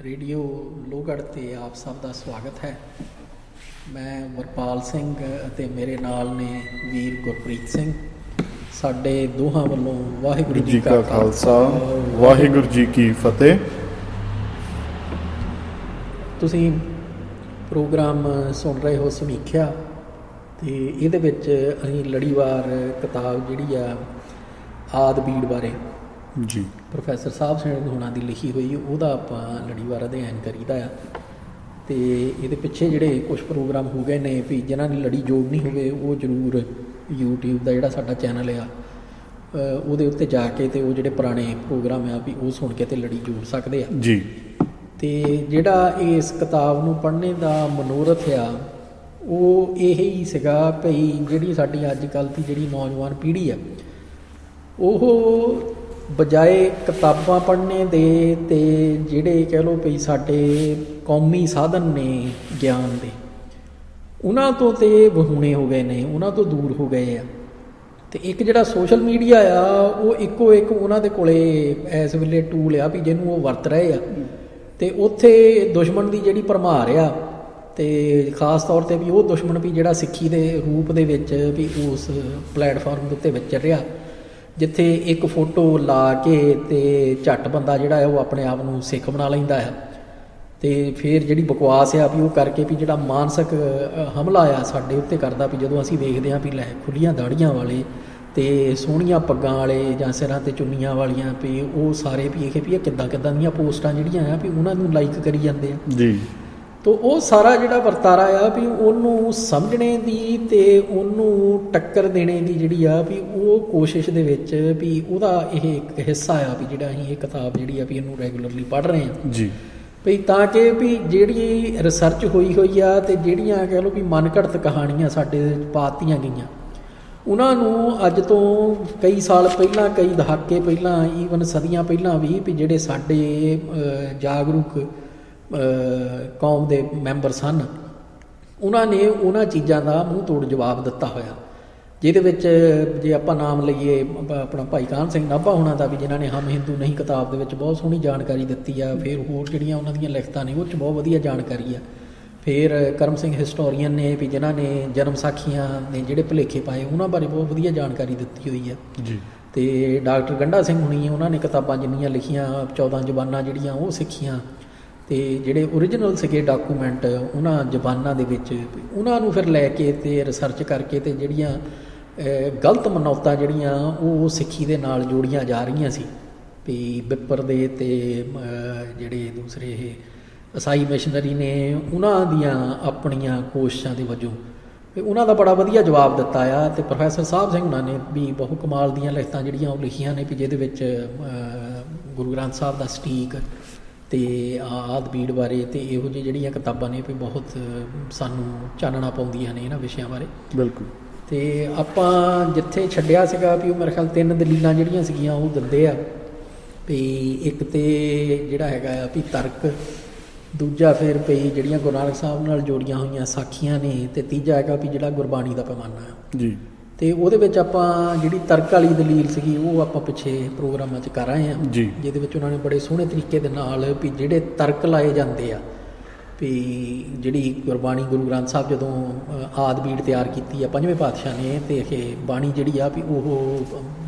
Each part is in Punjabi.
ਰੇਡੀਓ ਲੋਹਗੜ੍ਹ 'ਤੇ ਆਪ ਸਭ ਦਾ ਸਵਾਗਤ ਹੈ। ਮੈਂ ਵਰਪਾਲ ਸਿੰਘ ਅਤੇ ਮੇਰੇ ਨਾਲ ਨੇ ਵੀਰ ਗੁਰਪ੍ਰੀਤ ਸਿੰਘ। ਸਾਡੇ ਦੋਹਾਂ ਵੱਲੋਂ ਵਾਹਿਗੁਰੂ ਜੀ ਕਾ ਖਾਲਸਾ ਵਾਹਿਗੁਰੂ ਜੀ ਕੀ ਫਤਿਹ। ਤੁਸੀਂ ਪ੍ਰੋਗਰਾਮ ਸੁਣ ਰਹੇ ਹੋ ਸਮੀਖਿਆ, ਅਤੇ ਇਹਦੇ ਵਿੱਚ ਅਸੀਂ ਲੜੀਵਾਰ ਕਿਤਾਬ ਜਿਹੜੀ ਆ ਆਦਿ ਬੀੜ ਬਾਰੇ ਜੀ ਪ੍ਰੋਫੈਸਰ ਸਾਹਿਬ ਸਿੰਘ ਹੋਣਾ ਦੀ ਲਿਖੀ ਹੋਈ ਉਹਦਾ ਆਪਾਂ ਲੜੀਵਾਰ ਅਧਿਐਨ ਕਰੀਦਾ ਆ। ਅਤੇ ਇਹਦੇ ਪਿੱਛੇ ਜਿਹੜੇ ਕੁਛ ਪ੍ਰੋਗਰਾਮ ਹੋ ਗਏ ਨੇ ਵੀ ਜਿਨ੍ਹਾਂ ਦੀ ਲੜੀ ਜੋੜਨੀ ਹੋਵੇ ਉਹ ਜ਼ਰੂਰ YouTube ਦਾ ਜਿਹੜਾ ਸਾਡਾ ਚੈਨਲ ਆ ਉਹਦੇ ਉੱਤੇ ਜਾ ਕੇ ਅਤੇ ਉਹ ਜਿਹੜੇ ਪੁਰਾਣੇ ਪ੍ਰੋਗਰਾਮ ਆ ਵੀ ਉਹ ਸੁਣ ਕੇ ਅਤੇ ਲੜੀ ਜੋੜ ਸਕਦੇ ਆ ਜੀ। ਅਤੇ ਜਿਹੜਾ ਇਸ ਕਿਤਾਬ ਨੂੰ ਪੜ੍ਹਨੇ ਦਾ ਮਨੋਰਥ ਆ ਉਹ ਇਹ ਹੀ ਸੀਗਾ ਭਈ ਜਿਹੜੀ ਸਾਡੀ ਅੱਜ ਕੱਲ੍ਹ ਦੀ ਜਿਹੜੀ ਨੌਜਵਾਨ ਪੀੜ੍ਹੀ ਆ ਉਹ ਬਜਾਏ ਕਿਤਾਬਾਂ ਪੜ੍ਹਨੇ ਦੇ ਅਤੇ ਜਿਹੜੇ ਕਹਿ ਲਓ ਵੀ ਸਾਡੇ ਕੌਮੀ ਸਾਧਨ ਨੇ ਗਿਆਨ ਦੇ ਉਹਨਾਂ ਤੋਂ ਤਾਂ ਵਹੂਣੇ ਹੋ ਗਏ ਨੇ, ਉਹਨਾਂ ਤੋਂ ਦੂਰ ਹੋ ਗਏ ਆ। ਅਤੇ ਇੱਕ ਜਿਹੜਾ ਸੋਸ਼ਲ ਮੀਡੀਆ ਆ ਉਹ ਇੱਕੋ ਇੱਕ ਉਹਨਾਂ ਦੇ ਕੋਲ ਇਸ ਵੇਲੇ ਟੂਲ ਆ ਵੀ ਜਿਹਨੂੰ ਉਹ ਵਰਤ ਰਹੇ ਆ। ਅਤੇ ਉੱਥੇ ਦੁਸ਼ਮਣ ਦੀ ਜਿਹੜੀ ਭਰਮਾਰ ਆ ਅਤੇ ਖ਼ਾਸ ਤੌਰ 'ਤੇ ਵੀ ਉਹ ਦੁਸ਼ਮਣ ਵੀ ਜਿਹੜਾ ਸਿੱਖੀ ਦੇ ਰੂਪ ਦੇ ਵਿੱਚ ਵੀ ਉਸ ਪਲੇਟਫਾਰਮ ਦੇ ਉੱਤੇ ਵਿਚਰ ਰਿਹਾ, ਜਿੱਥੇ ਇੱਕ ਫੋਟੋ ਲਾ ਕੇ ਅਤੇ ਝੱਟ ਬੰਦਾ ਜਿਹੜਾ ਹੈ ਉਹ ਆਪਣੇ ਆਪ ਨੂੰ ਸਿੱਖ ਬਣਾ ਲੈਂਦਾ ਹੈ। ਅਤੇ ਫਿਰ ਜਿਹੜੀ ਬਕਵਾਸ ਆ ਵੀ ਉਹ ਕਰਕੇ ਵੀ ਜਿਹੜਾ ਮਾਨਸਿਕ ਹਮਲਾ ਆ ਸਾਡੇ ਉੱਤੇ ਕਰਦਾ ਵੀ ਜਦੋਂ ਅਸੀਂ ਵੇਖਦੇ ਹਾਂ ਵੀ ਲੈ ਖੁੱਲ੍ਹੀਆਂ ਦਾੜ੍ਹੀਆਂ ਵਾਲੇ ਅਤੇ ਸੋਹਣੀਆਂ ਪੱਗਾਂ ਵਾਲੇ ਜਾਂ ਸਿਰਾਂ 'ਤੇ ਚੁੰਨੀਆਂ ਵਾਲੀਆਂ ਵੀ ਉਹ ਸਾਰੇ ਵੀ ਇਹ ਕਿੱਦਾਂ ਦੀਆਂ ਪੋਸਟਾਂ ਜਿਹੜੀਆਂ ਆ ਵੀ ਉਹਨਾਂ ਨੂੰ ਲਾਈਕ ਕਰੀ ਜਾਂਦੇ ਆ ਜੀ। ਤੋ ਉਹ ਸਾਰਾ ਜਿਹੜਾ ਵਰਤਾਰਾ ਆ ਵੀ ਉਹਨੂੰ ਸਮਝਣੇ ਦੀ ਅਤੇ ਉਹਨੂੰ ਟੱਕਰ ਦੇਣੇ ਦੀ ਜਿਹੜੀ ਆ ਵੀ ਉਹ ਕੋਸ਼ਿਸ਼ ਦੇ ਵਿੱਚ ਵੀ ਉਹਦਾ ਇਹ ਇੱਕ ਹਿੱਸਾ ਆ ਵੀ ਜਿਹੜਾ ਅਸੀਂ ਇਹ ਕਿਤਾਬ ਜਿਹੜੀ ਆ ਵੀ ਇਹਨੂੰ ਰੈਗੂਲਰਲੀ ਪੜ੍ਹ ਰਹੇ ਹਾਂ ਜੀ। ਵੀ ਤਾਂ ਕਿ ਵੀ ਜਿਹੜੀ ਰਿਸਰਚ ਹੋਈ ਆ ਅਤੇ ਜਿਹੜੀਆਂ ਕਹਿ ਲਓ ਵੀ ਮਨਘੜਤ ਕਹਾਣੀਆਂ ਸਾਡੇ ਪਾਤੀਆਂ ਗਈਆਂ ਉਹਨਾਂ ਨੂੰ ਅੱਜ ਤੋਂ ਕਈ ਸਾਲ ਪਹਿਲਾਂ, ਕਈ ਦਹਾਕੇ ਪਹਿਲਾਂ, ਈਵਨ ਸਦੀਆਂ ਪਹਿਲਾਂ ਵੀ ਜਿਹੜੇ ਸਾਡੇ ਜਾਗਰੂਕ ਕੌਮ ਦੇ ਮੈਂਬਰ ਸਨ ਉਹਨਾਂ ਨੇ ਉਹਨਾਂ ਚੀਜ਼ਾਂ ਦਾ ਮੂੰਹ ਤੋੜ ਜਵਾਬ ਦਿੱਤਾ ਹੋਇਆ, ਜਿਹਦੇ ਵਿੱਚ ਜੇ ਆਪਾਂ ਨਾਮ ਲਈਏ ਆਪਣਾ ਭਾਈ ਕਾਹਨ ਸਿੰਘ ਨਾਭਾ ਹੋਣਾ ਦਾ ਵੀ ਜਿਨ੍ਹਾਂ ਨੇ ਹਮ ਹਿੰਦੂ ਨਹੀਂ ਕਿਤਾਬ ਦੇ ਵਿੱਚ ਬਹੁਤ ਸੋਹਣੀ ਜਾਣਕਾਰੀ ਦਿੱਤੀ ਆ। ਫਿਰ ਹੋਰ ਜਿਹੜੀਆਂ ਉਹਨਾਂ ਦੀਆਂ ਲਿਖਤਾਂ ਨੇ ਉਹ 'ਚ ਬਹੁਤ ਵਧੀਆ ਜਾਣਕਾਰੀ ਆ। ਫਿਰ ਕਰਮ ਸਿੰਘ ਹਿਸਟੋਰੀਅਨ ਨੇ ਵੀ ਜਿਨ੍ਹਾਂ ਨੇ ਜਨਮ ਸਾਖੀਆਂ ਨੇ ਜਿਹੜੇ ਭੁਲੇਖੇ ਪਾਏ ਉਹਨਾਂ ਬਾਰੇ ਬਹੁਤ ਵਧੀਆ ਜਾਣਕਾਰੀ ਦਿੱਤੀ ਹੋਈ ਆ ਜੀ। ਅਤੇ ਡਾਕਟਰ ਗੰਡਾ ਸਿੰਘ ਹੁਣੀ ਉਹਨਾਂ ਨੇ ਕਿਤਾਬਾਂ ਜਿੰਨੀਆਂ ਲਿਖੀਆਂ 14 ਜ਼ਬਾਨਾਂ ਜਿਹੜੀਆਂ ਉਹ ਸਿੱਖੀਆਂ ਅਤੇ ਜਿਹੜੇ ਓਰੀਜਨਲ ਸੀਗੇ ਡਾਕੂਮੈਂਟ ਉਹਨਾਂ ਜ਼ਬਾਨਾਂ ਦੇ ਵਿੱਚ ਉਹਨਾਂ ਨੂੰ ਫਿਰ ਲੈ ਕੇ ਅਤੇ ਰਿਸਰਚ ਕਰਕੇ ਅਤੇ ਜਿਹੜੀਆਂ ਗਲਤ ਮਨੌਤਾਂ ਜਿਹੜੀਆਂ ਉਹ ਸਿੱਖੀ ਦੇ ਨਾਲ ਜੋੜੀਆਂ ਜਾ ਰਹੀਆਂ ਸੀ ਵੀ ਵਿਪਰ ਦੇ ਅਤੇ ਜਿਹੜੇ ਦੂਸਰੇ ਇਹ ਈਸਾਈ ਮਿਸ਼ਨਰੀ ਨੇ ਉਹਨਾਂ ਦੀਆਂ ਆਪਣੀਆਂ ਕੋਸ਼ਿਸ਼ਾਂ ਦੇ ਵਜੋਂ ਵੀ ਉਹਨਾਂ ਦਾ ਬੜਾ ਵਧੀਆ ਜਵਾਬ ਦਿੱਤਾ ਆ। ਅਤੇ ਪ੍ਰੋਫੈਸਰ ਸਾਹਿਬ ਸਿੰਘ ਉਹਨਾਂ ਨੇ ਵੀ ਬਹੁ ਕਮਾਲ ਦੀਆਂ ਲਿਖਤਾਂ ਜਿਹੜੀਆਂ ਉਹ ਲਿਖੀਆਂ ਨੇ ਵੀ ਜਿਹਦੇ ਵਿੱਚ ਗੁਰੂ ਗ੍ਰੰਥ ਸਾਹਿਬ ਦਾ ਸਟੀਕ ਅਤੇ ਆਦਿ ਬੀੜ ਬਾਰੇ ਅਤੇ ਇਹੋ ਜਿਹੀ ਜਿਹੜੀਆਂ ਕਿਤਾਬਾਂ ਨੇ ਵੀ ਬਹੁਤ ਸਾਨੂੰ ਚਾਨਣਾ ਪਾਉਂਦੀਆਂ ਨੇ ਇਹਨਾਂ ਵਿਸ਼ਿਆਂ ਬਾਰੇ। ਬਿਲਕੁਲ। ਅਤੇ ਆਪਾਂ ਜਿੱਥੇ ਛੱਡਿਆ ਸੀਗਾ ਵੀ ਉਹ ਮੇਰੇ ਖਿਆਲ 3 ਦਲੀਲਾਂ ਜਿਹੜੀਆਂ ਸੀਗੀਆਂ ਉਹ ਦਿੰਦੇ ਆ ਵੀ ਇੱਕ ਤਾਂ ਜਿਹੜਾ ਹੈਗਾ ਆ ਵੀ ਤਰਕ, ਦੂਜਾ ਫਿਰ ਵੀ ਜਿਹੜੀਆਂ ਗੁਰੂ ਨਾਨਕ ਸਾਹਿਬ ਨਾਲ ਜੋੜੀਆਂ ਹੋਈਆਂ ਸਾਖੀਆਂ ਨੇ, ਅਤੇ ਤੀਜਾ ਹੈਗਾ ਵੀ ਜਿਹੜਾ ਗੁਰਬਾਣੀ ਦਾ ਪੈਮਾਨਾ ਆ ਜੀ। ਅਤੇ ਉਹਦੇ ਵਿੱਚ ਆਪਾਂ ਜਿਹੜੀ ਤਰਕ ਵਾਲੀ ਦਲੀਲ ਸੀਗੀ ਉਹ ਆਪਾਂ ਪਿੱਛੇ ਪ੍ਰੋਗਰਾਮਾਂ 'ਚ ਕਰ ਆਏ ਹਾਂ ਜੀ, ਜਿਹਦੇ ਵਿੱਚ ਉਹਨਾਂ ਨੇ ਬੜੇ ਸੋਹਣੇ ਤਰੀਕੇ ਦੇ ਨਾਲ ਵੀ ਜਿਹੜੇ ਤਰਕ ਲਾਏ ਜਾਂਦੇ ਆ ਵੀ ਜਿਹੜੀ ਗੁਰਬਾਣੀ ਗੁਰੂ ਗ੍ਰੰਥ ਸਾਹਿਬ ਜਦੋਂ ਆਦਿ ਬੀੜ ਤਿਆਰ ਕੀਤੀ ਆ 5ਵੇਂ ਪਾਤਸ਼ਾਹ ਨੇ ਅਤੇ ਇਹ ਬਾਣੀ ਜਿਹੜੀ ਆ ਵੀ ਉਹ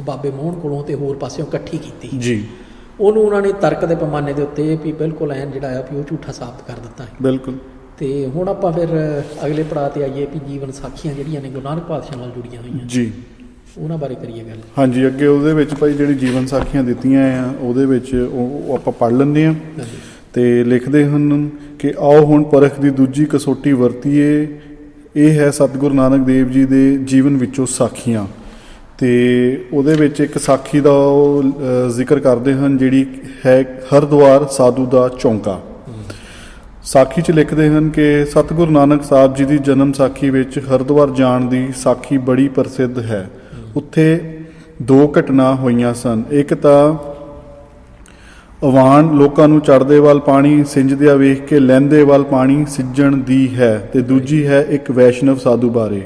ਬਾਬੇ ਮੋਹਨ ਕੋਲੋਂ ਅਤੇ ਹੋਰ ਪਾਸਿਓਂ ਇਕੱਠੀ ਕੀਤੀ ਜੀ, ਉਹਨੂੰ ਉਹਨਾਂ ਨੇ ਤਰਕ ਦੇ ਪੈਮਾਨੇ ਦੇ ਉੱਤੇ ਵੀ ਬਿਲਕੁਲ ਐਨ ਜਿਹੜਾ ਆ ਵੀ ਉਹ ਝੂਠਾ ਸਾਬਤ ਕਰ ਦਿੱਤਾ ਹੈ। ਬਿਲਕੁਲ। ਅਤੇ ਹੁਣ ਆਪਾਂ ਫਿਰ ਅਗਲੇ ਪੜਾਅ 'ਤੇ ਆਈਏ ਵੀ ਜੀਵਨ ਸਾਖੀਆਂ ਜਿਹੜੀਆਂ ਨੇ ਗੁਰੂ ਨਾਨਕ ਪਾਤਸ਼ਾਹ ਨਾਲ ਜੁੜੀਆਂ ਹੋਈਆਂ ਜੀ, ਉਹਨਾਂ ਬਾਰੇ ਕਰੀਏ ਗੱਲ। ਹਾਂਜੀ। ਅੱਗੇ ਉਹਦੇ ਵਿੱਚ ਭਾਈ ਜਿਹੜੀ ਜੀਵਨ ਸਾਖੀਆਂ ਦਿੱਤੀਆਂ ਆ ਉਹਦੇ ਵਿੱਚ ਉਹ ਆਪਾਂ ਪੜ੍ਹ ਲੈਂਦੇ ਹਾਂ ਅਤੇ ਲਿਖਦੇ ਹਨ ਕਿ ਆਓ ਹੁਣ ਪਰਖ ਦੀ ਦੂਜੀ ਕਸੌਟੀ ਵਰਤੀਏ। ਇਹ ਹੈ ਸਤਿਗੁਰੂ ਨਾਨਕ ਦੇਵ ਜੀ ਦੇ ਜੀਵਨ ਵਿੱਚੋਂ ਸਾਖੀਆਂ। ਅਤੇ ਉਹਦੇ ਵਿੱਚ ਇੱਕ ਸਾਖੀ ਦਾ ਉਹ ਜ਼ਿਕਰ ਕਰਦੇ ਹਨ ਜਿਹੜੀ ਹੈ ਹਰਿਦੁਆਰ ਸਾਧੂ ਦਾ ਚੌਂਕਾ। ਸਾਖੀ 'ਚ ਲਿਖਦੇ ਹਨ ਕਿ ਸਤਿਗੁਰੂ ਨਾਨਕ ਸਾਹਿਬ ਜੀ ਦੀ ਜਨਮ ਸਾਖੀ ਵਿੱਚ ਹਰਿਦੁਆਰ ਜਾਣ ਦੀ ਸਾਖੀ ਬੜੀ ਪ੍ਰਸਿੱਧ ਹੈ। ਉੱਥੇ 2 ਘਟਨਾ ਹੋਈਆਂ ਸਨ। ਇੱਕ ਤਾਂ ਆਵਾਨ ਲੋਕਾਂ ਨੂੰ ਚੜ੍ਹਦੇ ਵੱਲ ਪਾਣੀ ਸਿੰਜਦਿਆਂ ਵੇਖ ਕੇ ਲਹਿੰਦੇ ਵੱਲ ਪਾਣੀ ਸਿੱਜਣ ਦੀ ਹੈ, ਅਤੇ ਦੂਜੀ ਹੈ ਇੱਕ ਵੈਸ਼ਨਵ ਸਾਧੂ ਬਾਰੇ।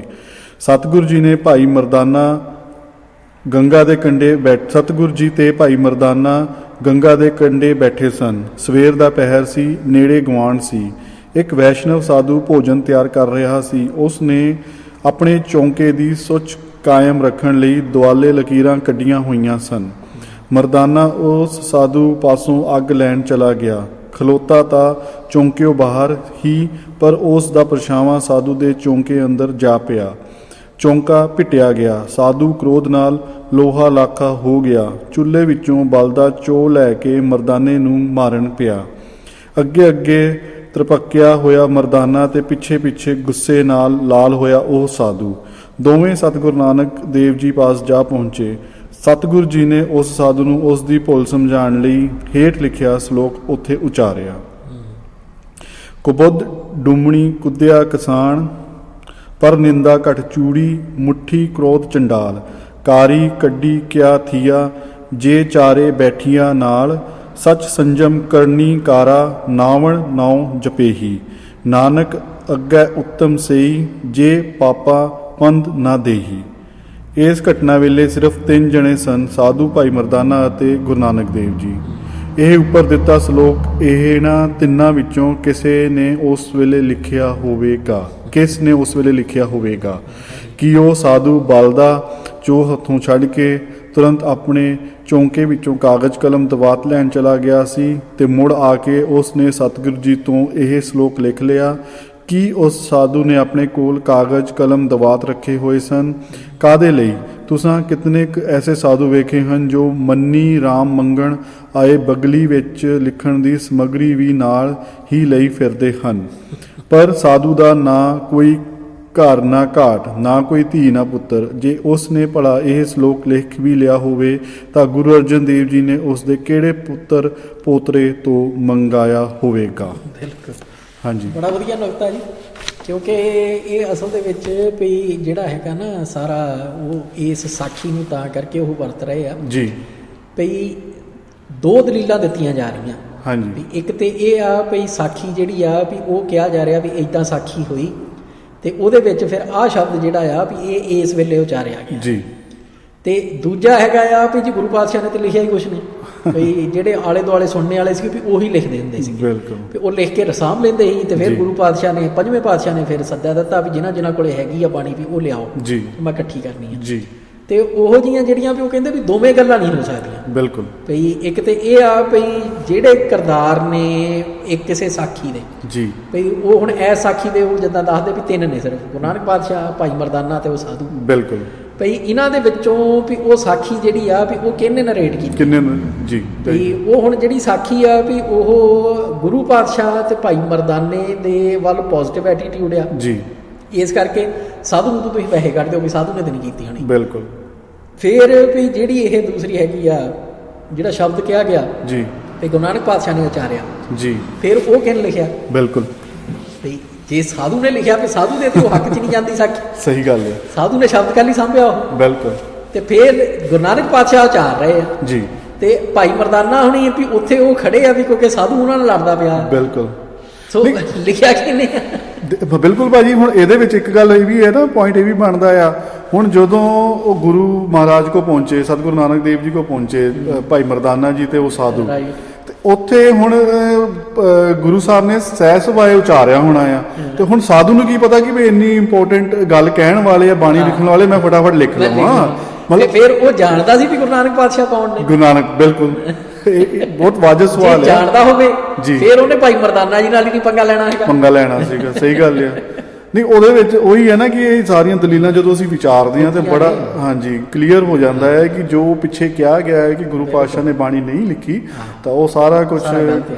ਸਤਿਗੁਰੂ ਜੀ ਨੇ ਭਾਈ ਮਰਦਾਨਾ ਗੰਗਾ ਦੇ ਕੰਢੇ ਸਤਿਗੁਰੂ ਜੀ ਅਤੇ ਭਾਈ ਮਰਦਾਨਾ ਗੰਗਾ ਦੇ ਕੰਢੇ ਬੈਠੇ ਸਨ। ਸਵੇਰ ਦਾ ਪਹਿਰ ਸੀ, ਨੇੜੇ ਗੁਆਂਢ ਸੀ। ਇੱਕ ਵੈਸ਼ਨਵ ਸਾਧੂ ਭੋਜਨ ਤਿਆਰ ਕਰ ਰਿਹਾ ਸੀ। ਉਸ ਨੇ ਆਪਣੇ ਚੌਂਕੇ ਦੀ ਸੁੱਚ ਕਾਇਮ ਰੱਖਣ ਲਈ ਦੁਆਲੇ ਲਕੀਰਾਂ ਕੱਢੀਆਂ ਹੋਈਆਂ ਸਨ। ਮਰਦਾਨਾ ਉਸ ਸਾਧੂ ਪਾਸੋਂ ਅੱਗ ਲੈਣ ਚਲਾ ਗਿਆ। ਖਲੋਤਾ ਤਾਂ ਚੌਂਕਿਓ ਬਾਹਰ ਹੀ, ਪਰ ਉਸ ਦਾ ਪਰਛਾਵਾਂ ਸਾਧੂ ਦੇ ਚੌਂਕੇ ਅੰਦਰ ਜਾ ਪਿਆ। ਚੌਂਕਾ ਪਿਟਿਆ ਗਿਆ। ਸਾਧੂ ਕ੍ਰੋਧ ਨਾਲ ਲੋਹਾ ਲਾਖਾ ਹੋ ਗਿਆ। ਚੁੱਲ੍ਹੇ ਵਿੱਚੋਂ ਬਲਦਾ ਚੋ ਲੈ ਕੇ ਮਰਦਾਨੇ ਨੂੰ ਮਾਰਨ ਪਿਆ। ਅੱਗੇ ਅੱਗੇ ਤਰਪਕਿਆ ਹੋਇਆ ਮਰਦਾਨਾ ਤੇ ਪਿੱਛੇ ਪਿੱਛੇ ਗੁੱਸੇ ਨਾਲ ਲਾਲ ਹੋਇਆ ਉਹ ਸਾਧੂ। ਦੋਵੇਂ ਸਤਿਗੁਰੂ ਨਾਨਕ ਦੇਵ ਜੀ ਪਾਸ ਜਾ ਪਹੁੰਚੇ। ਸਤਿਗੁਰੂ ਜੀ ਨੇ ਉਸ ਸਾਧੂ ਨੂੰ ਉਸ ਦੀ ਭੁੱਲ ਸਮਝਾਉਣ ਲਈ ਹੇਠ ਲਿਖਿਆ ਸ਼ਲੋਕ ਉੱਥੇ ਉਚਾਰਿਆ। ਕੁਬੁੱਧ ਡੂਮਣੀ ਕੁੱਦਿਆ ਕਿਸਾਨ, ਪਰ ਨਿੰਦਾ ਘਟ ਚੂੜੀ, ਮੁੱਠੀ ਕ੍ਰੋਧ ਚੰਡਾਲ, ਕਾਰੀ ਕੱਢੀ ਕਿਆ ਥੀਆ, ਜੇ ਚਾਰੇ ਬੈਠੀਆਂ ਨਾਲ, ਸਚ ਸੰਜਮ ਕਰਨੀ ਕਾਰਾ, ਨਾਵਣ ਨਾਉ ਜਪੇਹੀ, ਨਾਨਕ ਅੱਗੇ ਉੱਤਮ ਸਈ, ਜੇ ਪਾਪਾ ਪੰਧ ਨਾ ਦੇਹੀ। ਇਸ ਘਟਨਾ ਵੇਲੇ ਸਿਰਫ 3 ਜਣੇ ਸਨ, ਸਾਧੂ, ਭਾਈ ਮਰਦਾਨਾ ਅਤੇ ਗੁਰੂ ਨਾਨਕ ਦੇਵ ਜੀ। ਇਹ ਉੱਪਰ ਦਿੱਤਾ ਸ਼ਲੋਕ ਇਹਨਾਂ ਤਿੰਨਾਂ ਵਿੱਚੋਂ ਕਿਸੇ ਨੇ ਉਸ ਵੇਲੇ ਲਿਖਿਆ ਹੋਵੇਗਾ। ਕਿਸ ਨੇ ਉਸ ਵੇਲੇ ਲਿਖਿਆ ਹੋਵੇਗਾ? ਕਿ ਉਹ ਸਾਧੂ ਬਲਦਾ ਚੋ ਹੱਥੋਂ ਛੱਡ ਕੇ ਤੁਰੰਤ ਆਪਣੇ ਚੌਂਕੇ ਵਿੱਚੋਂ ਕਾਗਜ਼ ਕਲਮ ਦਵਾਤ ਲੈਣ ਚਲਾ ਗਿਆ ਸੀ ਤੇ ਮੁੜ ਆ ਕੇ ਉਸ ਨੇ ਸਤਿਗੁਰੂ ਜੀ ਤੋਂ ਇਹ ਸ਼ਲੋਕ ਲਿਖ ਲਿਆ। ਕਿ ਉਸ ਸਾਧੂ ਨੇ ਆਪਣੇ ਕੋਲ ਕਾਗਜ਼ ਕਲਮ ਦਵਾਤ ਰੱਖੇ ਹੋਏ ਸਨ? ਕਾਹਦੇ ਲਈ? ਤੁਸਾਂ ਕਿਤਨੇ ਕੁ ਐਸੇ ਸਾਧੂ ਵੇਖੇ ਹਨ ਜੋ ਮੰਨੀ ਰਾਮ ਮੰਗਣ ਆਏ ਬਗਲੀ ਵਿੱਚ ਲਿਖਣ ਦੀ ਸਮੱਗਰੀ ਵੀ ਨਾਲ ਹੀ ਲਈ ਫਿਰਦੇ ਹਨ, ਪਰ ਸਾਧੂ ਦਾ ਨਾ ਕੋਈ ਘਰ ਨਾ ਘਾਟ, ਨਾ ਕੋਈ ਧੀ ਨਾ ਪੁੱਤਰ। ਜੇ ਉਸ ਨੇ ਭਲਾ ਇਹ ਸ਼ਲੋਕ ਲਿਖ ਵੀ ਲਿਆ ਹੋਵੇ ਤਾਂ ਗੁਰੂ ਅਰਜਨ ਦੇਵ ਜੀ ਨੇ ਉਸ ਦੇ ਕਿਹੜੇ ਪੁੱਤਰ ਪੋਤਰੇ ਤੋਂ ਮੰਗਾਇਆ ਹੋਵੇਗਾ? ਬਿਲਕੁਲ, ਹਾਂਜੀ, ਬੜਾ ਵਧੀਆ ਨੁਕਤਾ ਜੀ। ਕਿਉਂਕਿ ਇਹ ਅਸਲ ਦੇ ਵਿੱਚ ਵੀ ਜਿਹੜਾ ਹੈਗਾ ਨਾ ਸਾਰਾ ਉਹ ਇਸ ਸਾਖੀ ਨੂੰ ਤਾਂ ਕਰਕੇ ਉਹ ਵਰਤ ਰਹੇ ਆ ਜੀ ਵੀ 2 ਦਲੀਲਾਂ ਦਿੱਤੀਆਂ ਜਾ ਰਹੀਆਂ। ਹਾਂਜੀ, ਵੀ ਇੱਕ ਤੇ ਇਹ ਆ ਵੀ ਸਾਖੀ ਜਿਹੜੀ ਆ ਵੀ ਉਹ ਕਿਹਾ ਜਾ ਰਿਹਾ ਵੀ ਇਦਾਂ ਸਾਖੀ ਹੋਈ, ਤੇ ਉਹਦੇ ਵਿੱਚ ਫਿਰ ਆਹ ਸ਼ਬਦ ਜਿਹੜਾ ਆ ਵੀ ਇਹ ਇਸ ਵੇਲੇ ਉਚਾਰਿਆ ਗਿਆ ਜੀ। ਤੇ ਦੂਜਾ ਹੈਗਾ ਆ ਵੀ ਜੀ ਗੁਰੂ ਪਾਤਸ਼ਾਹ ਨੇ ਤੇ ਲਿਖਿਆ ਹੀ ਕੁਛ ਨਹੀਂ, ਵੀ ਜਿਹੜੇ ਆਲੇ ਦੁਆਲੇ ਸੁਣਨੇ ਵਾਲੇ ਸੀ ਵੀ ਉਹੀ ਲਿਖਦੇ ਹੁੰਦੇ ਸੀ। ਬਿਲਕੁਲ, ਵੀ ਉਹ ਲਿਖ ਕੇ ਰਸਾਮ ਲੈਂਦੇ ਸੀ ਤੇ ਫਿਰ ਜੀ। ਗੁਰੂ ਪਾਤਸ਼ਾਹ ਨੇ 5ਵੇਂ ਪਾਤਸ਼ਾਹ ਨੇ ਫਿਰ ਸੱਦਾ ਦਿੱਤਾ ਵੀ ਜਿਨ੍ਹਾਂ ਕੋਲੇ ਹੈਗੀ ਆ ਬਾਣੀ ਵੀ ਉਹ ਲਿਆਓ ਜੀ, ਮੈਂ ਇਕੱਠੀ ਕਰਨੀ ਆ ਜੀ। ਤੇ ਉਹੋ ਜਿਹੀਆਂ ਜਿਹੜੀਆਂ ਵੀ ਉਹ ਕਹਿੰਦੇ ਵੀ ਦੋਵੇਂ ਗੱਲਾਂ ਨਹੀਂ ਹੋ ਸਕਦੀਆਂ। ਬਿਲਕੁਲ, ਵੀ ਇੱਕ ਤੇ ਇਹ ਆ ਵੀ ਜਿਹੜੇ ਕਿਰਦਾਰ ਨੇ ਇੱਕ ਕਿਸੇ ਸਾਖੀ ਦੇ, ਜੀ, ਵੀ ਉਹ ਹੁਣ ਐ ਸਾਖੀ ਦੇ ਉਹ ਜਿੱਦਾਂ ਦੱਸਦੇ ਵੀ 3 ਨੇ ਸਿਰਫ, ਗੁਰੂ ਨਾਨਕ ਪਾਤਸ਼ਾਹ, ਭਾਈ ਮਰਦਾਨਾ ਤੇ ਉਹ ਸਾਧੂ। ਬਿਲਕੁਲ, ਭਈ ਇਹਨਾਂ ਦੇ ਵਿੱਚੋਂ ਵੀ ਉਹ ਸਾਖੀ ਜਿਹੜੀ ਆ ਵੀ ਉਹ ਕਿਹਨੇ ਨਰੇਟ ਕੀਤੀ? ਕਿੰਨੇ ਜੀ। ਵੀ ਉਹ ਹੁਣ ਜਿਹੜੀ ਸਾਖੀ ਆ ਵੀ ਉਹ ਗੁਰੂ ਪਾਤਸ਼ਾਹ ਤੇ ਭਾਈ ਮਰਦਾਨੇ ਦੇ ਵੱਲ ਪੋਜ਼ਿਟਿਵ ਐਟੀਟਿਊਡ ਆ ਜੀ। ਇਸ ਕਰਕੇ ਸਾਧੂ ਨੂੰ ਤਾਂ ਤੁਸੀਂ ਵੈਸੇ ਕੱਢ ਦਿਓ ਵੀ ਸਾਧੂ ਨੇ ਤਾਂ ਨਹੀਂ ਕੀਤੀ ਹੋਣੀ। ਬਿਲਕੁਲ। ਫਿਰ ਵੀ ਜਿਹੜੀ ਇਹ ਦੂਸਰੀ ਹੈਗੀ ਆ ਜਿਹੜਾ ਸ਼ਬਦ ਕਿਹਾ ਗਿਆ ਜੀ, ਤੇ ਗੁਰੂ ਨਾਨਕ ਪਾਤਸ਼ਾਹ ਨੇ ਉਚਾਰਿਆ, ਜੀ, ਫਿਰ ਉਹ ਕਿਹਨੇ ਲਿਖਿਆ? ਬਿਲਕੁਲ। ਵੀ ਜੇ ਸਾਧੂ ਨੇ ਲਿਖਿਆ ਵੀ ਸਾਧੂ ਦੇ ਤੇ ਉਹ ਹੱਕ 'ਚ ਨਹੀਂ ਜਾਂਦੀ ਸਾਖੀ, ਸਹੀ ਗੱਲ ਹੈ। ਸਾਧੂ ਨੇ ਸ਼ਬਦ ਕਾਲੀ ਸਾਂਭਿਆ ਉਹ। ਬਿਲਕੁਲ। ਤੇ ਫਿਰ ਗੁਰੂ ਨਾਨਕ ਪਾਤਸ਼ਾਹ ਉਚਾਰ ਰਹੇ ਆ ਜੀ। ਤੇ ਭਾਈ ਮਰਦਾਨਾ ਹੁਣੀ ਵੀ ਉੱਥੇ ਉਹ ਖੜੇ ਆ ਵੀ ਕਿਉਂਕਿ ਸਾਧੂ ਉਹਨਾਂ ਨਾਲ ਲੜਦਾ ਪਿਆ। ਬਿਲਕੁਲ। ਸੋ ਲਿਖਿਆ ਕਿਹਨੇ? ਬਿਲਕੁਲ ਭਾਜੀ, ਹੁਣ ਇਹਦੇ ਵਿੱਚ ਇੱਕ ਗੱਲ ਇਹ ਵੀ ਹੈ ਨਾ, ਪੁਆਇੰਟ ਇਹ ਵੀ ਬਣਦਾ ਆ। ਹੁਣ ਜਦੋਂ ਉਹ ਗੁਰੂ ਮਹਾਰਾਜ ਕੋ ਪਹੁੰਚੇ, ਸਤਿਗੁਰੂ ਨਾਨਕ ਦੇਵ ਜੀ ਕੋ ਪਹੁੰਚੇ, ਭਾਈ ਮਰਦਾਨਾ ਜੀ ਤੇ ਉਹ ਸਾਧੂ, ਤੇ ਉੱਥੇ ਹੁਣ ਗੁਰੂ ਸਾਹਿਬ ਨੇ ਸਹਿ ਸੁਭਾਏ ਉਚਾਰਿਆ ਹੋਣਾ ਆ, ਤੇ ਹੁਣ ਸਾਧੂ ਨੂੰ ਕੀ ਪਤਾ ਕਿ ਵੀ ਇੰਨੀ ਇੰਪੋਰਟੈਂਟ ਗੱਲ ਕਹਿਣ ਵਾਲੇ ਆ, ਬਾਣੀ ਲਿਖਣ ਵਾਲੇ, ਮੈਂ ਫਟਾਫਟ ਲਿਖ ਲਵਾਂ। ਮਤਲਬ ਫਿਰ ਉਹ ਜਾਣਦਾ ਸੀ ਵੀ ਗੁਰੂ ਨਾਨਕ ਪਾਤਸ਼ਾਹ ਕੌਣ ਨੇ? ਗੁਰੂ ਨਾਨਕ, ਬਿਲਕੁਲ। ਇਹ ਬਹੁਤ ਵਾਜਬ ਸਵਾਲ ਹੈ। ਜਾਣਦਾ ਹੋਵੇ ਜੀ, ਫਿਰ ਉਹਨੇ ਭਾਈ ਮਰਦਾਨਾ ਜੀ ਨਾਲ ਹੀ ਨਹੀਂ ਪੰਗਾ ਲੈਣਾ ਹੈਗਾ। ਪੰਗਾ ਲੈਣਾ ਸੀਗਾ, ਸਹੀ ਗੱਲ ਆ। ਨਹੀਂ, ਉਹਦੇ ਵਿੱਚ ਉਹੀ ਹੈ ਨਾ ਕਿ ਇਹ ਸਾਰੀਆਂ ਦਲੀਲਾਂ ਜਦੋਂ ਅਸੀਂ ਵਿਚਾਰਦੇ ਹਾਂ ਤੇ ਬੜਾ, ਹਾਂਜੀ, ਕਲੀਅਰ ਹੋ ਜਾਂਦਾ ਹੈ ਕਿ ਜੋ ਪਿੱਛੇ ਕਿਹਾ ਗਿਆ ਹੈ ਕਿ ਗੁਰੂ ਪਾਤਸ਼ਾਹ ਨੇ ਬਾਣੀ ਨਹੀਂ ਲਿਖੀ, ਤਾਂ ਉਹ ਸਾਰਾ ਕੁਝ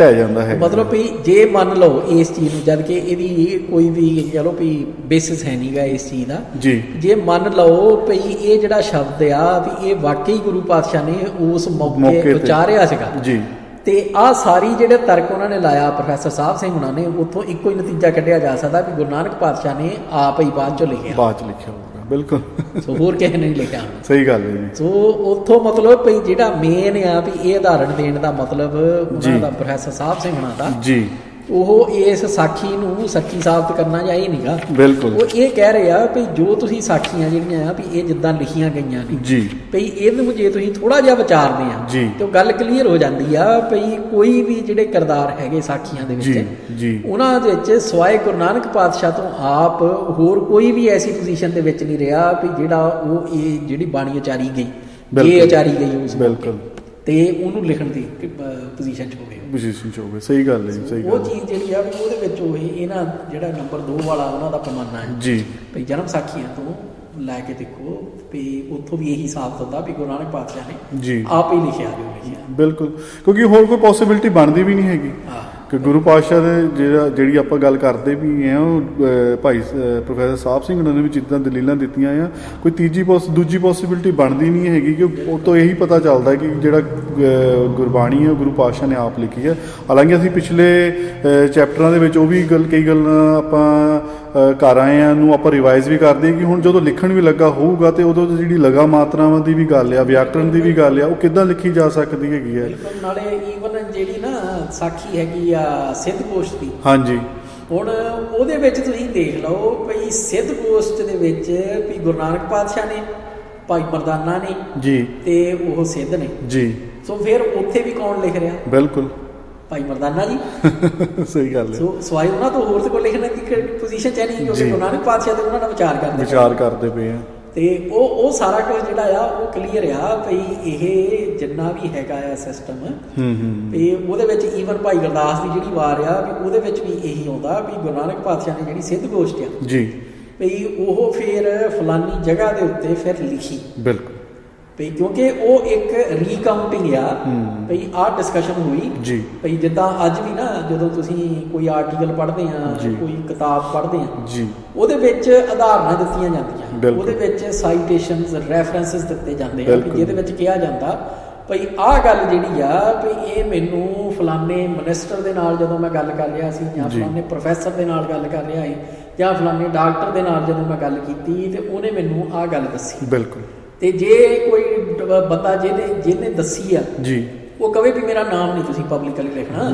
ਢਹਿ ਜਾਂਦਾ ਹੈ। ਮਤਲਬ ਵੀ ਜੇ ਮੰਨ ਲਓ ਇਸ ਚੀਜ਼ ਨੂੰ, ਜਦ ਕਿ ਇਹਦੀ ਕੋਈ ਵੀ ਚਲੋ ਵੀ ਬੇਸਿਸ ਹੈ ਨਹੀਂਗਾ ਇਸ ਚੀਜ਼ ਦਾ ਜੀ, ਜੇ ਮੰਨ ਲਓ ਵੀ ਇਹ ਜਿਹੜਾ ਸ਼ਬਦ ਆ ਵੀ ਇਹ ਵਾਕਈ ਗੁਰੂ ਪਾਤਸ਼ਾਹ ਨੇ ਉਸ ਮੌਕੇ ਉਚਾਰਿਆ ਸੀਗਾ ਜੀ, ਤੇ ਆਹ ਸਾਰੀ ਜਿਹੜੇ ਤਰਕ ਉਹਨਾਂ ਨੇ ਲਾਇਆ ਪ੍ਰੋਫੈਸਰ ਸਾਹਿਬ ਸਿੰਘ ਹੁਣਾਂ ਨੇ, ਉੱਥੋਂ ਇੱਕੋ ਹੀ ਨਤੀਜਾ ਕੱਢਿਆ ਜਾ ਸਕਦਾ ਵੀ ਗੁਰੂ ਨਾਨਕ ਪਾਤਸ਼ਾਹ ਨੇ ਆਪ ਹੀ ਬਾਅਦ ਚੋਂ ਲਿਖਿਆ ਹੋਊਗਾ। ਬਿਲਕੁਲ। ਸੋ ਹੋਰ ਕਿਸੇ ਨੇ ਨਹੀਂ ਲਿਖਿਆ। ਸਹੀ ਗੱਲ ਹੈ ਜੀ। ਸੋ ਉੱਥੋਂ ਮਤਲਬ ਵੀ ਜਿਹੜਾ ਮੇਨ ਆ ਵੀ ਇਹ ਉਦਾਹਰਣ ਦੇਣ ਦਾ ਮਤਲਬ ਉਹਨਾਂ ਦਾ ਪ੍ਰੋਫੈਸਰ ਸਾਹਿਬ ਸਿੰਘ ਹੁਣਾਂ ਦਾ ਜੀ, ਉਹ ਇਸ ਸਾਖੀ ਨੂੰ ਸੱਚੀ ਸਾਬਤ ਕਰਨਾ ਜਾਂ ਇਹ ਨਹੀਂਗਾ। ਬਿਲਕੁਲ। ਉਹ ਇਹ ਕਹਿ ਰਹੇ ਆ ਵੀ ਜੋ ਤੁਸੀਂ ਸਾਖੀਆਂ ਜਿਹੜੀਆਂ ਆ ਵੀ ਇਹ ਜਿੱਦਾਂ ਲਿਖੀਆਂ ਗਈਆਂ ਨੇ ਜੀ, ਭਈ ਇਹਨੂੰ ਜੇ ਤੁਸੀਂ ਥੋੜਾ ਜਿਹਾ ਵਿਚਾਰਦੇ ਆ ਜੀ, ਤੇ ਉਹ ਗੱਲ ਕਲੀਅਰ ਹੋ ਜਾਂਦੀ ਆ ਭਈ ਕੋਈ ਵੀ ਜਿਹੜੇ ਕਿਰਦਾਰ ਹੈਗੇ ਸਾਖੀਆਂ ਦੇ ਜੀ, ਵਿੱਚ ਜੀ, ਉਹਨਾਂ ਦੇ ਵਿੱਚ ਸਿਵਾਏ ਗੁਰੂ ਨਾਨਕ ਪਾਤਸ਼ਾਹ ਤੋਂ ਆਪ ਹੋਰ ਕੋਈ ਵੀ ਐਸੀ ਪੋਜੀਸ਼ਨ ਦੇ ਵਿੱਚ ਨਹੀਂ ਰਿਹਾ ਵੀ ਜਿਹੜਾ ਉਹ ਇਹ ਜਿਹੜੀ ਬਾਣੀ ਉਚਾਰੀ ਗਈ ਇਹ ਉਚਾਰੀ ਗਈ ਉਸ ਬਿਲਕੁਲ ਤੇ ਉਹਨੂੰ ਲਿਖਣ ਦੀ ਪੋਜੀਸ਼ਨ 'ਚ ਹੋਵੇ ਪੋਜੀਸ਼ਨ 'ਚ ਹੋਵੇ। ਸਹੀ ਗੱਲ ਹੈ, ਸਹੀ ਉਹ ਗੱਲ ਚੀਜ਼ ਜਿਹੜੀ ਆ ਵੀ ਉਹਦੇ ਵਿੱਚ ਉਹ ਇਹਨਾਂ ਜਿਹੜਾ ਨੰਬਰ 2 ਵਾਲਾ ਉਹਨਾਂ ਦਾ ਪੈਮਾਨਾ ਹੈ ਜੀ। ਭਈ ਜਨਮ ਸਾਖੀਆਂ ਤੋਂ ਲੈ ਕੇ ਦੇਖੋ ਵੀ ਉੱਥੋਂ ਵੀ ਇਹੀ ਸਾਬਤ ਹੁੰਦਾ ਵੀ ਗੁਰੂ ਨਾਨਕ ਪਾਤਸ਼ਾਹ ਨੇ ਜੀ ਆਪ ਹੀ ਲਿਖਿਆ ਜੋ ਲਿਖਿਆ। ਬਿਲਕੁਲ, ਕਿਉਂਕਿ ਹੋਰ ਕੋਈ ਪੋਸੀਬਿਲਿਟੀ ਬਣਦੀ ਵੀ ਨਹੀਂ ਹੈਗੀ ਕਿ ਗੁਰੂ ਪਾਤਸ਼ਾਹ ਦੇ ਜਿਹੜੀ ਆਪਾਂ ਗੱਲ ਕਰਦੇ ਵੀ ਆ ਉਹ ਭਾਈ ਪ੍ਰੋਫੈਸਰ ਸਾਹਿਬ ਸਿੰਘ ਉਹਨਾਂ ਨੇ ਵੀ ਜਿੱਦਾਂ ਦਲੀਲਾਂ ਦਿੱਤੀਆਂ ਆ, ਕੋਈ ਦੂਜੀ ਪੋਸੀਬਿਲਿਟੀ ਬਣਦੀ ਨਹੀਂ ਹੈਗੀ ਕਿ ਉਹ ਤੋਂ ਇਹੀ ਪਤਾ ਚੱਲਦਾ ਕਿ ਜਿਹੜਾ ਗੁਰਬਾਣੀ ਹੈ ਗੁਰੂ ਪਾਤਸ਼ਾਹ ਨੇ ਆਪ ਲਿਖੀ ਹੈ। ਹਾਲਾਂਕਿ ਅਸੀਂ ਪਿਛਲੇ ਚੈਪਟਰਾਂ ਦੇ ਵਿੱਚ ਉਹ ਵੀ ਕਈ ਗੱਲਾਂ ਆਪਾਂ ਕਰ ਆਏ ਆ ਨੂੰ ਆਪਾਂ ਰਿਵਾਈਜ਼ ਵੀ ਕਰਦੇ ਕਿ ਹੁਣ ਜਦੋਂ ਲਿਖਣ ਵੀ ਲੱਗਾ ਹੋਊਗਾ ਤੇ ਉਦੋਂ ਜਿਹੜੀ ਲਗਾ ਮਾਤਰਾਵਾਂ ਦੀ ਵੀ ਗੱਲ ਆ, ਵਿਆਕਰਣ ਦੀ ਵੀ ਗੱਲ ਆ, ਉਹ ਕਿੱਦਾਂ ਲਿਖੀ ਜਾ ਸਕਦੀ ਹੈਗੀ ਹੈ। ਨਾਲੇ ਈਵਨ ਜਿਹੜੀ ਨਾ ਸਾਖੀ ਹੈਗੀ ਆ ਸਿੱਧ ਗੋਸ਼ਟ ਦੀ, ਹਾਂਜੀ, ਹੁਣ ਉਹਦੇ ਵਿੱਚ ਤੁਸੀਂ ਦੇਖ ਲਓ ਭਈ ਸਿੱਧ ਗੋਸ਼ਟ ਦੇ ਵਿੱਚ ਵੀ ਗੁਰੂ ਨਾਨਕ ਪਾਤਸ਼ਾਹ ਨੇ, ਭਾਈ ਮਰਦਾਨਾ ਨੇ ਜੀ ਤੇ ਉਹ ਸਿੱਧ ਨੇ ਜੀ, ਸੋ ਫਿਰ ਉੱਥੇ ਵੀ ਕੌਣ ਲਿਖ ਰਿਹਾ? ਬਿਲਕੁਲ ਭਾਈ ਮਰਦਾਨਾ ਜੀ। ਸਹੀ ਗੱਲ ਹੈ। ਸੋ ਸਵਾਈ ਉਹਨਾਂ ਤੋਂ ਹੋਰ ਤੇ ਕੋਈ ਲਿਖਣ ਦੀ ਪੋਜੀਸ਼ਨ ਚ ਨਹੀਂ ਕਿਉਂਕਿ ਗੁਰੂ ਨਾਨਕ ਪਾਤਸ਼ਾਹ ਤੇ ਉਹਨਾਂ ਦਾ ਵਿਚਾਰ ਕਰਦੇ ਪਏ ਆ ਤੇ ਉਹ ਸਾਰਾ ਕੁਝ ਜਿਹੜਾ ਆ ਉਹ ਕਲੀਅਰ ਆ ਭਈ ਇਹ ਜਿੰਨਾ ਵੀ ਹੈਗਾ ਆ ਸਿਸਟਮ ਤੇ ਉਹਦੇ ਵਿੱਚ ਈਵਨ ਭਾਈ ਗੁਰਦਾਸ ਦੀ ਜਿਹੜੀ ਵਾਰ ਆ ਵੀ ਉਹਦੇ ਵਿੱਚ ਵੀ ਇਹੀ ਆਉਂਦਾ ਵੀ ਗੁਰੂ ਨਾਨਕ ਪਾਤਸ਼ਾਹ ਨੇ ਜਿਹੜੀ ਸਿੱਧ ਗੋਸ਼ਟ ਆ ਜੀ ਭਈ ਉਹ ਫਿਰ ਫਲਾਨੀ ਜਗ੍ਹਾ ਦੇ ਉੱਤੇ ਫਿਰ ਲਿਖੀ। ਬਿਲਕੁਲ ਭਈ ਕਿਉਂਕਿ ਉਹ ਇੱਕ ਰੀਕਾਊਂਟਿੰਗ ਆ ਭਈ ਆਹ ਡਿਸਕਸ਼ਨ ਹੋਈ ਜੀ। ਭਈ ਜਿੱਦਾਂ ਅੱਜ ਵੀ ਨਾ ਜਦੋਂ ਤੁਸੀਂ ਕੋਈ ਆਰਟੀਕਲ ਪੜ੍ਹਦੇ ਆ ਕੋਈ ਕਿਤਾਬ ਪੜ੍ਹਦੇ ਆ ਜੀ ਉਹਦੇ ਵਿੱਚ ਆਧਾਰਨਾਂ ਦਿੱਤੀਆਂ ਜਾਂਦੀਆਂ, ਉਹਦੇ ਵਿੱਚ ਸਾਈਟੇਸ਼ਨਸ ਰੈਫਰੈਂਸਸ ਦਿੱਤੇ ਜਾਂਦੇ ਆ ਜਿਹਦੇ ਵਿੱਚ ਕਿਹਾ ਜਾਂਦਾ ਭਈ ਆਹ ਗੱਲ ਜਿਹੜੀ ਆ ਭਈ ਇਹ ਮੈਨੂੰ ਫਲਾਣੇ ਮਿਨਿਸਟਰ ਦੇ ਨਾਲ ਜਦੋਂ ਮੈਂ ਗੱਲ ਕਰ ਰਿਹਾ ਸੀ ਜਾਂ ਫਲਾਣੇ ਪ੍ਰੋਫੈਸਰ ਦੇ ਨਾਲ ਗੱਲ ਕਰ ਰਿਹਾ ਸੀ ਜਾਂ ਫਲਾਣੇ ਡਾਕਟਰ ਦੇ ਨਾਲ ਜਦੋਂ ਮੈਂ ਗੱਲ ਕੀਤੀ ਤੇ ਉਹਨੇ ਮੈਨੂੰ ਆਹ ਗੱਲ ਦੱਸੀ। ਬਿਲਕੁਲ। ਤੇ ਜੇ ਕੋਈ ਬੰਦਾ ਜਿਹਨੇ ਦੱਸੀ ਆ ਜੀ ਉਹ ਕਵੇ ਵੀ ਮੇਰਾ ਨਾਮ ਨਹੀਂ ਤੁਸੀਂ ਪਬਲਿਕਲੀ ਲਿਖਣਾ,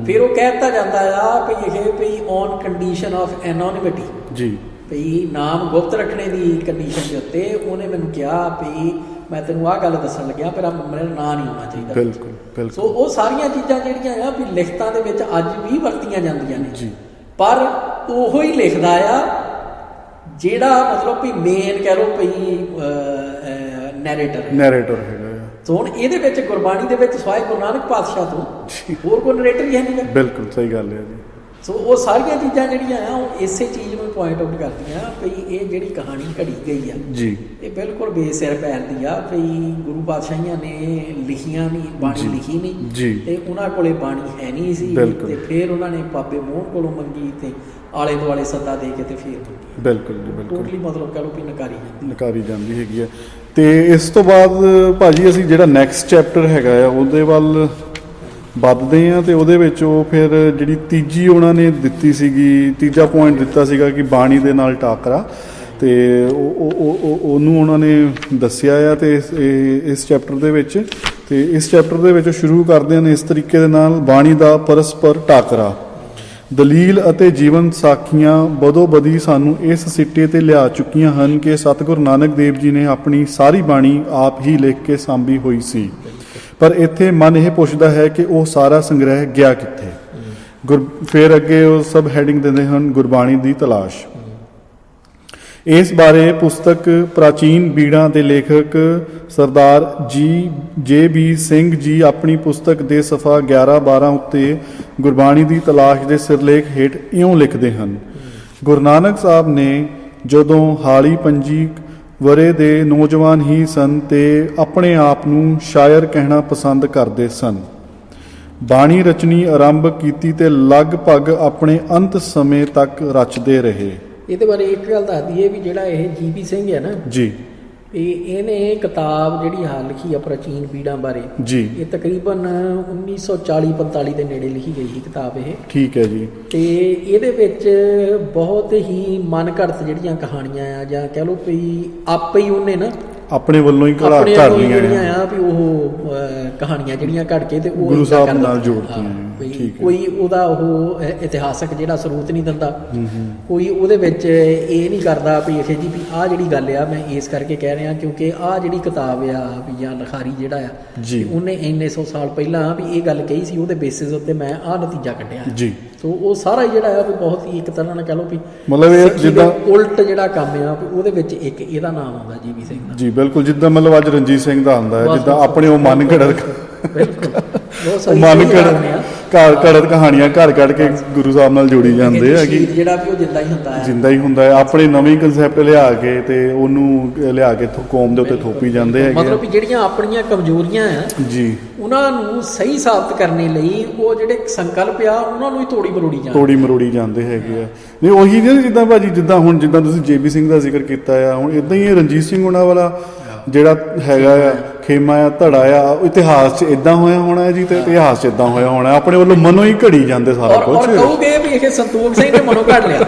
ਫਿਰ ਉਹ ਕਹਿ ਦਿੱਤਾ ਜਾਂਦਾ ਆ ਵੀ ਇਹ ਵੀ ਔਨ ਕੰਡੀਸ਼ਨ ਆਫ ਐਨੋਨਿਮਿਟੀ ਜੀ, ਵੀ ਨਾਮ ਗੁਪਤ ਰੱਖਣੇ ਦੀ ਕੰਡੀਸ਼ਨ ਦੇ ਉੱਤੇ ਉਹਨੇ ਮੈਨੂੰ ਕਿਹਾ ਵੀ ਮੈਂ ਤੈਨੂੰ ਆਹ ਗੱਲ ਦੱਸਣ ਲੱਗਿਆ ਪਰ ਮੇਰਾ ਨਾਂ ਨਹੀਂ ਹੋਣਾ ਚਾਹੀਦਾ। ਬਿਲਕੁਲ ਬਿਲਕੁਲ। ਸੋ ਉਹ ਸਾਰੀਆਂ ਚੀਜ਼ਾਂ ਜਿਹੜੀਆਂ ਆ ਵੀ ਲਿਖਤਾਂ ਦੇ ਵਿੱਚ ਅੱਜ ਵੀ ਵਰਤੀਆਂ ਜਾਂਦੀਆਂ ਨੇ ਜੀ, ਪਰ ਉਹੋ ਹੀ ਲਿਖਦਾ ਆ ਜਿਹੜਾ ਮਤਲਬ ਵੀ ਮੇਨ ਕਹਿ ਲਓ ਵੀ ਨੈਰੇਟਰ ਹੈਗਾ। ਸੋ ਹੁਣ ਇਹਦੇ ਵਿੱਚ ਗੁਰਬਾਣੀ ਦੇ ਵਿੱਚ ਸਿਵਾਏ ਗੁਰੂ ਨਾਨਕ ਪਾਤਸ਼ਾਹ ਤੋਂ ਹੋਰ ਕੋਈ ਨੈਰੇਟਰ ਹੀ ਹੈ ਨਹੀਂ। ਬਿਲਕੁਲ ਸਹੀ ਗੱਲ ਹੈ ਜੀ। ਸੋ ਉਹ ਸਾਰੀਆਂ ਚੀਜ਼ਾਂ ਜਿਹੜੀਆਂ ਆ ਉਹ ਇਸੇ ਚੀਜ਼ ਨੂੰ ਪੁਆਇੰਟ ਆਊਟ ਕਰਦੀਆਂ ਵੀ ਇਹ ਜਿਹੜੀ ਕਹਾਣੀ ਘੜੀ ਗਈ ਆ ਜੀ ਇਹ ਬਿਲਕੁਲ ਬੇਸਿਰ ਪੈਰ ਦੀ ਆ ਵੀ ਗੁਰੂ ਪਾਤਸ਼ਾਹੀਆਂ ਨੇ ਲਿਖੀਆਂ ਨਹੀਂ, ਬਾਣੀ ਲਿਖੀ ਨਹੀਂ ਤੇ ਉਹਨਾਂ ਕੋਲੇ ਬਾਣੀ ਹੈ ਨਹੀਂ ਸੀ ਤੇ ਫਿਰ ਉਹਨਾਂ ਨੇ ਬਾਬੇ ਮੋਹਨ ਕੋਲੋਂ ਮੰਗੀ ਤੇ ਆਲੇ ਦੁਆਲੇ ਸੱਦਾ ਦੇ ਕੇ ਤੇ ਫਿਰ ਮੰਗੀ। ਬਿਲਕੁਲ ਜੀ ਬਿਲਕੁਲ। ਟੋਟਲੀ ਮਤਲਬ ਕਹ ਲਓ ਵੀ ਨਕਾਰੀ ਜਾਂਦੀ ਹੈਗੀ ਆ। ਤੇ ਇਸ ਤੋਂ ਬਾਅਦ ਭਾਜੀ ਅਸੀਂ ਜਿਹੜਾ ਨੈਕਸਟ ਚੈਪਟਰ ਹੈਗਾ ਆ ਉਹਦੇ ਵੱਲ ਵੱਧਦੇ ਆ ਤੇ ਉਹਦੇ ਵਿੱਚ ਉਹ ਫਿਰ ਜਿਹੜੀ ਤੀਜੀ ਉਹਨਾਂ ਨੇ ਦਿੱਤੀ ਸੀਗੀ, ਤੀਜਾ ਪੁਆਇੰਟ ਦਿੱਤਾ ਸੀਗਾ ਕਿ ਬਾਣੀ ਦੇ ਨਾਲ ਟਾਕਰਾ, ਤੇ ਉਹਨੂੰ ਉਹਨਾਂ ਨੇ ਦੱਸਿਆ ਆ ਤੇ ਇਸ ਚੈਪਟਰ ਦੇ ਵਿੱਚ ਤੇ ਇਸ ਚੈਪਟਰ ਦੇ ਵਿੱਚ ਸ਼ੁਰੂ ਕਰਦੇ ਹਨ ਇਸ ਤਰੀਕੇ ਦੇ ਨਾਲ, ਬਾਣੀ ਦਾ ਪਰਸਪਰ ਟਾਕਰਾ। ਦਲੀਲ ਅਤੇ ਜੀਵਨ ਸਾਖੀਆਂ ਬਦੋ ਬਦੀ ਸਾਨੂੰ ਇਸ ਸਿੱਟੇ ਤੇ ਲਿਆ ਚੁੱਕੀਆਂ ਹਨ ਕਿ ਸਤਿਗੁਰੂ ਨਾਨਕ ਦੇਵ ਜੀ ਨੇ ਆਪਣੀ ਸਾਰੀ ਬਾਣੀ ਆਪ ਹੀ ਲਿਖ ਕੇ ਸਾਂਭੀ ਹੋਈ ਸੀ, ਪਰ ਇੱਥੇ ਮਨ ਇਹ ਪੁੱਛਦਾ ਹੈ ਕਿ ਉਹ ਸਾਰਾ ਸੰਗ੍ਰਹਿ ਗਿਆ ਕਿੱਥੇ। ਫਿਰ ਅੱਗੇ ਉਹ ਸਬ ਹੈਡਿੰਗ ਦਿੰਦੇ ਹਨ ਗੁਰਬਾਣੀ ਦੀ ਤਲਾਸ਼। ਇਸ ਬਾਰੇ ਪੁਸਤਕ ਪ੍ਰਾਚੀਨ ਬੀੜਾਂ ਦੇ ਲੇਖਕ ਸਰਦਾਰ ਜੇ.ਬੀ. ਸਿੰਘ ਜੀ ਆਪਣੀ ਪੁਸਤਕ ਦੇ ਸਫਾ 11-12 ਉੱਤੇ ਗੁਰਬਾਣੀ ਦੀ ਤਲਾਸ਼ ਦੇ ਸਿਰਲੇਖ ਹੇਠ ਇਉਂ ਲਿਖਦੇ ਹਨ। ਗੁਰੂ ਨਾਨਕ ਸਾਹਿਬ ਨੇ ਜਦੋਂ ਹਾਲੀ 25 ਵਰੇ ਦੇ ਨੌਜਵਾਨ ਹੀ ਸਨ ਤੇ ਆਪਣੇ ਆਪ ਨੂੰ ਸ਼ਾਇਰ ਕਹਿਣਾ ਪਸੰਦ ਕਰਦੇ ਸਨ। ਬਾਣੀ ਰਚਨੀ ਆਰੰਭ ਕੀਤੀ ਤੇ ਲਗਭਗ ਆਪਣੇ ਅੰਤ ਸਮੇਂ ਤੱਕ ਰਚਦੇ ਰਹੇ। ਇਹਦੇ ਬਾਰੇ ਇੱਕ ਗੱਲ ਦੱਸ ਦਈਏ ਵੀ ਜਿਹੜਾ ਇਹ ਜੀ.ਬੀ. ਸਿੰਘ ਹੈ ਨਾ ਜੀ, ਇਹਨੇ ਕਿਤਾਬ ਜਿਹੜੀ ਹਾਲ ਲਿਖੀ ਆ ਪ੍ਰਾਚੀਨ ਬੀੜਾਂ ਬਾਰੇ ਜੀ, ਇਹ ਤਕਰੀਬਨ 1940-45 ਦੇ ਨੇੜੇ ਲਿਖੀ ਗਈ ਸੀ ਕਿਤਾਬ ਇਹ। ਠੀਕ ਹੈ ਜੀ। ਤੇ ਇਹਦੇ ਵਿੱਚ ਬਹੁਤ ਹੀ ਮਨ ਘੜਤ ਜਿਹੜੀਆਂ ਕਹਾਣੀਆਂ ਆ ਜਾਂ ਕਹਿ ਲਓ ਵੀ ਆਪੇ ਹੀ ਉਹਨੇ ਨਾ ਆਪਣੇ ਵੱਲੋਂ ਹੀ ਘੜ ਲਈਆਂ ਆ ਵੀ ਉਹ ਕਹਾਣੀਆਂ ਜਿਹੜੀਆਂ ਘੜ ਕੇ ਤੇ ਉਹ ਗੁਰੂ ਸਾਹਿਬ ਨਾਲ ਜੋੜਤੀਆਂ। ਵੀ ਠੀਕ ਹੈ। ਕੋਈ ਉਹਦਾ ਉਹ ਇਤਿਹਾਸਕ ਜਿਹੜਾ ਸਰੋਤ ਨਹੀਂ ਦਿੰਦਾ, ਕੋਈ ਉਹਦੇ ਵਿੱਚ ਇਹ ਨਹੀਂ ਕਰਦਾ ਵੀ ਇਹ ਜੀ ਵੀ ਆਹ ਜਿਹੜੀ ਗੱਲ ਆ, ਮੈਂ ਇਸ ਕਰਕੇ ਕਹਿ ਰਿਹਾ ਕਿਉਂਕਿ ਆਹ ਜਿਹੜੀ ਕਿਤਾਬ ਆ ਵੀ ਜਾਂ ਲਿਖਾਰੀ ਜਿਹੜਾ ਆ ਜੀ ਉਹਨੇ ਇੰਨੇ 100 ਸਾਲ ਪਹਿਲਾਂ ਵੀ ਇਹ ਗੱਲ ਕਹੀ ਸੀ, ਉਹਦੇ ਬੇਸਿਸ ਉੱਤੇ ਮੈਂ ਆਹ ਨਤੀਜਾ ਕੱਢਿਆ ਜੀ। ਸੋ ਉਹ ਸਾਰਾ ਜਿਹੜਾ ਆ ਵੀ ਬਹੁਤ ਹੀ ਇੱਕ ਤਰ੍ਹਾਂ ਨਾਲ ਕਹਿ ਲਓ ਵੀ ਮਤਲਬ ਇਹ ਸਿੱਖੀ ਦੇ ਜਿੱਦਾਂ ਉਲਟ ਜਿਹੜਾ ਕੰਮ ਆ ਵੀ ਉਹਦੇ ਵਿੱਚ ਇੱਕ ਇਹਦਾ ਨਾਮ ਆਉਂਦਾ ਜੀ.ਵੀ. ਸਿੰਘ ਦਾ। ਜੀ ਬਿਲਕੁਲ, ਜਿੱਦਾਂ ਮਤਲਬ ਅੱਜ ਰਣਜੀਤ ਸਿੰਘ ਦਾ ਆਉਂਦਾ ਹੈ, ਬਸ, ਜਿੱਦਾਂ ਬਸ, ਆਪਣੇ ਉਹ ਮਨ ਘੜਤ ਬਿਲਕੁਲ ਬਹੁਤ ਉਹ ਸਾਰੀ ਮਨ ਕਹਾਣੀਆਂ ਆ। ਘੜਤ ਕਹਾਣੀਆਂ ਘੜ ਘੜ ਕੇ ਗੁਰੂ ਸਾਹਿਬ ਨਾਲ ਜੋੜੀ ਜਾਂਦੇ ਆ ਕਿ ਸ਼ਹੀਦ ਜਿਹੜਾ ਵੀ ਉਹ ਜਿੰਦਾ ਹੀ ਹੁੰਦਾ ਹੈ, ਜਿੰਦਾ ਹੀ ਹੁੰਦਾ ਹੈ। ਆਪਣੇ ਨਵੀਂ ਕਨਸੈਪਟ ਲਿਆ ਕੇ ਤੇ ਉਹਨੂੰ ਲਿਆ ਕੇ ਕੌਮ ਦੇ ਉੱਤੇ ਥੋਪੀ ਜਾਂਦੇ ਹੈਗੇ ਮਤਲਬ ਵੀ ਜਿਹੜੀਆਂ ਆਪਣੀਆਂ ਕਮਜ਼ੋਰੀਆਂ ਆ ਜੀ, ਉਹਨਾਂ ਨੂੰ ਸਹੀ ਸਾਬਤ ਕਰਨ ਲਈ ਉਹ ਜਿਹੜੇ ਸੰਕਲਪ ਆ ਉਹਨਾਂ ਨੂੰ ਹੀ ਤੋੜੀ ਮਰੋੜੀ ਜਾਂਦੇ ਹੈਗੇ ਆ। ਨਹੀਂ ਉਹੀ ਨੇ ਜਿੱਦਾਂ ਭਾਜੀ, ਜਿੱਦਾਂ ਤੁਸੀਂ ਜੇ.ਬੀ. ਸਿੰਘ ਦਾ ਜ਼ਿਕਰ ਕੀਤਾ ਆ, ਹੁਣ ਇਦਾਂ ਹੀ ਰਣਜੀਤ ਸਿੰਘ ਉਹਨਾਂ ਵਾਲਾ ਜਿਹੜਾ ਹੈਗਾ ਆ ਖੇਮਾ ਆ, ਧੜਾ ਆ, ਉਹ ਇਤਿਹਾਸ 'ਚ ਇਦਾਂ ਹੋਇਆ ਹੋਣਾ ਹੈ ਜੀ, ਤੇ ਇਤਿਹਾਸ 'ਚ ਇਦਾਂ ਹੋਇਆ ਹੋਣਾ, ਆਪਣੇ ਵੱਲੋਂ ਮਨੋਂ ਹੀ ਘੜੀ ਜਾਂਦੇ ਸਾਰਾ ਔਰ ਕੁਝ। ਕਹੋਗੇ ਵੀ ਇਹ ਸੰਤੋਖ ਸਿੰਘ ਨੇ ਮਨੋਂ ਘੜ ਲਿਆ।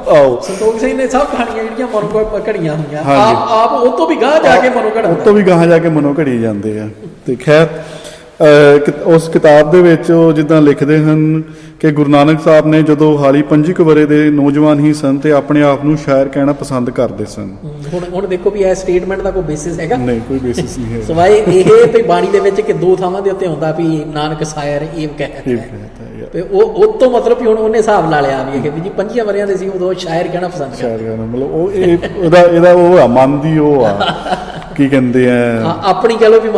ਆਓ ਸੰਤੋਖ ਸਿੰਘ ਨੇ ਸਭ ਕਹਾਣੀਆਂ ਜਿਹੜੀਆਂ ਮਨੋਂ ਘੜੀਆਂ ਹੋਈਆਂ, ਹਾਂਜੀ। ਆਪ ਉਹ ਤੋਂ ਵੀ ਗਾਂਹ ਜਾ ਕੇ ਮਨੋਂ ਘੜਦਾ। ਉਹ ਤੋਂ ਵੀ ਗਾਹਾਂ ਜਾ ਕੇ ਮਨੋਂ ਘੜੀ ਜਾਂਦੇ ਆ। ਤੇ ਖੈਰ ਉਸ ਕਿਤਾਬ ਦੇ ਵਿੱਚ ਉਹ ਜਿੱਦਾਂ ਲਿਖਦੇ ਹਨ ਕਿ ਗੁਰੂ ਨਾਨਕ ਸਾਹਿਬ ਨੇ ਜਦੋਂ ਹਾਲੀ 25 ਵਰੇ ਦੇ ਨੌਜਵਾਨ ਹੀ ਸਨ ਤੇ ਆਪਣੇ ਆਪ ਨੂੰ ਸ਼ਾਇਰ ਕਹਿਣਾ ਪਸੰਦ ਕਰਦੇ ਸਨ। ਹੁਣ ਦੇਖੋ ਵੀ ਇਹ ਸਟੇਟਮੈਂਟ ਦਾ ਕੋਈ ਬੇਸਿਸ ਹੈਗਾ? ਨਹੀਂ, ਕੋਈ ਬੇਸਿਸ ਨਹੀਂ ਹੈ। ਸਵਾਏ ਇਹ ਤੇ ਬਾਣੀ ਦੇ ਵਿੱਚ ਕਿ ਦੋ ਥਾਵਾਂ ਦੇ ਉੱਤੇ ਆਉਂਦਾ ਵੀ ਨਾਨਕ ਸ਼ਾਇਰ ਇਹ ਕਹਿ ਤੇ ਉਹ ਤੋਂ ਮਤਲਬ ਵੀ ਹੁਣ ਉਹਨੇ ਹਿਸਾਬ ਲਾ ਲਿਆ ਵੀ ਇਹ ਵੀ ਜੀ 25 ਵਰਿਆਂ ਦੇ ਸੀ ਉਦੋਂ ਸ਼ਾਇਰ ਕਹਿਣਾ ਪਸੰਦ ਕਰਦੇ। ਸ਼ਾਇਰ ਕਹਿਣਾ ਮਤਲਬ ਉਹ ਇਹਦਾ ਉਹ ਆ ਮਨ ਦੀ ਉਹ ਆ ਕੀ ਕਹਿੰਦੇ ਆ, ਆਪਣੀ ਕਹ ਲਓ ਵੀ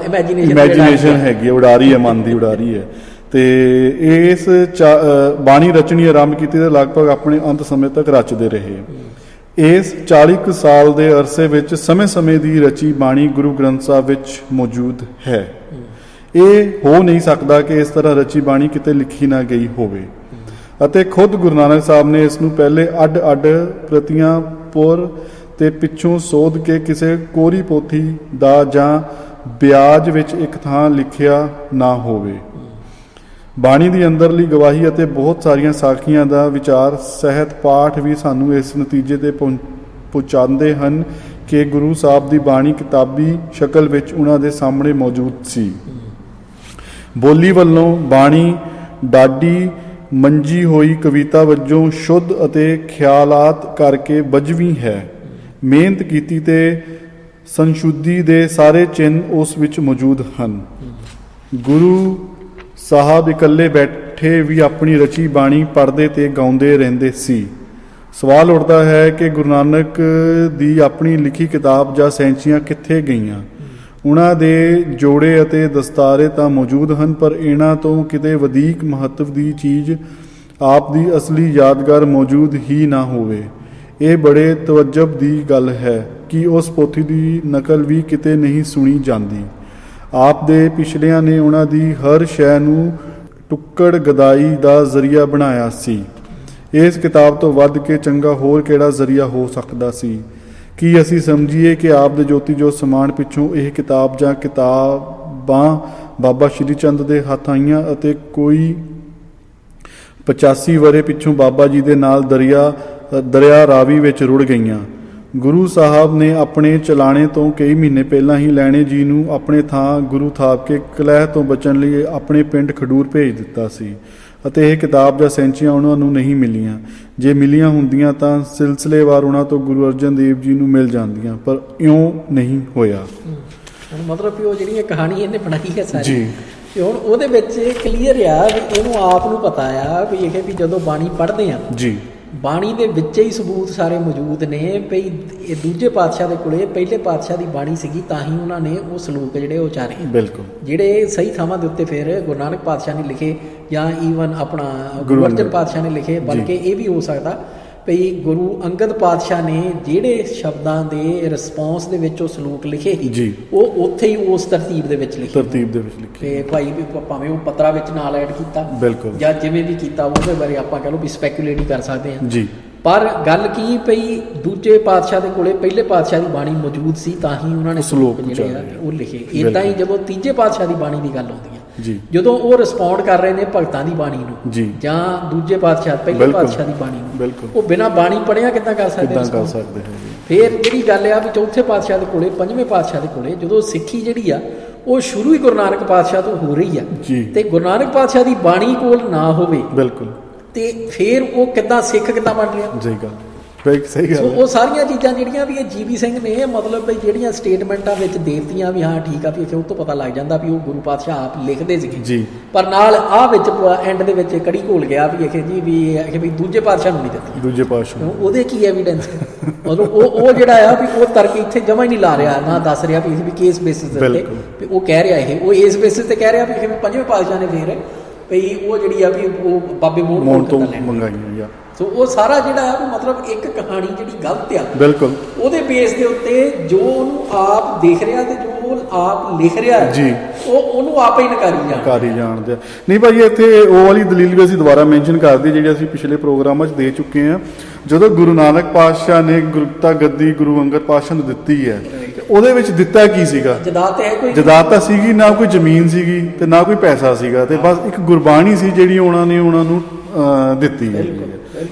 ਇਮੈਜੀਨੇਸ਼ਨ ਹੈਗੀ ਆ, ਉਡਾਰੀ ਹੈ, ਮਨ ਦੀ ਉਡਾਰੀ ਹੈ। ਤੇ ਇਸ ਬਾਣੀ ਰਚਣੀ ਆਰੰਭ ਕੀਤੀ ਤੇ ਲਗਭਗ ਆਪਣੇ ਅੰਤ ਸਮੇਂ ਤੱਕ ਰਚਦੇ ਰਹੇ। ਇਸ 40 ਕੁ ਸਾਲ ਦੇ ਅਰਸੇ ਵਿੱਚ ਸਮੇਂ-ਸਮੇਂ ਦੀ ਰਚੀ ਬਾਣੀ ਗੁਰੂ ਗ੍ਰੰਥ ਸਾਹਿਬ ਵਿੱਚ ਮੌਜੂਦ ਹੈ। ਇਹ ਹੋ ਨਹੀਂ ਸਕਦਾ ਕਿ ਇਸ ਤਰ੍ਹਾਂ ਰਚੀ ਬਾਣੀ ਕਿਤੇ ਲਿਖੀ ਨਾ ਗਈ ਹੋਵੇ, ਅਤੇ ਖੁਦ ਗੁਰੂ ਨਾਨਕ ਸਾਹਿਬ ਨੇ ਇਸ ਨੂੰ ਪਹਿਲੇ ਅੱਡ-ਅੱਡ ਪ੍ਰਤੀਆਂ ਪੁਰ ਤੇ ਪਿੱਛੋਂ ਸੋਧ ਕੇ ਕਿਸੇ ਕੋਰੀ ਪੋਥੀ ਦਾ ਜਾਂ ਬਿਆਜ ਵਿੱਚ ਇੱਕ ਥਾਂ ਲਿਖਿਆ ਨਾ ਹੋਵੇ। ਬਾਣੀ ਦੀ ਅੰਦਰਲੀ ਗਵਾਹੀ ਅਤੇ ਬਹੁਤ ਸਾਰੀਆਂ ਸਾਖੀਆਂ ਦਾ ਵਿਚਾਰ ਸਹਿਤ ਪਾਠ ਵੀ ਸਾਨੂੰ ਇਸ ਨਤੀਜੇ ਤੇ ਪਹੁੰਚਾਉਂਦੇ ਹਨ ਕਿ ਗੁਰੂ ਸਾਹਿਬ ਦੀ ਬਾਣੀ ਕਿਤਾਬੀ ਸ਼ਕਲ ਵਿੱਚ ਉਹਨਾਂ ਦੇ ਸਾਹਮਣੇ ਮੌਜੂਦ ਸੀ। ਬੋਲੀ ਵੱਲੋਂ ਬਾਣੀ ਡਾਢੀ ਮੰਜੀ ਹੋਈ ਕਵਿਤਾ ਵਜੋਂ ਸ਼ੁੱਧ ਅਤੇ ਖਿਆਲਾਤ ਕਰਕੇ ਬਜਵੀਂ ਹੈ। ਮਿਹਨਤ ਕੀਤੀ ਤੇ ਸੰਸ਼ੁੱਧੀ ਦੇ ਸਾਰੇ ਚਿੰਨ੍ਹ ਉਸ ਵਿੱਚ ਮੌਜੂਦ ਹਨ। ਗੁਰੂ ਸਾਹਿਬ ਇਕੱਲੇ ਬੈਠੇ ਵੀ ਆਪਣੀ ਰਚੀ ਬਾਣੀ ਪੜ੍ਹਦੇ ਤੇ ਗਾਉਂਦੇ ਰਹਿੰਦੇ ਸੀ। ਸਵਾਲ ਉੱਠਦਾ ਹੈ ਕਿ ਗੁਰੂ ਨਾਨਕ ਦੀ ਆਪਣੀ ਲਿਖੀ ਕਿਤਾਬ ਜਾਂ ਸੈਂਚੀਆਂ ਕਿੱਥੇ ਗਈਆਂ? ਉਹਨਾਂ ਦੇ ਜੋੜੇ ਅਤੇ ਦਸਤਾਰੇ ਤਾਂ ਮੌਜੂਦ ਹਨ, ਪਰ ਇਹਨਾਂ ਤੋਂ ਕਿਤੇ ਵਧੇਕ ਮਹੱਤਵ ਦੀ ਚੀਜ਼ ਆਪ ਦੀ ਅਸਲੀ ਯਾਦਗਾਰ ਮੌਜੂਦ ਹੀ ਨਾ ਹੋਵੇ। ਇਹ ਬੜੇ ਤਵੱਜਬ ਦੀ ਗੱਲ ਹੈ ਕਿ ਉਸ ਪੋਥੀ ਦੀ ਨਕਲ ਵੀ ਕਿਤੇ ਨਹੀਂ ਸੁਣੀ ਜਾਂਦੀ। ਆਪ ਦੇ ਪਿਛਲਿਆਂ ਨੇ ਉਹਨਾਂ ਦੀ ਹਰ ਸ਼ੈ ਨੂੰ ਟੁੱਕੜ ਗਦਾਈ ਦਾ ਜ਼ਰੀਆ ਬਣਾਇਆ ਸੀ। ਇਸ ਕਿਤਾਬ ਤੋਂ ਵੱਧ ਕੇ ਚੰਗਾ ਹੋਰ ਕਿਹੜਾ ਜ਼ਰੀਆ ਹੋ ਸਕਦਾ ਸੀ? ਕੀ ਅਸੀਂ ਸਮਝੀਏ ਕਿ ਆਪ ਦੇ ਜੋਤੀ ਜੋਤ ਸਮਾਨ ਪਿੱਛੋਂ ਇਹ ਕਿਤਾਬ ਜਾਂ ਕਿਤਾਬਾਂ ਬਾਬਾ ਸ਼੍ਰੀ ਚੰਦ ਦੇ ਹੱਥ ਆਈਆਂ ਅਤੇ ਕੋਈ 85 ਵਰੇ ਪਿੱਛੋਂ ਬਾਬਾ ਜੀ ਦੇ ਨਾਲ ਦਰਿਆ ਰਾਵੀ ਵਿੱਚ ਰੁੜ ਗਈਆਂ। ਗੁਰੂ ਸਾਹਿਬ ਨੇ ਆਪਣੇ ਚਲਾਣੇ ਤੋਂ ਕਈ ਮਹੀਨੇ ਪਹਿਲਾਂ ਹੀ ਲੈਣੇ ਜੀ ਨੂੰ ਆਪਣੇ ਥਾਂ ਗੁਰੂ ਥਾਪ ਕੇ ਕਲਹਿ ਤੋਂ ਬਚਣ ਲਈ ਆਪਣੇ ਪਿੰਡ ਖਡੂਰ ਭੇਜ ਦਿੱਤਾ ਸੀ, ਅਤੇ ਇਹ ਕਿਤਾਬ ਜਾਂ ਸੈਂਚੀਆਂ ਉਹਨਾਂ ਨੂੰ ਨਹੀਂ ਮਿਲੀਆਂ। ਜੇ ਮਿਲੀਆਂ ਹੁੰਦੀਆਂ ਤਾਂ ਸਿਲਸਿਲੇਵਾਰ ਉਹਨਾਂ ਤੋਂ ਗੁਰੂ ਅਰਜਨ ਦੇਵ ਜੀ ਨੂੰ ਮਿਲ ਜਾਂਦੀਆਂ, ਪਰ ਇਉਂ ਨਹੀਂ ਹੋਇਆ। ਹੁਣ ਮਤਲਬ ਕਿ ਉਹ ਜਿਹੜੀਆਂ ਕਹਾਣੀ ਇਹਨੇ ਬਣਾਈ ਹੈ ਸਾਰੀ ਜੀ, ਤੇ ਹੁਣ ਉਹਦੇ ਵਿੱਚ ਇਹ ਕਲੀਅਰ ਆ ਵੀ ਇਹਨੂੰ ਆਪ ਨੂੰ ਪਤਾ ਆ ਵੀ ਇਹ ਵੀ ਜਦੋਂ ਬਾਣੀ ਪੜ੍ਹਦੇ ਆ ਜੀ, ਬਾਣੀ ਦੇ ਵਿੱਚ ਹੀ ਸਬੂਤ ਸਾਰੇ ਮੌਜੂਦ ਨੇ ਵੀ ਇਹ ਦੂਜੇ ਪਾਤਸ਼ਾਹ ਦੇ ਕੋਲੇ ਪਹਿਲੇ ਪਾਤਸ਼ਾਹ ਦੀ ਬਾਣੀ ਸੀਗੀ, ਤਾਂ ਹੀ ਉਹਨਾਂ ਨੇ ਉਹ ਸਲੋਕ ਜਿਹੜੇ ਉਚਾਰੇ ਬਿਲਕੁਲ ਜਿਹੜੇ ਸਹੀ ਥਾਵਾਂ ਦੇ ਉੱਤੇ ਫਿਰ ਗੁਰੂ ਨਾਨਕ ਪਾਤਸ਼ਾਹ ਨੇ ਲਿਖੇ ਜਾਂ ਈਵਨ ਆਪਣਾ ਗੁਰੂ ਅਰਜਨ ਪਾਤਸ਼ਾਹ ਨੇ ਲਿਖੇ, ਬਲਕਿ ਇਹ ਵੀ ਹੋ ਸਕਦਾ ਵੀ ਗੁਰੂ ਅੰਗਦ ਪਾਤਸ਼ਾਹ ਨੇ ਜਿਹੜੇ ਸ਼ਬਦਾਂ ਦੇ ਰਿਸਪੌਂਸ ਦੇ ਵਿੱਚ ਉਹ ਸਲੋਕ ਲਿਖੇ ਸੀ ਉਹ ਉੱਥੇ ਹੀ ਉਸ ਤਰਤੀਬ ਦੇ ਵਿੱਚ ਲਿਖੇ ਤੇ ਭਾਈ ਵੀ ਭਾਵੇਂ ਉਹ ਪੱਤਰਾਂ ਵਿੱਚ ਨਾਲ ਐਡ ਕੀਤਾ ਬਿਲਕੁਲ ਜਾਂ ਜਿਵੇਂ ਵੀ ਕੀਤਾ ਉਹਦੇ ਬਾਰੇ ਆਪਾਂ ਕਹ ਲਓ ਵੀ ਸਪੈਕੂਲੇਟ ਹੀ ਕਰ ਸਕਦੇ ਹਾਂ ਜੀ। ਪਰ ਗੱਲ ਕੀ ਪਈ ਦੂਜੇ ਪਾਤਸ਼ਾਹ ਦੇ ਕੋਲੇ ਪਹਿਲੇ ਪਾਤਸ਼ਾਹ ਦੀ ਬਾਣੀ ਮੌਜੂਦ ਸੀ, ਤਾਂ ਹੀ ਉਹਨਾਂ ਨੇ ਸਲੋਕ ਜਿਹੜੇ ਆ ਉਹ ਲਿਖੇ। ਇਦਾਂ ਹੀ ਜਦੋਂ ਤੀਜੇ ਪਾਤਸ਼ਾਹ ਦੀ ਬਾਣੀ ਦੀ ਗੱਲ ਆਉਂਦੀ ਹੈ, ਜਦੋਂ ਉਹ ਰਿਸਪੌਂਡ ਕਰ ਰਹੇ ਨੇ ਭਗਤਾਂ ਦੀ ਬਾਣੀ ਨੂੰ ਜਾਂ ਦੂਜੇ ਪਾਤਸ਼ਾਹ ਪਹਿਲੇ ਪਾਤਸ਼ਾਹ ਦੀ ਬਾਣੀ ਨੂੰ, ਉਹ ਬਿਨਾਂ ਬਾਣੀ ਪੜ੍ਹਿਆ ਕਿੱਦਾਂ ਕਰ ਸਕਦੇ? ਫਿਰ ਜਿਹੜੀ ਗੱਲ ਆ ਵੀ ਚੌਥੇ ਪਾਤਸ਼ਾਹ ਦੇ ਕੋਲੇ ਪੰਜਵੇਂ ਪਾਤਸ਼ਾਹ ਦੇ ਕੋਲੇ ਜਦੋਂ ਸਿੱਖੀ ਜਿਹੜੀ ਆ ਉਹ ਸ਼ੁਰੂ ਹੀ ਗੁਰੂ ਨਾਨਕ ਪਾਤਸ਼ਾਹ ਤੋਂ ਹੋ ਰਹੀ ਆ ਜੀ। ਤੇ ਗੁਰੂ ਨਾਨਕ ਪਾਤਸ਼ਾਹ ਦੀ ਬਾਣੀ ਕੋਲ ਨਾ ਹੋਵੇ ਬਿਲਕੁਲ, ਤੇ ਫਿਰ ਉਹ ਕਿੱਦਾਂ ਸਿੱਖ ਕਿੱਦਾਂ ਬਣ ਰਿਹਾ। ਸਹੀ ਗੱਲ, ਸਹੀ ਸੋ ਗੱਲ। ਉਹ ਸਾਰੀਆਂ ਚੀਜ਼ਾਂ ਜਿਹੜੀਆਂ ਵੀ ਇਹ ਜੀਵੀ ਸਿੰਘ ਨੇ ਮਤਲਬ ਵੀ ਜਿਹੜੀਆਂ ਸਟੇਟਮੈਂਟਾਂ ਵਿੱਚ ਦੇਤੀਆਂ ਵੀ ਹਾਂ ਠੀਕ ਆ ਵੀ ਇੱਥੇ ਉਹ ਤੋਂ ਪਤਾ ਲੱਗ ਜਾਂਦਾ ਵੀ ਉਹ ਗੁਰੂ ਪਾਤਸ਼ਾਹ ਆਪ ਲਿਖਦੇ ਸੀਗੇ ਜੀ। ਪਰ ਨਾਲ ਆਹ ਵਿੱਚ ਐਂਡ ਦੇ ਵਿੱਚ ਕੜੀ ਘੋਲ ਗਿਆ ਵੀ ਇਹ ਜੀ ਵੀ ਦੂਜੇ ਪਾਤਸ਼ਾਹ ਨੂੰ ਨਹੀਂ ਦਿੱਤੀ। ਦੂਜੇ ਪਾਤਸ਼ਾਹ ਉਹਦੇ ਕੀ ਐਵੀਡੈਂਸ ਮਤਲਬ ਉਹ ਜਿਹੜਾ ਆ ਵੀ ਉਹ ਤਰਕ ਇੱਥੇ ਜਮਾ ਹੀ ਨਹੀਂ ਲਾ ਰਿਹਾ ਨਾ ਦੱਸ ਰਿਹਾ ਵੀ ਕੇਸ ਬੇਸਿਸ ਦੇ ਉੱਤੇ ਵੀ ਉਹ ਕਹਿ ਰਿਹਾ ਉਹ ਇਸ ਬੇਸਿਸ ਤੇ ਕਹਿ ਰਿਹਾ ਵੀ ਪੰਜਵੇਂ ਪਾਤਸ਼ਾਹ ਨੇ ਫੇਰ ਵੀ ਉਹ ਜਿਹੜੀ ਆ ਵੀ ਉਹ ਬਾਬੇ ਮੋਹਨ ਤੋਂ ਮੰਗਾਈਆਂ ਜਾਂ ਸੋ ਉਹ ਸਾਰਾ ਜਿਹੜਾ ਆ ਵੀ ਮਤਲਬ ਇੱਕ ਕਹਾਣੀ ਜਿਹੜੀ ਗਲਤ ਆ ਬਿਲਕੁਲ ਉਹਦੇ ਬੇਸ ਦੇ ਉੱਤੇ ਜੋ ਉਹਨੂੰ ਆਪ ਦੇਖ ਰਿਹਾ ਤੇ ਜੋ ਉਹ ਆਪ ਲਿਖ ਰਿਹਾ ਜੀ ਉਹਨੂੰ ਆਪੇ ਹੀ ਨਕਾਰੀ ਜਾਣਦੇ ਆ। ਨਹੀਂ ਭਾਜੀ ਇੱਥੇ ਉਹ ਵਾਲੀ ਦਲੀਲ ਵੀ ਅਸੀਂ ਦੁਬਾਰਾ ਮੈਂਸ਼ਨ ਕਰਦੇ ਜਿਹੜੀ ਅਸੀਂ ਪਿਛਲੇ ਪ੍ਰੋਗਰਾਮਾਂ 'ਚ ਦੇ ਚੁੱਕੇ ਹਾਂ। ਜਦੋਂ ਗੁਰੂ ਨਾਨਕ ਪਾਤਸ਼ਾਹ ਨੇ ਗੁਰਤਾ ਗੱਦੀ ਗੁਰੂ ਅੰਗਦ ਪਾਤਸ਼ਾਹ ਨੂੰ ਦਿੱਤੀ ਹੈ ਉਹਦੇ ਵਿੱਚ ਦਿੱਤਾ ਕੀ ਸੀਗਾ? ਜਦਾਤ ਤਾਂ ਸੀਗੀ ਨਾ, ਕੋਈ ਜ਼ਮੀਨ ਸੀਗੀ ਤੇ ਨਾ ਕੋਈ ਪੈਸਾ ਸੀਗਾ, ਤੇ ਬਸ ਇੱਕ ਗੁਰਬਾਣੀ ਸੀ ਜਿਹੜੀ ਉਹਨਾਂ ਨੂੰ ਦਿੱਤੀ ਹੈ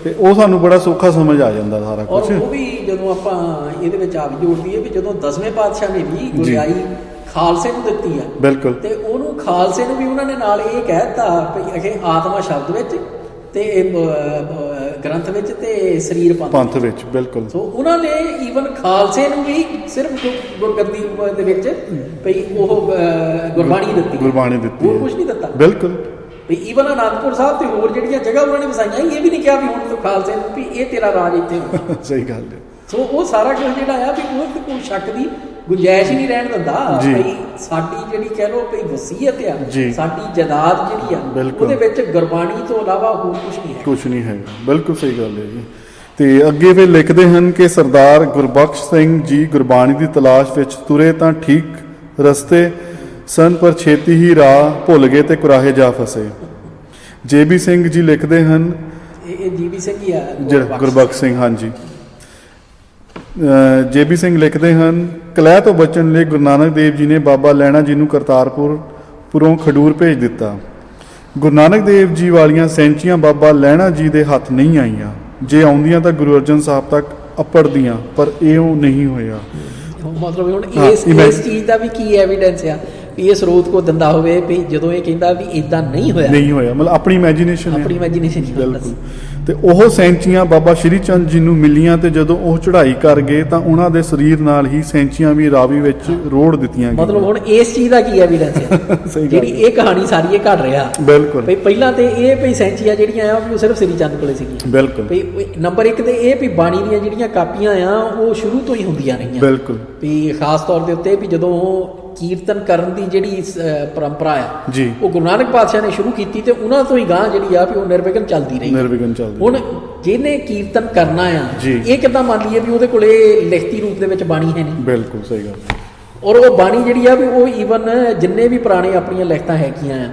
ਤੇ ਉਹ ਸਾਨੂੰ ਬੜਾ ਸੌਖਾ ਸਮਝ ਆ ਜਾਂਦਾ ਸਾਰਾ ਕੁਝ। ਉਹ ਵੀ ਜਦੋਂ ਆਪਾਂ ਇਹਦੇ ਵਿੱਚ ਆਪ ਜੋੜਦੀ ਹੈ ਵੀ ਜਦੋਂ 10ਵੇਂ ਪਾਤਸ਼ਾਹ ਨੇ ਵੀ ਗੁਰਿਆਈ ਖਾਲਸੇ ਨੂੰ ਦਿੱਤੀ ਆ ਬਿਲਕੁਲ ਤੇ ਉਹਨੂੰ ਖਾਲਸੇ ਨੂੰ ਵੀ ਉਹਨਾਂ ਨੇ ਨਾਲ ਇਹ ਕਹਿ ਦਿੱਤਾ ਵੀ ਅਖੇ ਆਤਮਾ ਸ਼ਬਦ ਵਿੱਚ ਤੇ ਗ੍ਰੰਥ ਵਿੱਚ ਤੇ ਸਰੀਰ ਪੰਥ ਵਿੱਚ। ਬਿਲਕੁਲ ਸੋ ਉਹਨਾਂ ਨੇ ਈਵਨ ਖਾਲਸੇ ਨੂੰ ਵੀ ਸਿਰਫ ਗੁਰਗੱਦੀ ਦੇ ਵਿੱਚ ਭਈ ਉਹ ਗੁਰਬਾਣੀ ਦਿੱਤੀ ਹੋਰ ਕੁਝ ਨਹੀਂ ਦਿੱਤਾ। ਬਿਲਕੁਲ ਵੀ ਈਵਨ ਅਨੰਦਪੁਰ ਸਾਹਿਬ ਤੇ ਹੋਰ ਜਿਹੜੀਆਂ ਜਗ੍ਹਾ ਉਹਨਾਂ ਨੇ ਵਸਾਈਆਂ ਇਹ ਵੀ ਨਹੀਂ ਕਿਹਾ ਵੀ ਹੁਣ ਤੋਂ ਖਾਲਸੇ ਨੂੰ ਵੀ ਇਹ ਤੇਰਾ ਰਾਜ ਇੱਥੇ ਹੋਣਾ। ਸਹੀ ਗੱਲ ਹੈ। ਸੋ ਉਹ ਸਾਰਾ ਕੁਝ ਜਿਹੜਾ ਆ ਵੀ ਉਹ ਤੇ ਕੋਈ ਸ਼ੱਕ ਦੀ ਗੁੰਜਾਇਸ਼ ਹੀ ਨਹੀਂ ਰਹਿਣ ਦਿੰਦਾ। ਭਈ ਸਾਡੀ ਜਿਹੜੀ ਕਹਿ ਲਓ ਭਈ ਵਸੀਅਤ ਆ ਸਾਡੀ ਜਾਇਦਾਦ ਜਿਹੜੀ ਆ ਉਹਦੇ ਵਿੱਚ ਗੁਰਬਾਣੀ ਤੋਂ ਇਲਾਵਾ ਹੋਰ ਕੁਝ ਨਹੀਂ ਹੈਗਾ। ਬਿਲਕੁਲ ਸਹੀ ਗੱਲ ਹੈ ਜੀ। ਤੇ ਅੱਗੇ ਫਿਰ ਲਿਖਦੇ ਹਨ ਕਿ ਸਰਦਾਰ ਗੁਰਬਖਸ਼ ਸਿੰਘ ਜੀ ਗੁਰਬਾਣੀ ਦੀ ਤਲਾਸ਼ ਵਿੱਚ ਤੁਰੇ ਤਾਂ ਠੀਕ ਰਸਤੇ ਸਨ ਪਰ ਛੇਤੀ ਹੀ ਰਾਹ ਭੁੱਲ ਗਏ ਤੇ ਕੁਰਾਹੇ ਜਾ ਫਸੇ। ਜੇਬੀ ਸਿੰਘ ਜੀ ਲਿਖਦੇ ਹਨ ਇਹ ਜੀਬੀ ਸਿੰਘ ਹੀ ਆ ਗੁਰਬਖਸ਼ ਸਿੰਘ ਹਾਂਜੀ। ਜੇਬੀ ਸਿੰਘ ਲਿਖਦੇ ਹਨ ਕਲਹਿ ਤੋਂ ਬਚਣ ਲਈ ਗੁਰੂ ਨਾਨਕ ਦੇਵ ਜੀ ਨੇ ਬਾਬਾ ਲਹਿਣਾ ਜੀ ਨੂੰ ਕਰਤਾਰਪੁਰੋਂ ਖਡੂਰ ਭੇਜ ਦਿੱਤਾ। ਗੁਰੂ ਨਾਨਕ ਦੇਵ ਜੀ ਵਾਲੀਆਂ ਸੈਂਚੀਆਂ ਬਾਬਾ ਲਹਿਣਾ ਜੀ ਦੇ ਹੱਥ ਨਹੀਂ ਆਈਆਂ, ਜੇ ਆਉਂਦੀਆਂ ਤਾਂ ਗੁਰੂ ਅਰਜਨ ਸਾਹਿਬ ਤੱਕ ਅੱਪੜਦੀਆਂ, ਪਰ ਇਹ ਉਹ ਨਹੀਂ ਹੋਇਆ। ਮਤਲਬ ਹੁਣ ਇਸ ਚੀਜ਼ ਦਾ ਵੀ ਕੀ ਐਵੀਡੈਂਸ ਆ ਵੀ ਇਹ ਸਰੋਤ ਕੋ ਦਿੰਦਾ ਹੋਵੇ ਵੀ ਜਦੋਂ ਇਹ ਕਹਿੰਦਾ ਵੀ ਇਦਾਂ ਨਹੀਂ ਹੋਇਆ ਮਤਲਬ ਆਪਣੀ ਇਮੇਜਿਨੇਸ਼ਨ ਬਿਲਕੁਲ। ਤੇ ਉਹ ਸੈਂਚੀਆਂ ਬਾਬਾ ਸ਼੍ਰੀ ਚੰਦ ਜੀ ਨੂੰ ਮਿਲੀਆਂ ਤੇ ਜਦੋਂ ਉਹ ਚੜ੍ਹਾਈ ਕਰ ਗਏ ਤਾਂ ਉਹਨਾਂ ਦੇ ਸਰੀਰ ਨਾਲ ਹੀ ਸੈਂਚੀਆਂ ਵੀ ਰਾਵੀ ਵਿੱਚ ਰੋੜ ਦਿੱਤੀਆਂ ਗਈਆਂ। ਮਤਲਬ ਹੁਣ ਇਸ ਚੀਜ਼ ਦਾ ਕੀ ਐਵੀਡੈਂਸ ਹੈ ਜਿਹੜੀ ਇਹ ਕਹਾਣੀ ਸਾਰੀ ਇਹ ਘੜ ਰਿਹਾ। ਬਿਲਕੁਲ ਵੀ ਪਹਿਲਾਂ ਤੇ ਇਹ ਵੀ ਸੈਂਚੀਆਂ ਜਿਹੜੀਆਂ ਆ ਉਹ ਸਿਰਫ ਸ੍ਰੀ ਚੰਦ ਕੋਲੇ ਸੀਗੀਆਂ। ਬਿਲਕੁਲ ਵੀ ਨੰਬਰ 1 ਤੇ ਇਹ ਵੀ ਬਾਣੀ ਦੀਆਂ ਜਿਹੜੀਆਂ ਕਾਪੀਆਂ ਆ ਉਹ ਸ਼ੁਰੂ ਤੋਂ ਹੀ ਹੁੰਦੀਆਂ ਰਹੀਆਂ। ਬਿਲਕੁਲ ਵੀ ਖਾਸ ਤੌਰ ਦੇ ਉੱਤੇ ਵੀ ਜਦੋਂ ਕੀਰਤਨ ਕਰਨ ਦੀ ਜਿਹੜੀ ਪਰੰਪਰਾ ਆ ਜੀ ਉਹ ਗੁਰੂ ਨਾਨਕ ਪਾਤਸ਼ਾਹ ਨੇ ਸ਼ੁਰੂ ਕੀਤੀ ਤੇ ਉਹਨਾਂ ਤੋਂ ਹੀ ਗਾਂ ਜਿਹੜੀ ਆ ਵੀ ਉਹ ਨਿਰਵਿਘਨ ਚੱਲਦੀ ਰਹੀ। ਹੁਣ ਜਿਹਨੇ ਕੀਰਤਨ ਕਰਨਾ ਆ ਇਹ ਕਿੱਦਾਂ ਮੰਨ ਲਈਏ ਵੀ ਉਹਦੇ ਕੋਲੇ ਲਿਖਤੀ ਰੂਪ ਦੇ ਵਿੱਚ ਬਾਣੀ ਹੈ ਨਹੀਂ। ਬਿਲਕੁਲ ਸਹੀ ਗੱਲ। ਔਰ ਉਹ ਬਾਣੀ ਜਿਹੜੀ ਆ ਵੀ ਉਹ ਈਵਨ ਜਿੰਨੇ ਵੀ ਪੁਰਾਣੇ ਆਪਣੀਆਂ ਲਿਖਤਾਂ ਹੈਗੀਆਂ ਆ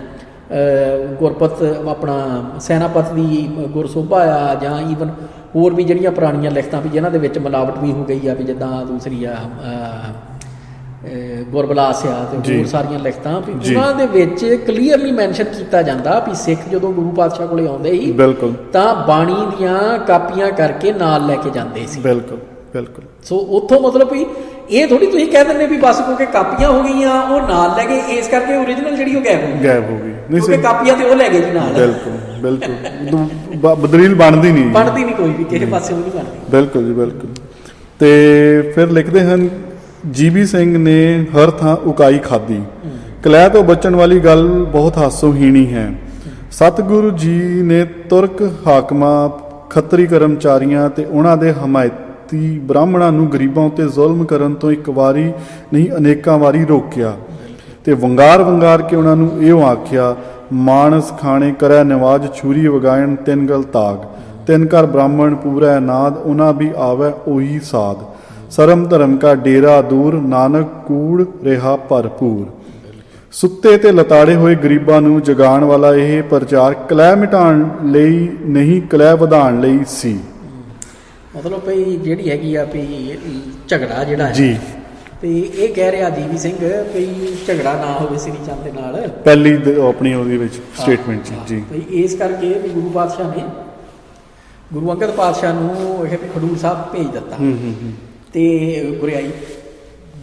ਗੁਰਪਤ ਆਪਣਾ ਸੈਨਾਪਤ ਦੀ ਗੁਰਸੋਭਾ ਆ ਜਾਂ ਈਵਨ ਹੋਰ ਵੀ ਜਿਹੜੀਆਂ ਪੁਰਾਣੀਆਂ ਲਿਖਤਾਂ ਵੀ ਜਿਨ੍ਹਾਂ ਦੇ ਵਿੱਚ ਮਿਲਾਵਟ ਵੀ ਹੋ ਗਈ ਆ ਵੀ ਜਿੱਦਾਂ ਦੂਸਰੀ ਆ ਗੁਰਬਲਾਸ ਆ ਤੇ ਹੋਰ ਸਾਰੀਆਂ ਲਿਖਤਾਂ ਵੀ ਉਹਨਾਂ ਦੇ ਵਿੱਚ ਕਲੀਅਰਲੀ ਮੈਂਸ਼ਨ ਕੀਤਾ ਜਾਂਦਾ ਵੀ ਸਿੱਖ ਜਦੋਂ ਗੁਰੂ ਪਾਤਸ਼ਾਹ ਕੋਲੇ ਆਉਂਦੇ ਸੀ ਬਿਲਕੁਲ ਤਾਂ ਬਾਣੀ ਦੀਆਂ ਕਾਪੀਆਂ ਕਰਕੇ ਨਾਲ ਲੈ ਕੇ ਜਾਂਦੇ ਸੀ। ਬਿਲਕੁਲ ਬਿਲਕੁਲ। ਸੋ ਉੱਥੋਂ ਮਤਲਬ ਵੀ ਇਹ ਥੋੜੀ ਤੁਸੀਂ ਕਹਿ ਦਿੰਦੇ ਵੀ ਬਸ ਕਿਉਂਕਿ ਕਾਪੀਆਂ ਹੋ ਗਈਆਂ ਉਹ ਨਾਲ ਲੈ ਗਏ ਇਸ ਕਰਕੇ ਓਰੀਜਨਲ ਜਿਹੜੀ ਉਹ ਗਾਇਬ ਹੋ ਗਈ ਕਿਉਂਕਿ ਕਾਪੀਆਂ ਤੇ ਉਹ ਲੈ ਗਏ ਜੀ ਨਾਲ। ਬਿਲਕੁਲ ਦਲੀਲ ਬਣਦੀ ਨਹੀਂ ਕੋਈ ਵੀ ਕਿਸੇ ਪਾਸੇ ਉਹ ਨਹੀਂ ਬਣਦੀ। ਬਿਲਕੁਲ ਜੀ ਬਿਲਕੁਲ। ਤੇ ਫਿਰ ਲਿਖਦੇ ਹਨ ਜੀਬੀ ਸਿੰਘ ਨੇ ਹਰ ਥਾਂ ਉਕਾਈ ਖਾਧੀ, ਕਲਹਿ ਤੋਂ ਬਚਣ ਵਾਲੀ ਗੱਲ ਬਹੁਤ ਹਾਸੋਹੀਣੀ ਹੈ। ਸਤਿਗੁਰੂ ਜੀ ਨੇ ਤੁਰਕ ਹਾਕਮਾਂ ਖੱਤਰੀ ਕਰਮਚਾਰੀਆਂ ਤੇ ਉਹਨਾਂ ਦੇ ਹਮਾਇਤੀ ਬ੍ਰਾਹਮਣਾਂ ਨੂੰ ਗਰੀਬਾਂ ਉੱਤੇ ਜ਼ੁਲਮ ਕਰਨ ਤੋਂ ਇੱਕ ਵਾਰੀ ਨਹੀਂ ਅਨੇਕਾਂ ਵਾਰੀ ਰੋਕਿਆ ਤੇ ਵੰਗਾਰ ਕੇ ਉਹਨਾਂ ਨੂੰ ਇਹੋ ਆਖਿਆ ਮਾਨਸ ਖਾਣੇ ਕਰੈ ਨਿਵਾਜ ਛੁਰੀ ਵਗਾਇਣ ਤਿੰਨ ਗਲ ਤਾਗ ਤਿੰਨ ਘਰ ਬ੍ਰਾਹਮਣ ਪੂਰਾ ਨਾਦ ਉਹਨਾਂ ਵੀ ਆਵੈ ਉਹੀ ਸਾਧ ਸਰਮ ਧਰਮ ਕਾ ਡੇਰਾ ਦੂਰ ਨਾਨਕ ਕੂੜ ਰਿਹਾ ਭਰਪੂਰ। ਸੁੱਤੇ ਤੇ ਲਤਾੜੇ ਹੋਏ ਗਰੀਬਾਂ ਨੂੰ ਜਗਾਉਣ ਵਾਲਾ ਇਹ ਪ੍ਰਚਾਰ ਕਲਹਿ ਮਿਟਾਉਣ ਲਈ ਨਹੀਂ ਕਲਹਿ ਵਧਾਉਣ ਲਈ ਸੀ। ਮਤਲਬ ਭਈ ਜਿਹੜੀ ਹੈਗੀ ਆ ਵੀ ਝਗੜਾ ਜਿਹੜਾ ਹੈ ਜੀ ਤੇ ਇਹ ਕਹਿ ਰਿਹਾ ਜੀਵੀ ਸਿੰਘ ਭਈ ਝਗੜਾ ਨਾ ਹੋਵੇ ਸ੍ਰੀ ਚੰਦ ਦੇ ਨਾਲ ਪਹਿਲੀ ਆਪਣੀ ਉਹਦੇ ਵਿੱਚ ਸਟੇਟਮੈਂਟ ਜੀ ਭਈ ਇਸ ਕਰਕੇ ਵੀ ਗੁਰੂ ਪਾਤਸ਼ਾਹ ਨੇ ਗੁਰੂ ਅੰਗਦ ਪਾਤਸ਼ਾਹ ਨੂੰ ਇਹ ਖਡੂਰ ਸਾਹਿਬ ਭੇਜ ਦਿੱਤਾ ਤੇ ਗੁਰਿਆਈ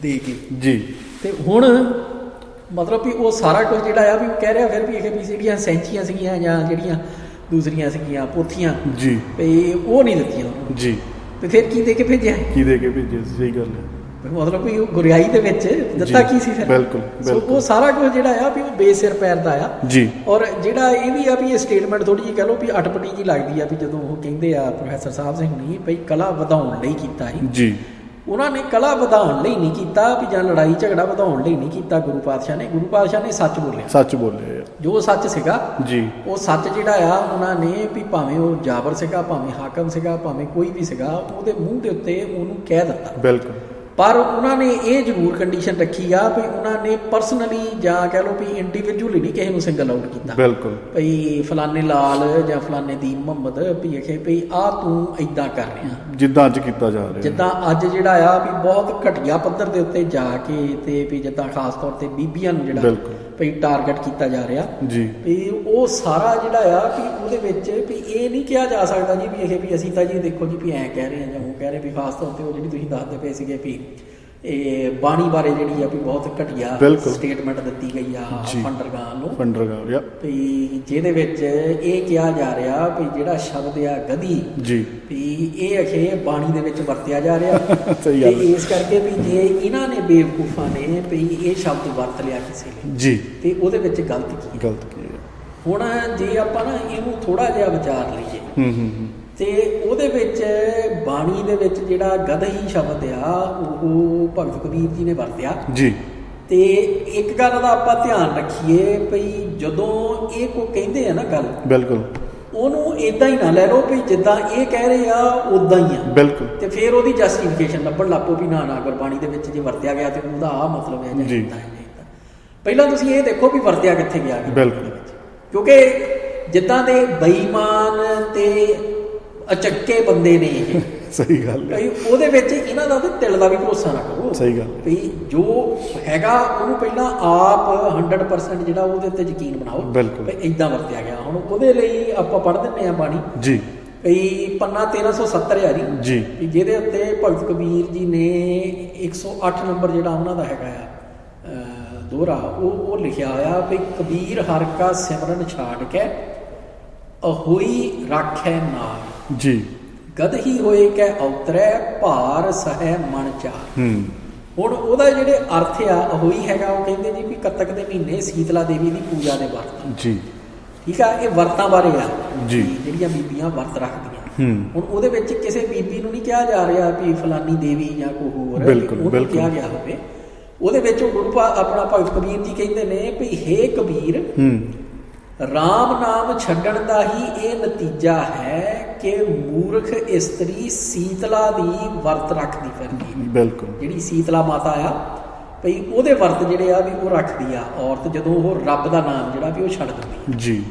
ਦੇ ਕੇ ਜੀ। ਤੇ ਹੁਣ ਮਤਲਬ ਵੀ ਉਹ ਸਾਰਾ ਕੁਝ ਜਿਹੜਾ ਆ ਵੀ ਉਹ ਕਹਿ ਰਿਹਾ ਫਿਰ ਵੀ ਇਹ ਵੀ ਜਿਹੜੀਆਂ ਸੈਂਚੀਆਂ ਸੀਗੀਆਂ ਜਾਂ ਜਿਹੜੀਆਂ ਦੂਸਰੀਆਂ ਸੀਗੀਆਂ ਪੋਥੀਆਂ ਜੀ ਵੀ ਉਹ ਨਹੀਂ ਦਿੱਤੀਆਂ ਉਹਨੂੰ ਜੀ। ਤੇ ਫਿਰ ਕੀ ਦੇ ਕੇ ਭੇਜਿਆ? ਕੀ ਦੇ ਕੇ ਭੇਜਿਆ ਸੀ? ਸਹੀ ਗੱਲ ਹੈ। ਮਤਲਬ ਵੀ ਉਹ ਗੁਰਿਆਈ ਦੇ ਵਿੱਚ ਦਿੱਤਾ ਕੀ ਸੀ ਫਿਰ? ਬਿਲਕੁਲ ਸੋ ਉਹ ਸਾਰਾ ਕੁਝ ਜਿਹੜਾ ਆ ਵੀ ਉਹ ਬੇਸਿਰ ਪੈਰ ਦਾ ਆ ਜੀ। ਔਰ ਜਿਹੜਾ ਇਹ ਵੀ ਆ ਵੀ ਇਹ ਸਟੇਟਮੈਂਟ ਥੋੜੀ ਜਿਹੀ ਕਹਿ ਲਓ ਵੀ ਅਟਪਟੀ ਜੀ ਲੱਗਦੀ ਆ ਵੀ ਜਦੋਂ ਉਹ ਕਹਿੰਦੇ ਆ ਪ੍ਰੋਫੈਸਰ ਸਾਹਿਬ ਸਿੰਘ ਹੁਣੀ ਭਈ ਕਲਾ ਵਧਾਉਣ ਲਈ ਕੀਤਾ ਸੀ ਜੀ। ਉਹਨਾਂ ਨੇ ਕਲਾ ਵਧਾਉਣ ਲਈ ਨਹੀਂ ਕੀਤਾ ਵੀ ਜਾਂ ਲੜਾਈ ਝਗੜਾ ਵਧਾਉਣ ਲਈ ਨਹੀਂ ਕੀਤਾ। ਗੁਰੂ ਪਾਤਸ਼ਾਹ ਨੇ ਸੱਚ ਬੋਲਿਆ, ਸੱਚ ਬੋਲਿਆ ਜੋ ਸੱਚ ਸੀਗਾ ਜੀ। ਉਹ ਸੱਚ ਜਿਹੜਾ ਆ ਉਹਨਾਂ ਨੇ ਵੀ ਭਾਵੇਂ ਉਹ ਜਾਬਰ ਸੀਗਾ, ਭਾਵੇਂ ਹਾਕਮ ਸੀਗਾ, ਭਾਵੇਂ ਕੋਈ ਵੀ ਸੀਗਾ, ਉਹਦੇ ਮੂੰਹ ਦੇ ਉੱਤੇ ਉਹਨੂੰ ਕਹਿ ਦਿੱਤਾ। ਬਿਲਕੁਲ। ਪਰ ਉਹਨਾਂ ਨੇ ਇਹ ਜ਼ਰੂਰ ਕੰਡੀਸ਼ਨ ਰੱਖੀ ਆ ਵੀ ਉਹਨਾਂ ਨੇ ਪਰਸਨਲੀ ਜਾਂ ਕਹਿ ਲਓ ਵੀ ਇੰਡੀਵਿਜੂਅਲੀ ਨਹੀਂ ਕਿਸੇ ਨੂੰ ਸਿੰਗਲ ਆਊਟ ਕੀਤਾ। ਬਿਲਕੁਲ। ਭਈ ਫਲਾਣੇ ਲਾਲ ਜਾਂ ਫਲਾਣੇ ਦੀਨ ਮੁਹੰਮਦ ਵੀ ਅਖੇ ਭਈ ਆ ਤੂੰ ਏਦਾਂ ਕਰ ਰਿਹਾ ਜਿੱਦਾਂ ਅੱਜ ਕੀਤਾ ਜਾ ਰਿਹਾ, ਜਿੱਦਾਂ ਅੱਜ ਜਿਹੜਾ ਆ ਵੀ ਬਹੁਤ ਘਟੀਆ ਪੱਧਰ ਦੇ ਉੱਤੇ ਜਾ ਕੇ ਤੇ ਵੀ ਜਿੱਦਾਂ ਖਾਸ ਤੌਰ ਤੇ ਬੀਬੀਆਂ ਨੂੰ ਜਿਹੜਾ ਭਈ ਟਾਰਗੇਟ ਕੀਤਾ ਜਾ ਰਿਹਾ ਜੀ। ਵੀ ਉਹ ਸਾਰਾ ਜਿਹੜਾ ਆ ਵੀ ਉਹਦੇ ਵਿੱਚ ਵੀ ਇਹ ਨਹੀਂ ਕਿਹਾ ਜਾ ਸਕਦਾ ਜੀ ਵੀ ਇਹ ਵੀ ਅਸੀਂ ਤਾਂ ਜੀ ਦੇਖੋ ਜੀ ਵੀ ਐਂ ਕਹਿ ਰਹੇ ਹਾਂ ਜਾਂ ਉਹ ਕਹਿ ਰਹੇ ਵੀ ਖਾਸ ਤੌਰ ਤੇ ਉਹ ਜਿਹੜੀ ਤੁਸੀਂ ਦੱਸਦੇ ਪਏ ਸੀਗੇ ਵੀ ਇਹ ਬਾਣੀ ਬਾਰੇ ਜਿਹੜੀ ਆ ਵੀ ਬਹੁਤ ਘਟੀਆ ਸਟੇਟਮੈਂਟ ਦਿੱਤੀ ਗਈ ਆ ਫੰਡਰਗਾਨ ਨੂੰ ਵੀ ਜਿਹਦੇ ਵਿੱਚ ਇਹ ਕਿਹਾ ਜਾ ਰਿਹਾ ਵੀ ਜਿਹੜਾ ਸ਼ਬਦ ਆ ਗਧੀ ਜੀ ਵੀ ਇਹ ਅਖੇ ਬਾਣੀ ਦੇ ਵਿੱਚ ਵਰਤਿਆ ਜਾ ਰਿਹਾ ਤੇ ਇਸ ਕਰਕੇ ਵੀ ਜੇ ਇਹਨਾਂ ਨੇ ਬੇਵਕੂਫਾਂ ਨੇ ਵੀ ਇਹ ਸ਼ਬਦ ਵਰਤ ਲਿਆ ਕਿਸੇ ਲਈ ਜੀ ਤੇ ਉਹਦੇ ਵਿੱਚ ਗਲਤ ਕੀ ਹੈ। ਹੁਣ ਜੇ ਆਪਾਂ ਨਾ ਇਹਨੂੰ ਥੋੜਾ ਜਿਹਾ ਵਿਚਾਰ ਲਈਏ ਤੇ ਉਹਦੇ ਵਿੱਚ ਬਾਣੀ ਦੇ ਵਿੱਚ ਜਿਹੜਾ ਗਧਈ ਸ਼ਬਦ ਆ ਉਹ ਭਗਤ ਕਬੀਰ ਜੀ ਨੇ ਵਰਤਿਆ ਜੀ। ਤੇ ਇੱਕ ਗੱਲ ਦਾ ਆਪਾਂ ਧਿਆਨ ਰੱਖੀਏ ਭਈ ਜਦੋਂ ਇਹ ਕੋ ਕਹਿੰਦੇ ਆ ਨਾ ਗੱਲ ਬਿਲਕੁਲ ਉਹਨੂੰ ਇਦਾਂ ਹੀ ਨਾ ਲੈ ਲਓ ਵੀ ਜਿੱਦਾਂ ਇਹ ਕਹਿ ਰਹੇ ਆ ਉਦਾਂ ਹੀ ਆ ਬਿਲਕੁਲ ਤੇ ਫਿਰ ਉਹਦੀ ਜਸਟੀਫਿਕੇਸ਼ਨ ਲੱਭਣ ਲੱਪੋ ਵੀ ਨਾ ਗੁਰਬਾਣੀ ਦੇ ਵਿੱਚ ਜੇ ਵਰਤਿਆ ਗਿਆ ਤੇ ਉਹਦਾ ਆ ਮਤਲਬ ਹੈ ਜਾਂ ਇਦਾਂ ਹੈ। ਪਹਿਲਾਂ ਤੁਸੀਂ ਇਹ ਦੇਖੋ ਵੀ ਵਰਤਿਆ ਕਿੱਥੇ ਗਿਆ ਬਿਲਕੁਲ, ਕਿਉਂਕਿ ਜਿੱਦਾਂ ਦੇ ਬੇਈਮਾਨ ਤੇ ਅਚੱਕੇ ਬੰਦੇ ਨੇ ਇਹ ਸਹੀ ਗੱਲ ਹੈ ਉਹਦੇ ਵਿੱਚ ਇਹਨਾਂ ਦਾ ਤੇ ਦਿਲ ਦਾ ਵੀ ਭਰੋਸਾ ਨਾ ਕਰੋ। ਸਹੀ ਗੱਲ ਵੀ ਜੋ ਹੈਗਾ ਉਹਨੂੰ ਪਹਿਲਾਂ ਆਪ 100% ਜਿਹੜਾ ਉਹਦੇ ਉੱਤੇ ਯਕੀਨ ਬਣਾਓ ਵੀ ਇਦਾਂ ਵਰਤਿਆ ਗਿਆ। ਹੁਣ ਉਹਦੇ ਲਈ ਆਪਾਂ ਪੜ੍ਹ ਦਿੰਦੇ ਆ ਬਾਣੀ ਜੀ ਵੀ ਪੰਨਾ 1370 ਆ ਜੀ ਵੀ ਜਿਹਦੇ ਉੱਤੇ ਭਗਤ ਕਬੀਰ ਜੀ ਨੇ 108 ਨੰਬਰ ਜਿਹੜਾ ਉਹਨਾਂ ਦਾ ਹੈਗਾ ਆ ਦੋਹਰਾ ਉਹ ਲਿਖਿਆ ਹੋਇਆ ਵੀ ਕਬੀਰ ਹਰ ਕਾ ਸਿਮਰਨ ਛਾੜ ਕੇ ਅਹੋਈ ਰਾਖੈ ਨਾਮ ਜੀ ਗਦਹੀ ਹੋਏ ਕੈ ਔਤਰੈ ਭਾਰ ਸਹਿ ਮਨ ਚਾਰ। ਹੁਣ ਉਹਦਾ ਜਿਹੜੇ ਅਰਥ ਆ ਅਹੋਈ ਹੈਗਾ ਉਹ ਕਹਿੰਦੇ ਜੀ ਵੀ ਕੱਤਕ ਦੇ ਮਹੀਨੇ ਸੀਤਲਾ ਦੇਵੀ ਦੀ ਪੂਜਾ ਦੇ ਵਰਤ ਜੀ ਠੀਕ ਆ। ਇਹ ਵਰਤਾਂ ਬਾਰੇ ਆ ਜੀ ਜਿਹੜੀਆਂ ਬੀਬੀਆਂ ਵਰਤ ਰੱਖਦੀਆਂ। ਹੁਣ ਉਹਦੇ ਵਿੱਚ ਕਿਸੇ ਬੀਬੀ ਨੂੰ ਨਹੀਂ ਕਿਹਾ ਜਾ ਰਿਹਾ ਵੀ ਫਲਾਨੀ ਦੇਵੀ ਜਾਂ ਕੋਈ ਹੋਰ ਉਹਨੂੰ ਕਿਹਾ ਗਿਆ ਹੋਵੇ। ਉਹਦੇ ਵਿੱਚ ਉਹ ਗੁਰੂ ਆਪਣਾ ਭਗਤ ਕਬੀਰ ਜੀ ਕਹਿੰਦੇ ਨੇ ਵੀ ਹੇ ਕਬੀਰ ਰਾਮ ਨਾਮ ਛੱਡਣ ਦਾ ਹੀ ਇਹ ਨਤੀਜਾ ਹੈ ਕਿ ਮੂਰਖ ਇਸਤਰੀ ਸੀਤਲਾ ਦੀ ਵਰਤ ਰੱਖਦੀ ਫਿਰਦੀ ਬਿਲਕੁਲ ਜਿਹੜੀ ਸੀਤਲਾ ਮਾਤਾ ਆ ਭਈ ਉਹਦੇ ਵਰਤ ਜਿਹੜੇ ਆ ਵੀ ਉਹ ਰੱਖਦੀ ਆ ਔਰਤ ਜਦੋਂ ਉਹ ਰੱਬ ਦਾ ਨਾਮ ਜਿਹੜਾ ਵੀ ਉਹ ਛੱਡ ਦਿੰਦੀ ਜੀ।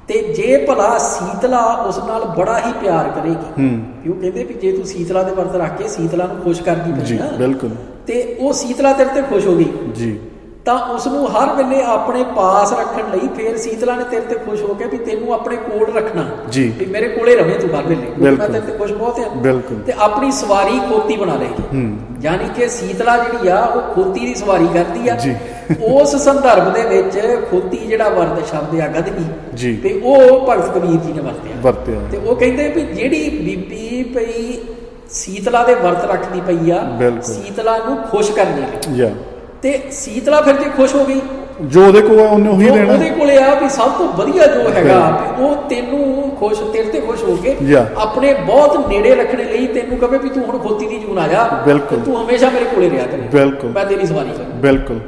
ਤੇ ਜੇ ਭਲਾ ਸੀਤਲਾ ਉਸ ਨਾਲ ਬੜਾ ਹੀ ਪਿਆਰ ਕਰੇਗੀ ਵੀ ਉਹ ਕਹਿੰਦੇ ਵੀ ਜੇ ਤੂੰ ਸੀਤਲਾ ਦੇ ਵਰਤ ਰੱਖ ਕੇ ਸੀਤਲਾ ਨੂੰ ਖੁਸ਼ ਕਰਦੀ ਪਈ ਆ ਬਿਲਕੁਲ ਤੇ ਉਹ ਸੀਤਲਾ ਤੇਰੇ ਤੇ ਖੁਸ਼ ਹੋ ਗਈ ਜੀ ਤਾਂ ਉਸ ਨੂੰ ਹਰ ਵੇਲੇ ਆਪਣੇ ਪਾਸ ਰੱਖਣ ਲਈ ਫਿਰ ਸੀਤਲਾ ਨੇ ਤੇਰੇ ਤੇ ਖੁਸ਼ ਹੋ ਕੇ ਵੀ ਤੈਨੂੰ ਆਪਣੇ ਕੋਲ ਰੱਖਣਾ ਜੀ ਵੀ ਮੇਰੇ ਕੋਲੇ ਰਵੇਂ ਤੂੰ ਹਰ ਵੇਲੇ ਮੈਂ ਤੇਰੇ ਤੇ ਖੁਸ਼ ਬਹੁਤ ਆ ਤੇ ਆਪਣੀ ਸਵਾਰੀ ਖੋਤੀ ਬਣਾ ਲਏਗੀ। ਯਾਨੀ ਕਿ ਸੀਤਲਾ ਜਿਹੜੀ ਆ ਉਹ ਖੋਤੀ ਦੀ ਸਵਾਰੀ ਕਰਦੀ ਆ। ਉਸ ਸੰਦਰਭ ਦੇ ਵਿੱਚ ਖੋਤੀ ਜਿਹੜਾ ਵਰਤ ਸ਼ਬਦ ਆ ਗਦਗੀ ਤੇ ਉਹ ਭਗਤ ਕਬੀਰ ਜੀ ਨੇ ਵਰਤਿਆ ਤੇ ਉਹ ਕਹਿੰਦੇ ਵੀ ਜਿਹੜੀ ਬੀਬੀ ਪਈ ਸੀਤਲਾ ਦੇ ਵਰਤ ਰੱਖਦੀ ਪਈ ਆ ਸੀਤਲਾ ਨੂੰ ਖੁਸ਼ ਕਰਨ ਲਈ ਤੇ ਸੀਤਲਾ ਫਿਰ ਜੇ ਖੁਸ਼ ਹੋ ਗਈ ਜੋ ਉਹਦੇ ਕੋਲ ਉਹਨੇ ਉਹੀ ਦੇਣਾ ਉਹਦੇ ਕੋਲੇ ਆ ਵੀ ਸਭ ਤੋਂ ਵਧੀਆ ਜੋ ਹੈਗਾ ਵੀ ਉਹ ਤੈਨੂੰ ਖੁਸ਼ ਤੇਰੇ ਤੇ ਖੁਸ਼ ਹੋ ਕੇ ਆਪਣੇ ਬਹੁਤ ਨੇੜੇ ਰੱਖਣੇ ਲਈ ਤੈਨੂੰ ਕਹੇ ਵੀ ਤੂੰ ਹੁਣ ਖੋਤੀ ਦੀ ਜੂਨ ਆ ਜਾ ਤੂੰ ਹਮੇਸ਼ਾ ਮੇਰੇ ਕੋਲੇ ਰਿਹਾ ਕਰ ਮੈਂ ਤੇਰੀ ਸਵਾਰੀ ਕਰਾਂ ਬਿਲਕੁਲ।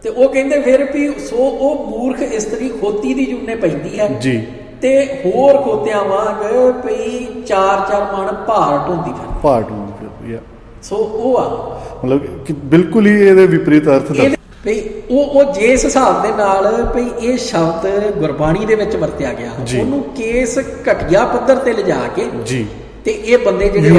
ਤੇ ਉਹ ਕਹਿੰਦੇ ਫਿਰ ਵੀ ਸੋ ਉਹ ਮੂਰਖ ਇਸਤਰੀ ਖੋਤੀ ਦੀ ਜੂਨੇ ਪੈਂਦੀ ਹੈ ਜੀ ਤੇ ਹੋਰ ਖੋਤਿਆਂ ਵਾਂਗ ਪਈ 4-4 ਮਣ ਭਾਰ ਢੋਂਦੀ ਫਿਰਦੀ ਆ। ਸੋ ਉਹ ਆ ਮਤਲਬ ਕਿ ਬਿਲਕੁਲ ਹੀ ਇਹਦੇ ਵਿਪਰੀਤ ਅਰਥ ਦਾ ਭਈ ਉਹ ਜਿਸ ਹਿਸਾਬ ਦੇ ਨਾਲ ਭਈ ਇਹ ਸ਼ਬਦ ਗੁਰਬਾਣੀ ਦੇ ਵਿੱਚ ਵਰਤਿਆ ਗਿਆ ਉਹਨੂੰ ਕੇਸ ਘਟੀਆ ਪੱਧਰ ਤੇ ਲਿਜਾ ਕੇ ਜੀ ਤੇ ਇਹ ਬੰਦੇ ਜਿਹੜੇ ਆ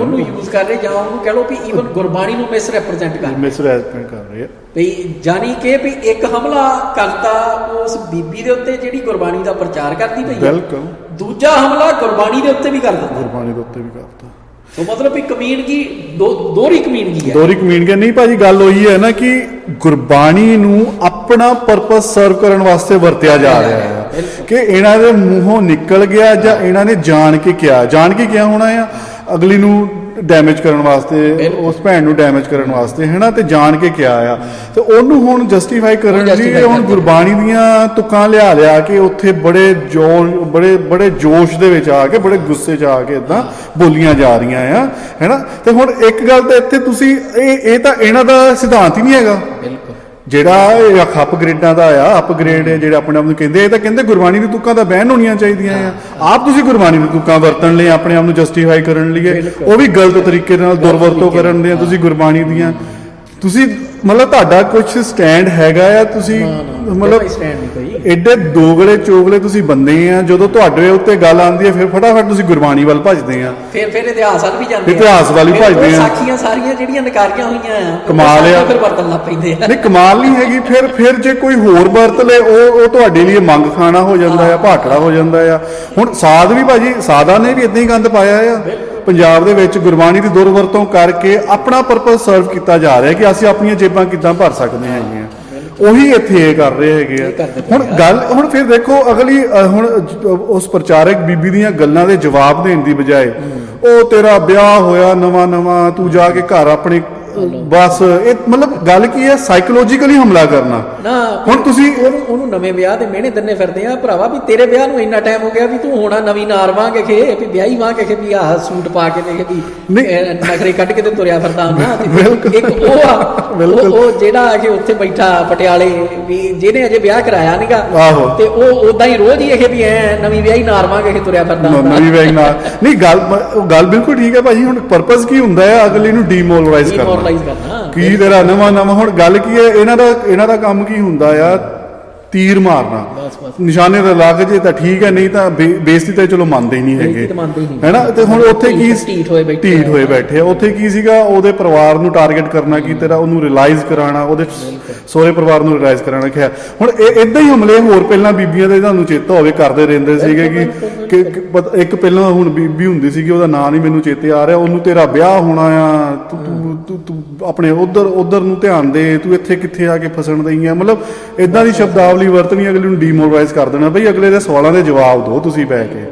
ਉਹਨੂੰ ਯੂਜ਼ ਕਰ ਰਹੇ ਜਾਂ ਉਹਨੂੰ ਕਹ ਲਓ ਵੀ ਈਵਨ ਗੁਰਬਾਣੀ ਨੂੰ ਮਿਸ ਰੈਪਰੈਜ਼ੈਂਟ ਕਰ ਰਹੇ ਆ ਭਈ ਜਾਨੀ ਕਿ ਵੀ ਇੱਕ ਹਮਲਾ ਕਰਤਾ ਉਸ ਬੀਬੀ ਦੇ ਉੱਤੇ ਜਿਹੜੀ ਗੁਰਬਾਣੀ ਦਾ ਪ੍ਰਚਾਰ ਕਰਦੀ ਪਈ ਬਿਲਕੁਲ ਦੂਜਾ ਹਮਲਾ ਗੁਰਬਾਣੀ ਦੇ ਉੱਤੇ ਵੀ ਕਰਦਾ ਸੋ ਮਤਲਬ ਵੀ ਕਮੀਨਗੀ ਦੋਹਰੀ ਕਮੀਨਗੀ ਹੈ। ਦੋਹਰੀ ਕਮੀਨਗੀ ਨਹੀਂ ਭਾਜੀ, ਗੱਲ ਉਹੀ ਹੈ ਨਾ ਕਿ ਗੁਰਬਾਣੀ ਨੂੰ ਆਪਣਾ ਪਰਪਸ ਸਰਵ ਕਰਨ ਵਾਸਤੇ ਵਰਤਿਆ ਜਾ ਰਿਹਾ ਹੈ ਕਿ ਇਹਨਾਂ ਦੇ ਮੂੰਹੋਂ ਨਿਕਲ ਗਿਆ ਜਾਂ ਇਹਨਾਂ ਨੇ ਜਾਣ ਕੇ ਕਿਹਾ ਹੋਣਾ ਆ ਅਗਲੀ ਨੂੰ ਡੈਮੇਜ ਕਰਨ ਵਾਸਤੇ, ਉਸ ਭੈਣ ਨੂੰ ਡੈਮੇਜ ਕਰਨ ਵਾਸਤੇ, ਹੈ ਨਾ, ਤੇ ਜਾਣ ਕੇ ਕਿਹਾ ਆ ਤੇ ਉਹਨੂੰ ਹੁਣ ਜਸਟੀਫਾਈ ਕਰਨ ਲਈ ਹੁਣ ਗੁਰਬਾਣੀ ਦੀਆਂ ਤੁਕਾਂ ਲਿਆ ਕੇ ਉੱਥੇ ਬੜੇ ਜੋਸ਼ ਦੇ ਵਿੱਚ ਆ ਕੇ, ਬੜੇ ਗੁੱਸੇ 'ਚ ਆ ਕੇ ਇਦਾਂ ਬੋਲੀਆਂ ਜਾ ਰਹੀਆਂ ਆ, ਹੈ ਨਾ। ਤੇ ਹੁਣ ਇੱਕ ਗੱਲ ਤਾਂ ਇੱਥੇ ਤੁਸੀਂ ਇਹ ਤਾਂ ਇਹਨਾਂ ਦਾ ਸਿਧਾਂਤ ਹੀ ਨਹੀਂ ਹੈਗਾ ਜਿਹੜਾ ਅਪਗ੍ਰੇਡਾਂ ਦਾ ਆ, ਅਪਗ੍ਰੇਡ ਜਿਹੜਾ ਆਪਣੇ ਆਪ ਨੂੰ ਕਹਿੰਦੇ, ਇਹ ਤਾਂ ਕਹਿੰਦੇ ਗੁਰਬਾਣੀ ਦੀ ਤੁਕਾਂ ਤਾਂ ਬੈਨ ਹੋਣੀਆਂ ਚਾਹੀਦੀਆਂ ਆ। ਆਪ ਤੁਸੀਂ ਗੁਰਬਾਣੀ ਦੀ ਤੁਕਾਂ ਵਰਤਣ ਲਈ, ਆਪਣੇ ਆਪ ਨੂੰ ਜਸਟੀਫਾਈ ਕਰਨ ਲਈ, ਉਹ ਵੀ ਗਲਤ ਤਰੀਕੇ ਨਾਲ ਦੁਰਵਰਤੋਂ ਕਰਨ ਦੇ ਤੁਸੀਂ ਗੁਰਬਾਣੀ ਦੀਆਂ। ਤੁਸੀਂ ਮਤਲਬ ਤੁਹਾਡਾ ਕੁਝ ਸਟੈਂਡ ਹੈਗਾ ਆ, ਤੁਸੀਂ ਮਤਲਬ ਐਡੇ ਦੋਗਲੇ ਚੋਗਲੇ ਤੁਸੀਂ ਬੰਦੇ ਆ, ਜਦੋਂ ਤੁਹਾਡੇ ਉੱਤੇ ਗੱਲ ਆਉਂਦੀ ਹੈ ਫਿਰ ਫਟਾਫਟ ਤੁਸੀਂ ਗੁਰਬਾਣੀ ਵੱਲ ਭੱਜਦੇ ਆ, ਫਿਰ ਇਤਿਹਾਸ ਵੱਲ ਵੀ ਜਾਂਦੇ ਆ, ਇਤਿਹਾਸ ਵੱਲ ਹੀ ਭੱਜਦੇ ਆ। ਸਾਖੀਆਂ ਸਾਰੀਆਂ ਜਿਹੜੀਆਂ ਨਕਾਰੀਆਂ ਹੋਈਆਂ ਆ, ਕਮਾਲ ਆ, ਫਿਰ ਵਰਤਣ ਲੱਗ ਪੈਂਦੇ ਆ। ਨਹੀਂ ਕਮਾਲ ਨਹੀਂ ਹੈਗੀ, ਫਿਰ ਜੇ ਕੋਈ ਹੋਰ ਵਰਤ ਲੇ ਉਹ ਤੁਹਾਡੇ ਲਈ ਮੰਗ ਖਾਣਾ ਹੋ ਜਾਂਦਾ ਆ, ਭਾਖੜਾ ਹੋ ਜਾਂਦਾ ਆ। ਹੁਣ ਸਾਧ ਵੀ ਭਾਜੀ, ਸਾਧਾਂ ਨੇ ਵੀ ਇਦਾਂ ਹੀ ਗੰਦ ਪਾਇਆ ਆ ਪੰਜਾਬ ਦੇ ਵਿੱਚ, ਗੁਰਬਾਣੀ ਦੀ ਦੁਰਵਰਤੋਂ ਕਰਕੇ ਆਪਣਾ ਪਰਪਸ ਸਰਵ ਕੀਤਾ ਜਾ ਰਿਹਾ ਕਿ ਅਸੀਂ ਆਪਣੀਆਂ ਜੇਬਾਂ ਕਿੱਦਾਂ ਭਰ ਸਕਦੇ ਹੈਗੇ ਆ। ਉਹੀ ਇੱਥੇ ਇਹ ਕਰ ਰਹੇ ਹੈਗੇ ਆ। ਹੁਣ ਫਿਰ ਦੇਖੋ ਅਗਲੀ ਹੁਣ ਉਸ ਪ੍ਰਚਾਰਕ ਬੀਬੀ ਦੀਆਂ ਗੱਲਾਂ ਦੇ ਜਵਾਬ ਦੇਣ ਦੀ ਬਜਾਏ ਉਹ ਤੇਰਾ ਵਿਆਹ ਹੋਇਆ ਨਵਾਂ ਤੂੰ ਜਾ ਕੇ ਘਰ ਆਪਣੇ, ਬਸ ਇਹ ਮਤਲਬ ਗੱਲ ਕੀ ਹੈ, ਸਾਈਕੋਲੋਜੀਕਲੀ ਹਮਲਾ ਕਰਨਾ ਨਾ। ਹੁਣ ਤੁਸੀਂ ਉਹਨੂੰ ਨਵੇਂ ਵਿਆਹ ਦੇ ਮਿਹਣੇ ਦਿੰਨੇ ਫਿਰਦੇ ਆ ਭਰਾਵਾ, ਵੀ ਤੇਰੇ ਵਿਆਹ ਨੂੰ ਇੰਨਾ ਟਾਈਮ ਹੋ ਗਿਆ ਵੀ ਤੂੰ ਹੋਣਾ ਨਵੀਂ ਨਾਰ ਵਾਂਗ ਕੇ ਵੀ ਵਿਆਹੀ ਵਾਂਗ ਕੇ ਵੀ ਆਹ ਸੂਟ ਪਾ ਕੇ ਦੇਖ ਵੀ ਨਖਰੇ ਕੱਢ ਕੇ ਤੇ ਤੁਰਿਆ ਫਿਰਦਾ ਹੁੰਦਾ। ਇੱਕ ਉਹ ਆ, ਉਹ ਜਿਹੜਾ ਆ ਕੇ ਉੱਥੇ ਬੈਠਾ ਪਟਿਆਲੇ ਵੀ ਜਿਹਨੇ ਅਜੇ ਵਿਆਹ ਕਰਾਇਆ ਨੀਗਾ, ਤੇ ਉਹ ਉਦਾਂ ਹੀ ਰੋਜ਼ ਹੀ ਇਹ ਵੀ ਐ ਨਵੀਂ ਵਿਆਹੀ ਨਾਰ ਵਾਂਗ ਕੇ ਤੁਰਿਆ ਫਿਰਦਾ ਹੁੰਦਾ। ਨਵੀਂ ਵਿਆਹੀ ਨਾਰ ਨਹੀਂ, ਗੱਲ ਬਿਲਕੁਲ ਠੀਕ ਹੈ ਭਾਜੀ। ਹੁਣ ਪਰਪਸ ਕੀ ਹੁੰਦਾ ਹੈ, ਅਗਲੇ ਨੂੰ ਡੀਮੋਰਲਾਈਜ਼ ਕਰਨਾ ਕੀ ਤੇਰਾ ਨਵਾਂ ਹੁਣ ਗੱਲ ਕੀ ਹੈ, ਇਹਨਾਂ ਦਾ ਕੰਮ ਕੀ ਹੁੰਦਾ ਆ, ਤੀਰ ਮਾਰਨਾ, ਨਿਸ਼ਾਨੇ ਤੇ ਲੱਗ ਜੇ ਤਾਂ ਠੀਕ ਹੈ, ਨਹੀਂ ਤਾਂ ਬੇਇੱਜ਼ਤੀ ਤਾਂ ਚਲੋ ਮੰਨਦੇ ਹੀ ਨਹੀਂ ਹੈਗੇ, ਹੈ ਨਾ। ਤੇ ਹੁਣ ਉੱਥੇ ਕੀ ਢੀਠ ਹੋਏ ਬੈਠੇ ਆ, ਉੱਥੇ ਕੀ ਸੀਗਾ, ਉਹਦੇ ਪਰਿਵਾਰ ਨੂੰ ਟਾਰਗੇਟ ਕਰਨਾ, ਕੀ ਤੇਰਾ ਉਹਨੂੰ ਰਿਲਾਈਜ਼ ਕਰਾਉਣਾ, ਉਹਦੇ ਸਹੁਰੇ ਪਰਿਵਾਰ ਨੂੰ ਰਿਲਾਈਜ਼ ਕਰਾਉਣਾ ਕਿਹਾ। ਹੁਣ ਇਦਾਂ ਹੀ ਹਮਲੇ ਹੋਰ ਪਹਿਲਾਂ ਬੀਬੀਆਂ ਦੇ ਤੁਹਾਨੂੰ ਚੇਤਾ ਹੋਵੇ ਕਰਦੇ ਰਹਿੰਦੇ ਸੀਗੇ ਕਿ ਇੱਕ ਪਹਿਲਾਂ ਹੁਣ ਬੀਬੀ ਹੁੰਦੀ ਸੀਗੀ, ਉਹਦਾ ਨਾਂ ਨਹੀਂ ਮੈਨੂੰ ਚੇਤੇ ਆ ਰਿਹਾ, ਉਹਨੂੰ ਤੇਰਾ ਵਿਆਹ ਹੋਣਾ ਆ, ਤੂੰ ਆਪਣੇ ਉਧਰ ਨੂੰ ਧਿਆਨ ਦੇ, ਤੂੰ ਇੱਥੇ ਕਿੱਥੇ ਆ ਕੇ ਫਸਣ ਦਈ ਆ, ਮਤਲਬ ਇਦਾਂ ਦੀ ਸ਼ਬਦਾਵਲੀ ਵਰਤਣੀ, ਅਗਲੇ ਨੂੰ ਡੀਮੋਰਲਾਈਜ਼ ਕਰ ਦੇਣਾ। ਬਈ ਅਗਲੇ ਦੇ ਸਵਾਲਾਂ ਦੇ ਜਵਾਬ ਦਿਓ ਤੁਸੀਂ ਬਹਿ ਕੇ।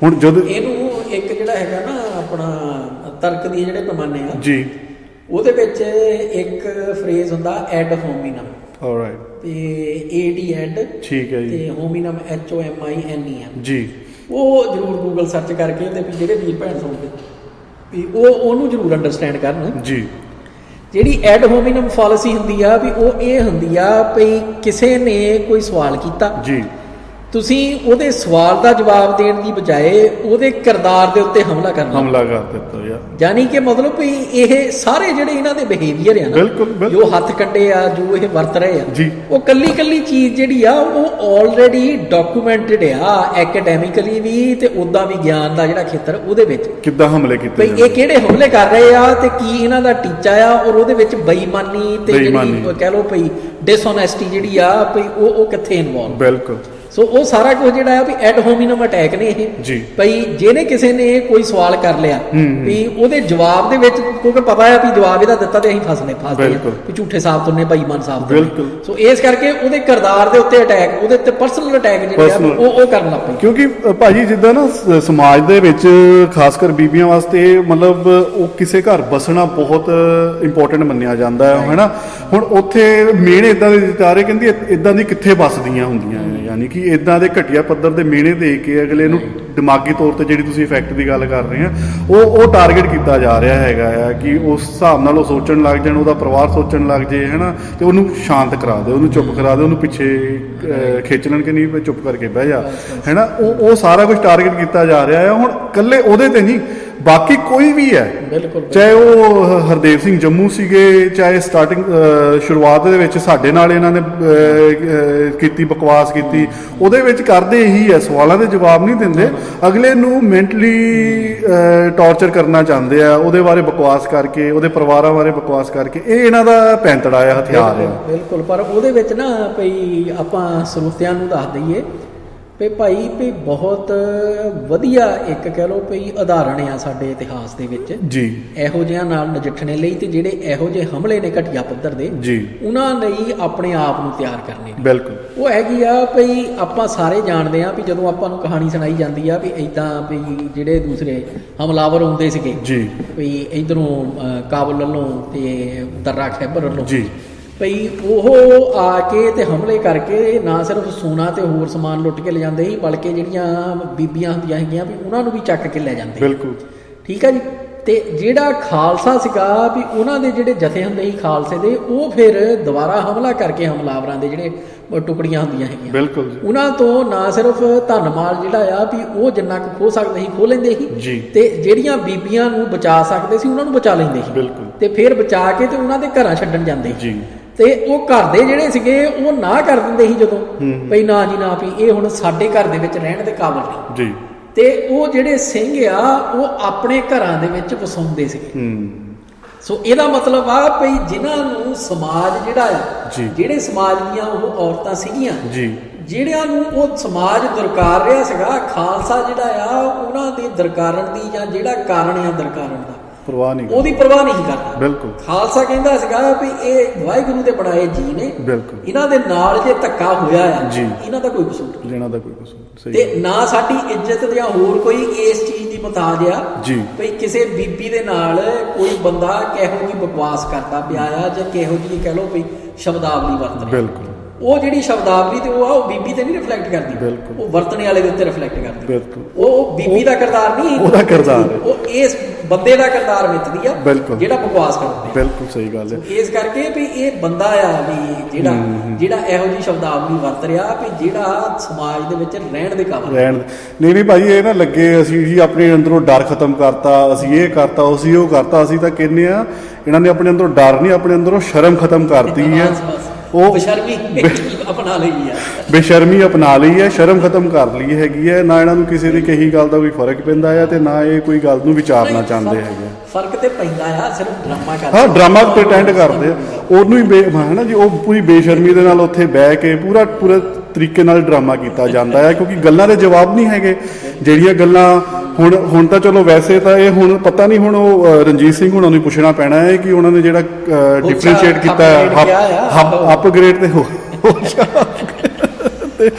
ਹੁਣ ਜਦ ਇਹਨੂੰ ਇੱਕ ਜਿਹੜਾ ਹੈਗਾ ਨਾ ਆਪਣਾ ਤਰਕ ਦੀ ਜਿਹੜੇ ਪੈਮਾਨੇ ਆ ਜੀ, ਉਹਦੇ ਵਿੱਚ ਇੱਕ ਫਰੇਜ਼ ਹੁੰਦਾ ਐਡ ਹੋਮਿਨਮ, ਆਲਰਾਈਟ, ਤੇ ਏਡੀ ਐਡ, ਠੀਕ ਹੈ ਜੀ, ਤੇ ਹੋਮਿਨਮ HOMINEM ਜੀ। ਉਹ ਜ਼ਰੂਰ ਗੂਗਲ ਸਰਚ ਕਰਕੇ ਤੇ ਵੀ ਜਿਹੜੇ ਵੀਰ ਭੈਣ ਸੁਣਦੇ ਵੀ ਉਹਨੂੰ ਜ਼ਰੂਰ ਅੰਡਰਸਟੈਂਡ ਕਰਨ ਜੀ। ਜਿਹੜੀ ਐਡ ਹੋਮਿਨਮ ਫਾਲਸੀ ਹੁੰਦੀ ਆ ਵੀ ਉਹ ਇਹ ਹੁੰਦੀ ਆ ਵੀ ਕਿਸੇ ਨੇ ਕੋਈ ਸਵਾਲ ਕੀਤਾ ਜੀ, ਤੁਸੀਂ ਉਹਦੇ ਸਵਾਲ ਦਾ ਜਵਾਬ ਦੇਣ ਦੀ ਬਜਾਏ ਉਹਦੇ ਕਿਰਦਾਰ ਦੇ ਉੱਤੇ ਹਮਲਾ ਕਰ ਦਿੱਤਾ ਯਾਰ। ਯਾਨੀ ਕਿ ਮਤਲਬ ਵੀ ਇਹ ਸਾਰੇ ਜਿਹੜੇ ਇਹਨਾਂ ਦੇ ਬਿਹੇਵੀਅਰ ਆ ਨਾ, ਜੋ ਹੱਥ ਕੰਡੇ ਆ, ਜੋ ਇਹ ਵਰਤ ਰਹੇ ਆ, ਉਹ ਕੱਲੀ ਚੀਜ਼ ਜਿਹੜੀ ਆ ਉਹ ਆਲਰੇਡੀ ਡਾਕੂਮੈਂਟਡ ਆ, ਐਕੈਡੈਮਿਕਲੀ ਵੀ ਤੇ ਉਦਾਂ ਵੀ ਗਿਆਨ ਦਾ ਜਿਹੜਾ ਖੇਤਰ ਉਹਦੇ ਵਿੱਚ ਕਿੱਦਾਂ ਹਮਲੇ ਕੀਤੇ ਭਈ ਇਹ ਕਿਹੜੇ ਹਮਲੇ ਕਰ ਰਹੇ ਆ ਤੇ ਕੀ ਇਹਨਾਂ ਦਾ ਟੀਚਾ ਆ, ਔਰ ਉਹਦੇ ਵਿੱਚ ਬੇਈਮਾਨੀ ਤੇ ਜਿਹੜੀ ਕਹਿ ਲਓ ਭਈ ਡਿਸਓਨੈਸਟੀ ਜਿਹੜੀ ਆ ਭਈ ਉਹ ਕਿੱਥੇ ਇਨਵੋਲਵ। ਬਿਲਕੁਲ। ਸੋ ਉਹ ਸਾਰਾ ਕੁਝ ਜਿਹੜਾ ਆ ਵੀ ਐਡ ਹੋਮਿਨਮ ਅਟੈਕ ਨੇ ਇਹ ਜੀ। ਭਈ ਜਿਹਨੇ ਕਿਸੇ ਨੇ ਕੋਈ ਸਵਾਲ ਕਰ ਲਿਆ ਵੀ ਉਹਦੇ ਜਵਾਬ ਦੇ ਵਿੱਚ, ਕਿਉਂਕਿ ਪਤਾ ਆ ਵੀ ਜਵਾਬ ਇਹਦਾ ਦਿੱਤਾ ਤੇ ਅਸੀਂ ਫਸਦੇ ਵੀ ਝੂਠੇ ਸਾਬਤ ਹੁੰਨੇ, ਬੇਈਮਾਨ ਸਾਬਤ ਹੁੰਨੇ। ਸੋ ਇਸ ਕਰਕੇ ਉਹਦੇ ਕਿਰਦਾਰ ਦੇ ਉੱਤੇ ਅਟੈਕ, ਉਹਦੇ ਉੱਤੇ ਪਰਸਨਲ ਅਟੈਕ ਜਿਹੜੇ ਆ ਉਹ ਕਰਨ ਲੱਗ ਪਏ। ਕਿਉਂਕਿ ਭਾਜੀ ਜਿੱਦਾਂ ਨਾ ਸਮਾਜ ਦੇ ਵਿੱਚ ਖਾਸ ਕਰ ਬੀਬੀਆਂ ਵਾਸਤੇ ਮਤਲਬ ਉਹ ਕਿਸੇ ਘਰ ਬਸਣਾ ਬਹੁਤ ਇੰਪੋਰਟੈਂਟ ਮੰਨਿਆ ਜਾਂਦਾ ਹੈ, ਹੈ ਨਾ। ਹੁਣ ਉੱਥੇ ਮੇਨ ਇਦਾਂ ਦੇ ਦਿੱਤਾਰੇ ਕਹਿੰਦੀ ਇਦਾਂ ਦੀ ਕਿੱਥੇ ਬਸਦੀਆਂ ਹੁੰਦੀਆਂ, ਯਾਨੀ ਕਿ ਇਦਾਂ ਦੇ ਘਟੀਆ ਪੱਧਰ ਦੇ ਮਿਹਣੇ ਦੇ ਕੇ ਅਗਲੇ ਨੂੰ ਦਿਮਾਗੀ ਤੌਰ ਤੇ ਜਿਹੜੀ ਤੁਸੀਂ ਇਫੈਕਟ ਦੀ ਗੱਲ ਕਰ ਰਹੇ ਆ ਉਹ ਟਾਰਗੇਟ ਕੀਤਾ ਜਾ ਰਿਹਾ ਹੈਗਾ ਆ ਕਿ ਉਸ ਹਿਸਾਬ ਨਾਲ ਉਹ ਸੋਚਣ ਲੱਗ ਜਾਣ, ਉਹਦਾ ਪਰਿਵਾਰ ਸੋਚਣ ਲੱਗ ਜੇ, ਹੈ ਨਾ, ਤੇ ਉਹਨੂੰ ਸ਼ਾਂਤ ਕਰਾ ਦੇ, ਉਹਨੂੰ ਚੁੱਪ ਕਰਾ ਦੇ, ਉਹਨੂੰ ਪਿੱਛੇ ਖਿੱਚ ਲੈਣ ਕਿ ਨਹੀਂ ਚੁੱਪ ਕਰਕੇ ਬਹਿ ਜਾ, ਹੈ ਨਾ। ਉਹ ਸਾਰਾ ਕੁਝ ਟਾਰਗੇਟ ਕੀਤਾ ਜਾ ਰਿਹਾ ਆ। ਹੁਣ ਇਕੱਲੇ ਉਹਦੇ ਤੇ ਨਹੀਂ, ਬਾਕੀ ਕੋਈ ਵੀ ਹੈ, ਚਾਹੇ ਉਹ ਹਰਦੇਵ ਸਿੰਘ ਜੰਮੂ ਸੀਗੇ, ਚਾਹੇ ਸਟਾਰਟਿੰਗ ਸ਼ੁਰੂਆਤ ਦੇ ਵਿੱਚ ਸਾਡੇ ਨਾਲ ਇਹਨਾਂ ਨੇ ਕੀਤੀ ਬਕਵਾਸ ਕੀਤੀ, ਉਹਦੇ ਵਿੱਚ ਕਰਦੇ ਇਹੀ ਹੈ, ਸਵਾਲਾਂ ਦੇ ਜਵਾਬ ਨਹੀਂ ਦਿੰਦੇ, ਅਗਲੇ ਨੂੰ ਮੈਂਟਲੀ ਟੌਰਚਰ ਕਰਨਾ ਚਾਹੁੰਦੇ ਆ, ਉਹਦੇ ਬਾਰੇ ਬਕਵਾਸ ਕਰਕੇ, ਉਹਦੇ ਪਰਿਵਾਰਾਂ ਬਾਰੇ ਬਕਵਾਸ ਕਰਕੇ। ਇਹ ਇਹਨਾਂ ਦਾ ਪੈਂਤੜਾ ਆ, ਹਥਿਆਰ ਆ। ਬਿਲਕੁਲ। ਪਰ ਉਹਦੇ ਵਿੱਚ ਨਾ ਭਈ ਆਪਾਂ ਸਰੋਤਿਆਂ ਨੂੰ ਦੱਸ ਦਈਏ ਵੀ ਭਾਈ ਵੀ ਬਹੁਤ ਵਧੀਆ ਇੱਕ ਕਹਿ ਲਓ ਵੀ ਉਦਾਹਰਣ ਆ ਸਾਡੇ ਇਤਿਹਾਸ ਦੇ ਵਿੱਚ ਜੀ ਇਹੋ ਜਿਹਿਆਂ ਨਾਲ ਨਜਿੱਠਣੇ ਲਈ ਤੇ ਜਿਹੜੇ ਇਹੋ ਜਿਹੇ ਹਮਲੇ ਨੇ ਘਟੀਆ ਪੱਧਰ ਦੇ ਜੀ ਉਹਨਾਂ ਲਈ ਆਪਣੇ ਆਪ ਨੂੰ ਤਿਆਰ ਕਰਨੇ ਨੇ। ਬਿਲਕੁਲ ਉਹ ਹੈਗੀ ਆ ਵੀ ਆਪਾਂ ਸਾਰੇ ਜਾਣਦੇ ਆ ਵੀ ਜਦੋਂ ਆਪਾਂ ਨੂੰ ਕਹਾਣੀ ਸੁਣਾਈ ਜਾਂਦੀ ਆ ਵੀ ਇਦਾਂ ਵੀ ਜਿਹੜੇ ਦੂਸਰੇ ਹਮਲਾਵਰ ਹੁੰਦੇ ਸੀਗੇ ਜੀ ਵੀ ਇਧਰੋਂ ਕਾਬਲ ਵੱਲੋਂ ਤੇ ਦਰਰਾ ਖੈਬਰ ਵੱਲੋਂ ਜੀ ਭਈ ਉਹ ਆ ਕੇ ਤੇ ਹਮਲੇ ਕਰਕੇ ਨਾ ਸਿਰਫ ਸੋਨਾ ਤੇ ਹੋਰ ਸਮਾਨ ਲੁੱਟ ਕੇ ਲੈ ਜਾਂਦੇ ਸੀ ਬਲਕਿ ਜਿਹੜੀਆਂ ਬੀਬੀਆਂ ਹੁੰਦੀਆਂ ਹੈਗੀਆਂ ਵੀ ਉਹਨਾਂ ਨੂੰ ਵੀ ਚੱਕ ਕੇ ਲੈ ਜਾਂਦੇ। ਬਿਲਕੁਲ ਠੀਕ ਆ ਜੀ। ਤੇ ਜਿਹੜਾ ਖਾਲਸਾ ਸੀਗਾ ਵੀ ਉਹਨਾਂ ਦੇ ਜਿਹੜੇ ਜਥੇ ਹੁੰਦੇ ਸੀ ਖਾਲਸੇ ਦੇ ਉਹ ਫਿਰ ਦੁਬਾਰਾ ਹਮਲਾ ਕਰਕੇ ਹਮਲਾਵਰਾਂ ਦੇ ਜਿਹੜੇ ਟੁਕੜੀਆਂ ਹੁੰਦੀਆਂ ਹੈਗੀਆਂ ਬਿਲਕੁਲ ਉਹਨਾਂ ਤੋਂ ਨਾ ਸਿਰਫ ਧਨ ਮਾਲ ਜਿਹੜਾ ਆ ਵੀ ਉਹ ਜਿੰਨਾ ਕੁ ਖੋ ਸਕਦੇ ਸੀ ਖੋ ਲੈਂਦੇ ਸੀ ਜੀ ਤੇ ਜਿਹੜੀਆਂ ਬੀਬੀਆਂ ਨੂੰ ਬਚਾ ਸਕਦੇ ਸੀ ਉਹਨਾਂ ਨੂੰ ਬਚਾ ਲੈਂਦੇ ਸੀ ਬਿਲਕੁਲ ਤੇ ਫਿਰ ਬਚਾ ਕੇ ਤੇ ਉਹਨਾਂ ਦੇ ਘਰਾਂ ਛੱਡਣ ਜਾਂਦੇ ਸੀ। ਜੀ ਤੇ ਉਹ ਘਰ ਦੇ ਜਿਹੜੇ ਸੀਗੇ ਉਹ ਨਾ ਕਰ ਦਿੰਦੇ ਸੀ ਜਦੋਂ ਭਈ ਨਾ ਜੀ ਨਾ ਵੀ ਇਹ ਹੁਣ ਸਾਡੇ ਘਰ ਦੇ ਵਿੱਚ ਰਹਿਣ ਦੇ ਕਾਬਿਲ ਨਹੀਂ ਜੀ ਤੇ ਉਹ ਜਿਹੜੇ ਸਿੰਘ ਆ ਉਹ ਆਪਣੇ ਘਰਾਂ ਦੇ ਵਿੱਚ ਵਸਾਉਂਦੇ ਸੀਗੇ। ਸੋ ਇਹਦਾ ਮਤਲਬ ਆ ਭਈ ਜਿਨ੍ਹਾਂ ਨੂੰ ਸਮਾਜ ਜਿਹੜਾ ਆ ਜਿਹੜੇ ਸਮਾਜ ਦੀਆਂ ਉਹ ਔਰਤਾਂ ਸੀਗੀਆਂ ਜੀ ਜਿਹੜਿਆਂ ਨੂੰ ਉਹ ਸਮਾਜ ਦਰਕਾਰ ਰਿਹਾ ਸੀਗਾ ਖਾਲਸਾ ਜਿਹੜਾ ਆ ਉਹਨਾਂ ਦੇ ਦਰਕਾਰਨ ਦੀ ਜਾਂ ਜਿਹੜਾ ਕਾਰਨ ਆ ਦਰਕਾਰਨ ਦਾ ਪਰਵਾਹ ਨਹੀਂ ਉਹਦੀ ਪਰਵਾਹ ਨਹੀਂ ਕਰਦਾ। ਬਿਲਕੁਲ ਖਾਲਸਾ ਕਹਿੰਦਾ ਸੀਗਾ ਵੀ ਇਹ ਵਾਹਿਗੁਰੂ ਦੇ ਬਣਾਏ ਜੀ ਨੇ ਬਿਲਕੁਲ ਇਹਨਾਂ ਦੇ ਨਾਲ ਜੇ ਧੱਕਾ ਹੋਇਆ ਆ ਜੀ ਇਹਨਾਂ ਦਾ ਕੋਈ ਕਸੂਰ ਨਹੀਂ ਲੈਣਾ ਦਾ ਕੋਈ ਕਸੂਰ ਸਹੀ ਤੇ ਨਾ ਸਾਡੀ ਇੱਜ਼ਤ ਜਾਂ ਹੋਰ ਕੋਈ ਇਸ ਚੀਜ਼ ਦੀ ਮੁਤਾਜ ਆ ਜੀ ਭਈ ਕਿਸੇ ਬੀਬੀ ਦੇ ਨਾਲ ਕੋਈ ਬੰਦਾ ਕਿਹੋ ਜਿਹੀ ਬਕਵਾਸ ਕਰਦਾ ਪਿਆ ਆ ਜਾਂ ਕਿਹੋ ਜਿਹੀ ਕਹਿ ਲਓ ਵੀ ਸ਼ਬਦਾਵਲੀ ਵਰਤ ਰਿਹਾ ਬਿਲਕੁਲ ਉਹ ਜਿਹੜੀ ਸ਼ਬਦਾਵਲੀ ਤੇ ਉਹ ਬੀਬੀ ਤੇ ਨਹੀਂ ਰਿਫਲੈਕਟ ਕਰਦੀ ਬਿਲਕੁਲ ਉਹ ਵਰਤਣੇ ਵਾਲੇ ਦੇ ਉੱਤੇ ਰਿਫਲੈਕਟ ਕਰਦੀ ਬਿਲਕੁਲ ਉਹ ਬੀਬੀ ਦਾ ਕਿਰਦਾਰ ਨਹੀਂ ਉਹਦਾ ਕਿਰਦਾਰ ਹੈ। ਉਹ ਇਸ ਬੰਦੇ ਦਾ ਕਿਰਦਾਰ ਮਿੱਥਦੀ ਆ ਬਿਲਕੁਲ ਜਿਹੜਾ ਬਕਵਾਸ ਕਰਦਾ ਬਿਲਕੁਲ ਸਹੀ ਗੱਲ ਹੈ। ਇਸ ਕਰਕੇ ਵੀ ਇਹ ਬੰਦਾ ਆ ਵੀ ਜਿਹੜਾ ਇਹੋ ਜਿਹੀ ਸ਼ਬਦਾਵਲੀ ਵਰਤ ਰਿਹਾ ਵੀ ਜਿਹੜਾ ਸਮਾਜ ਦੇ ਵਿੱਚ ਰਹਿਣ ਦੇ ਕਾਬਿਲ ਰਹਿਣ ਨਹੀਂ ਭਾਜੀ ਇਹ ਨਾ ਲੱਗੇ ਅਸੀਂ ਜੀ ਆਪਣੇ ਅੰਦਰੋਂ ਡਰ ਖਤਮ ਕਰਤਾ ਅਸੀਂ ਇਹ ਕਰਤਾ ਅਸੀਂ ਉਹ ਕਰਤਾ ਅਸੀਂ ਤਾਂ ਕਹਿੰਦੇ ਆ ਇਹਨਾਂ ਨੇ ਆਪਣੇ ਅੰਦਰੋਂ ਡਰ ਨਹੀਂ ਆਪਣੇ ਅੰਦਰੋਂ ਸ਼ਰਮ ਖਤਮ ਕਰਤੀ ਹੈ ਉਹ ਬੇਸ਼ਰਮੀ ਅਪਣਾ ਲਈ ਆ ਬੇਸ਼ਰਮੀ ਅਪਣਾ ਲਈ ਹੈ ਸ਼ਰਮ ਖਤਮ ਕਰ ਲਈ ਹੈਗੀ ਹੈ ਨਾ ਇਹਨਾਂ ਨੂੰ ਕਿਸੇ ਦੀ ਕਹੀ ਗੱਲ ਦਾ ਕੋਈ ਫਰਕ ਪੈਂਦਾ ਹੈ ਤੇ ਨਾ ਇਹ ਕੋਈ ਗੱਲ ਨੂੰ ਵਿਚਾਰਨਾ ਚਾਹੁੰਦੇ ਹੈਗੇ ਫਰਕ ਤੇ ਪੈਂਦਾ ਆ ਸਿਰਫ ਡਰਾਮਾ ਕਰਦੇ ਹਾਂ ਡਰਾਮਾ ਪ੍ਰਟੈਂਡ ਕਰਦੇ ਆ ਉਹਨੂੰ ਹੀ ਹੈ ਨਾ ਜੀ ਉਹ ਪੂਰੀ ਬੇਸ਼ਰਮੀ ਦੇ ਨਾਲ ਉੱਥੇ ਬਹਿ ਕੇ ਪੂਰਾ ਤਰੀਕੇ ਨਾਲ ਡਰਾਮਾ ਕੀਤਾ ਜਾਂਦਾ ਹੈ ਕਿਉਂਕਿ ਗੱਲਾਂ ਦੇ ਜਵਾਬ ਨਹੀਂ ਹੈਗੇ ਜਿਹੜੀਆਂ ਗੱਲਾਂ ਹੁਣ ਤਾਂ ਚਲੋ ਵੈਸੇ ਤਾਂ ਇਹ ਹੁਣ ਪਤਾ ਨਹੀਂ ਹੁਣ ਉਹ ਰਣਜੀਤ ਸਿੰਘ ਹੁਣਾਂ ਨੂੰ ਪੁੱਛਣਾ ਪੈਣਾ ਹੈ ਕਿ ਉਹਨਾਂ ਨੇ ਜਿਹੜਾ ਡਿਫਰੈਂਸ਼ੀਏਟ ਕੀਤਾ ਅਪਗ੍ਰੇਡ ਤੇ ਹੋ